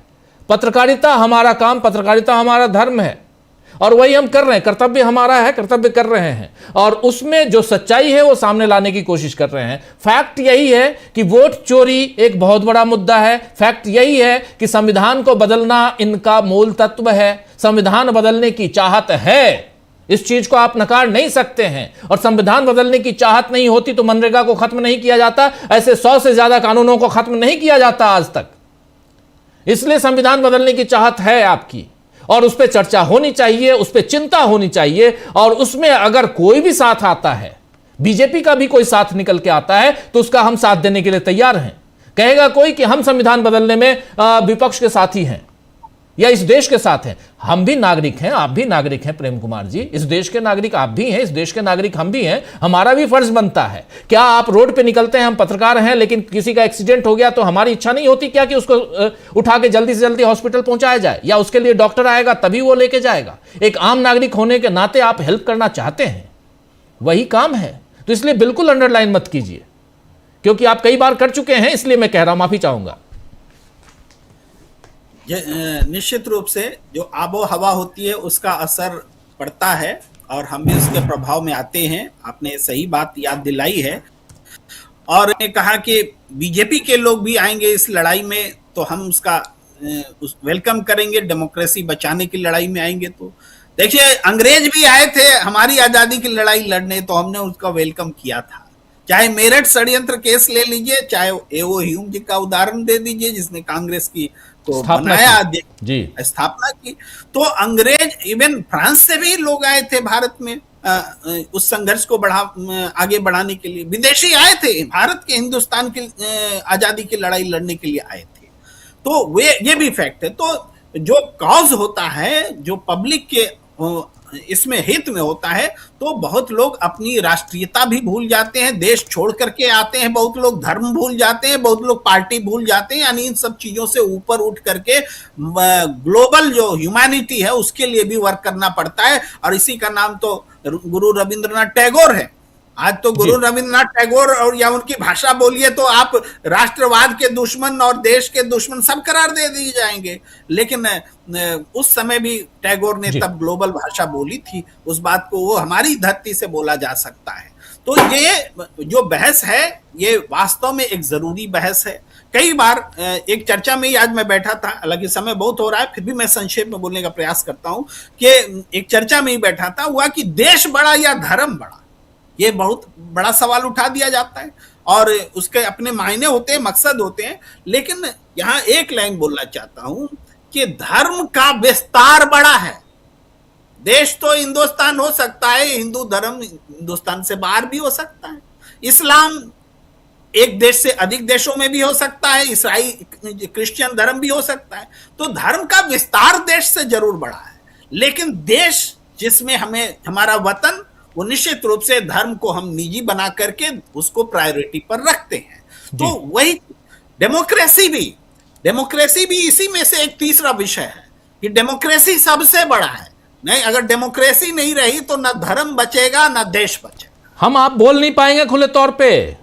पत्रकारिता हमारा काम, पत्रकारिता हमारा धर्म है, और वही हम कर रहे हैं। कर्तव्य हमारा है, कर्तव्य कर रहे हैं, और उसमें जो सच्चाई है वो सामने लाने की कोशिश कर रहे हैं। फैक्ट यही है कि वोट चोरी एक बहुत बड़ा मुद्दा है। फैक्ट यही है कि संविधान को बदलना इनका मूल तत्व है। संविधान बदलने की चाहत है, इस चीज को आप नकार नहीं सकते हैं। और संविधान बदलने की चाहत नहीं होती तो मनरेगा को खत्म नहीं किया जाता, ऐसे 100 से ज्यादा कानूनों को खत्म नहीं किया जाता आज तक। इसलिए संविधान बदलने की चाहत है आपकी, और उस पर चर्चा होनी चाहिए, उस पर चिंता होनी चाहिए, और उसमें अगर कोई भी साथ आता है, बीजेपी का भी कोई साथ निकल के आता है, तो उसका हम साथ देने के लिए तैयार हैं। कहेगा कोई कि हम संविधान बदलने में विपक्ष के साथी हैं या इस देश के साथ हैं। हम भी नागरिक हैं, आप भी नागरिक हैं प्रेम कुमार जी, इस देश के नागरिक आप भी हैं, इस देश के नागरिक हम भी हैं। हमारा भी फर्ज बनता है। क्या आप रोड पे निकलते हैं, हम पत्रकार हैं, लेकिन किसी का एक्सीडेंट हो गया तो हमारी इच्छा नहीं होती क्या कि उसको उठा के जल्दी से जल्दी हॉस्पिटल पहुंचाया जाए, या उसके लिए डॉक्टर आएगा तभी वो लेके जाएगा। एक आम नागरिक होने के नाते आप हेल्प करना चाहते हैं, वही काम है। तो इसलिए बिल्कुल अंडरलाइन मत कीजिए, क्योंकि आप कई बार कर चुके हैं, इसलिए मैं कह रहा हूं, माफी चाहूंगा। निश्चित रूप से जो आबो हवा होती है उसका असर पड़ता है, और हम भी उसके प्रभाव में आते हैं। आपने सही बात याद दिलाई है, और ने कहा कि बीजेपी के लोग भी आएंगे इस लड़ाई में तो हम उसका वेलकम करेंगे, डेमोक्रेसी बचाने की लड़ाई में आएंगे। तो देखिए, अंग्रेज भी आए थे हमारी आजादी की लड़ाई लड़ने, तो हमने उसका वेलकम किया था। चाहे मेरठ षड्यंत्र केस ले लीजिए, चाहे एओ ह्यूम जी का उदाहरण दे दीजिए, जिसने कांग्रेस की को बनाया, जी स्थापना की। तो अंग्रेज, इवन फ्रांस से भी लोग आए थे भारत में उस संघर्ष को आगे बढ़ाने के लिए। विदेशी आए थे, भारत के, हिंदुस्तान की आजादी की लड़ाई लड़ने के लिए आए थे। तो ये भी फैक्ट है। तो जो कॉज होता है, जो पब्लिक के इसमें हित में होता है, तो बहुत लोग अपनी राष्ट्रीयता भी भूल जाते हैं, देश छोड़ करके आते हैं, बहुत लोग धर्म भूल जाते हैं, बहुत लोग पार्टी भूल जाते हैं। यानी इन सब चीजों से ऊपर उठ करके ग्लोबल जो ह्यूमैनिटी है उसके लिए भी वर्क करना पड़ता है, और इसी का नाम तो गुरु रविंद्रनाथ टैगोर है। आज तो गुरु रविंद्रनाथ टैगोर और या उनकी भाषा बोलिए तो आप राष्ट्रवाद के दुश्मन और देश के दुश्मन सब करार दे दिए जाएंगे। लेकिन उस समय भी टैगोर ने तब ग्लोबल भाषा बोली थी, उस बात को वो हमारी धरती से बोला जा सकता है। तो ये जो बहस है ये वास्तव में एक जरूरी बहस है। कई बार एक चर्चा में ही आज मैं बैठा था, हालांकि समय बहुत हो रहा है, फिर भी मैं संक्षेप में बोलने का प्रयास करता हूं कि एक चर्चा में ही बैठा था, हुआ कि देश बड़ा या धर्म बड़ा, ये बहुत बड़ा सवाल उठा दिया जाता है, और उसके अपने मायने होते हैं, मकसद होते हैं। लेकिन यहां एक लाइन बोलना चाहता हूं कि धर्म का विस्तार बड़ा है। देश तो हिंदुस्तान हो सकता है, हिंदू धर्म हिंदुस्तान से बाहर भी हो सकता है, इस्लाम एक देश से अधिक देशों में भी हो सकता है, ईसाई क्रिश्चियन धर्म भी हो सकता है। तो धर्म का विस्तार देश से जरूर बड़ा है, लेकिन देश जिसमें हमें, हमारा वतन, वो निश्चित रूप से धर्म को हम निजी बना करके उसको प्रायोरिटी पर रखते हैं। तो वही डेमोक्रेसी भी इसी में से एक तीसरा विषय है कि डेमोक्रेसी सबसे बड़ा है। नहीं, अगर डेमोक्रेसी नहीं रही तो न धर्म बचेगा न देश बचेगा। हम आप बोल नहीं पाएंगे खुले तौर पे,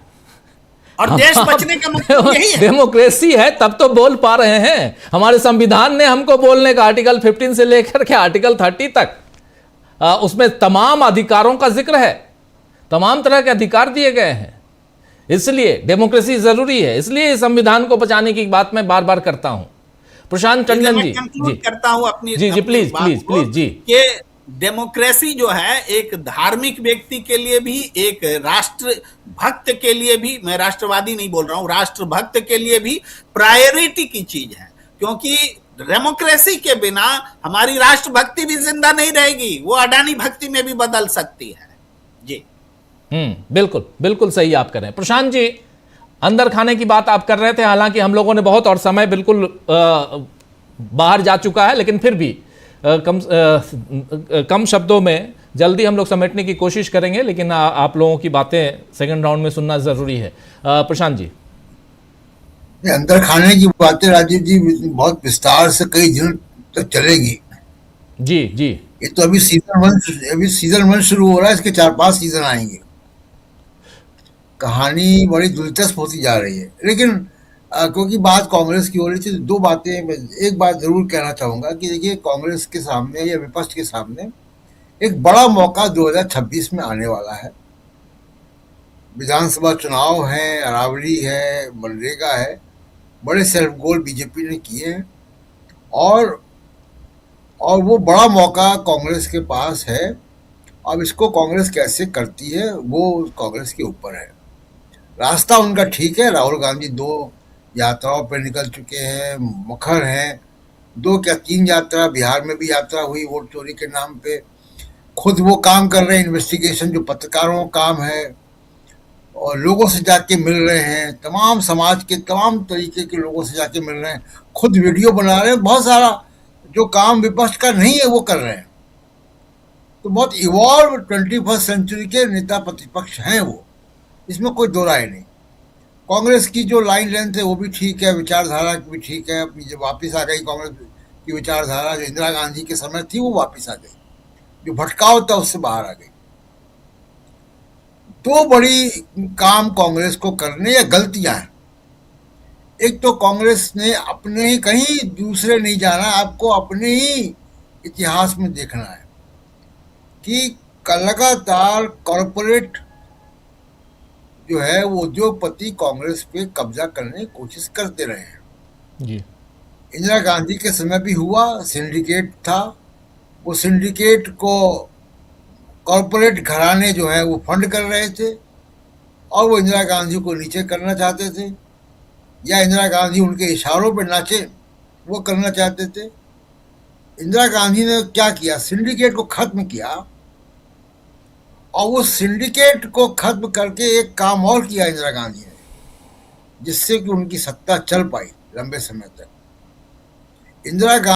और देश बचने का मतलब यही है। डेमोक्रेसी है तब तो बोल पा रहे हैं। हमारे संविधान ने हमको बोलने का आर्टिकल 15 से लेकर के आर्टिकल 30 तक उसमें तमाम अधिकारों का जिक्र है, तमाम तरह के अधिकार दिए गए हैं। इसलिए डेमोक्रेसी जरूरी है, इसलिए संविधान को बचाने की बात मैं बार बार करता हूं। प्रशांत टंडन जी, जी करता हूं अपनी जी प्लीज प्लीज प्लीज जी। कि डेमोक्रेसी जो है एक धार्मिक व्यक्ति के लिए भी, एक राष्ट्र भक्त के लिए भी, मैं राष्ट्रवादी नहीं बोल रहा हूं, राष्ट्र भक्त के लिए भी प्रायोरिटी की चीज है। क्योंकि डेमोक्रेसी के बिना हमारी राष्ट्र भक्ति भी जिंदा नहीं रहेगी, वो अडानी भक्ति में भी बदल सकती है। जी बिल्कुल बिल्कुल सही आप कर रहे हैं। प्रशांत जी, अंदर खाने की बात आप कर रहे थे, हालांकि हम लोगों ने बहुत, और समय बिल्कुल बाहर जा चुका है, लेकिन फिर भी कम शब्दों में जल्दी हम लोग समेटने की कोशिश करेंगे, लेकिन आप लोगों की बातें सेकंड राउंड में सुनना जरूरी है। प्रशांत जी, अंदर खाने की बातें राजीव जी बहुत विस्तार से कई दिनों तक चलेगी। जी जी, ये तो अभी सीजन 1 शुरू हो रहा है, इसके 4-5 सीजन आएंगे। कहानी बड़ी दिलचस्प होती जा रही है। लेकिन क्योंकि बात कांग्रेस की हो रही थी, तो दो बातें, एक बात जरूर कहना चाहूंगा कि देखिए, कांग्रेस के सामने या विपक्ष के सामने एक बड़ा मौका 2026 में आने वाला है। विधानसभा चुनाव है, अरावली है, मनरेगा है, बड़े सेल्फ गोल बीजेपी ने किए हैं, और वो बड़ा मौका कांग्रेस के पास है। अब इसको कांग्रेस कैसे करती है वो कांग्रेस के ऊपर है। रास्ता उनका ठीक है, राहुल गांधी 2 यात्राओं पर निकल चुके हैं, मुखर हैं, 2 क्या 3 यात्रा, बिहार में भी यात्रा हुई वोट चोरी के नाम पे। खुद वो काम कर रहे हैं, इन्वेस्टिगेशन जो पत्रकारों का काम है, और लोगों से जाके मिल रहे हैं, तमाम समाज के तमाम तरीके के लोगों से जाके मिल रहे हैं, खुद वीडियो बना रहे हैं, बहुत सारा जो काम विपक्ष का नहीं है वो कर रहे हैं। तो बहुत इवॉल्व 21st सेंचुरी के नेता प्रतिपक्ष हैं वो, इसमें कोई दो राय नहीं। कांग्रेस की जो लाइन लेंथ है वो भी ठीक है, विचारधारा भी ठीक है, अपनी जो वापस आ गई कांग्रेस की विचारधारा, जो इंदिरा गांधी के समय थी वो वापस आ गई, जो भटकाव था उससे बाहर आ गई। 2 बड़ी काम कांग्रेस को करने या गलतियां हैं। एक तो कांग्रेस ने अपने ही, कहीं दूसरे नहीं जाना, आपको अपने ही इतिहास में देखना है कि लगातार कॉरपोरेट जो है वो उद्योगपति कांग्रेस पे कब्जा करने की कोशिश करते रहे हैं। जी, इंदिरा गांधी के समय भी हुआ, सिंडिकेट था, वो सिंडिकेट को कॉरपोरेट घराने जो है वो फंड कर रहे थे, और वो इंदिरा गांधी को नीचे करना चाहते थे, या इंदिरा गांधी उनके इशारों पे नाचे वो करना चाहते थे। इंदिरा गांधी ने क्या किया, सिंडिकेट को खत्म किया, और वो सिंडिकेट को खत्म करके एक काम और किया इंदिरा गांधी ने, जिससे कि उनकी सत्ता चल पाई लंबे समय तक। इंदिरा गांधी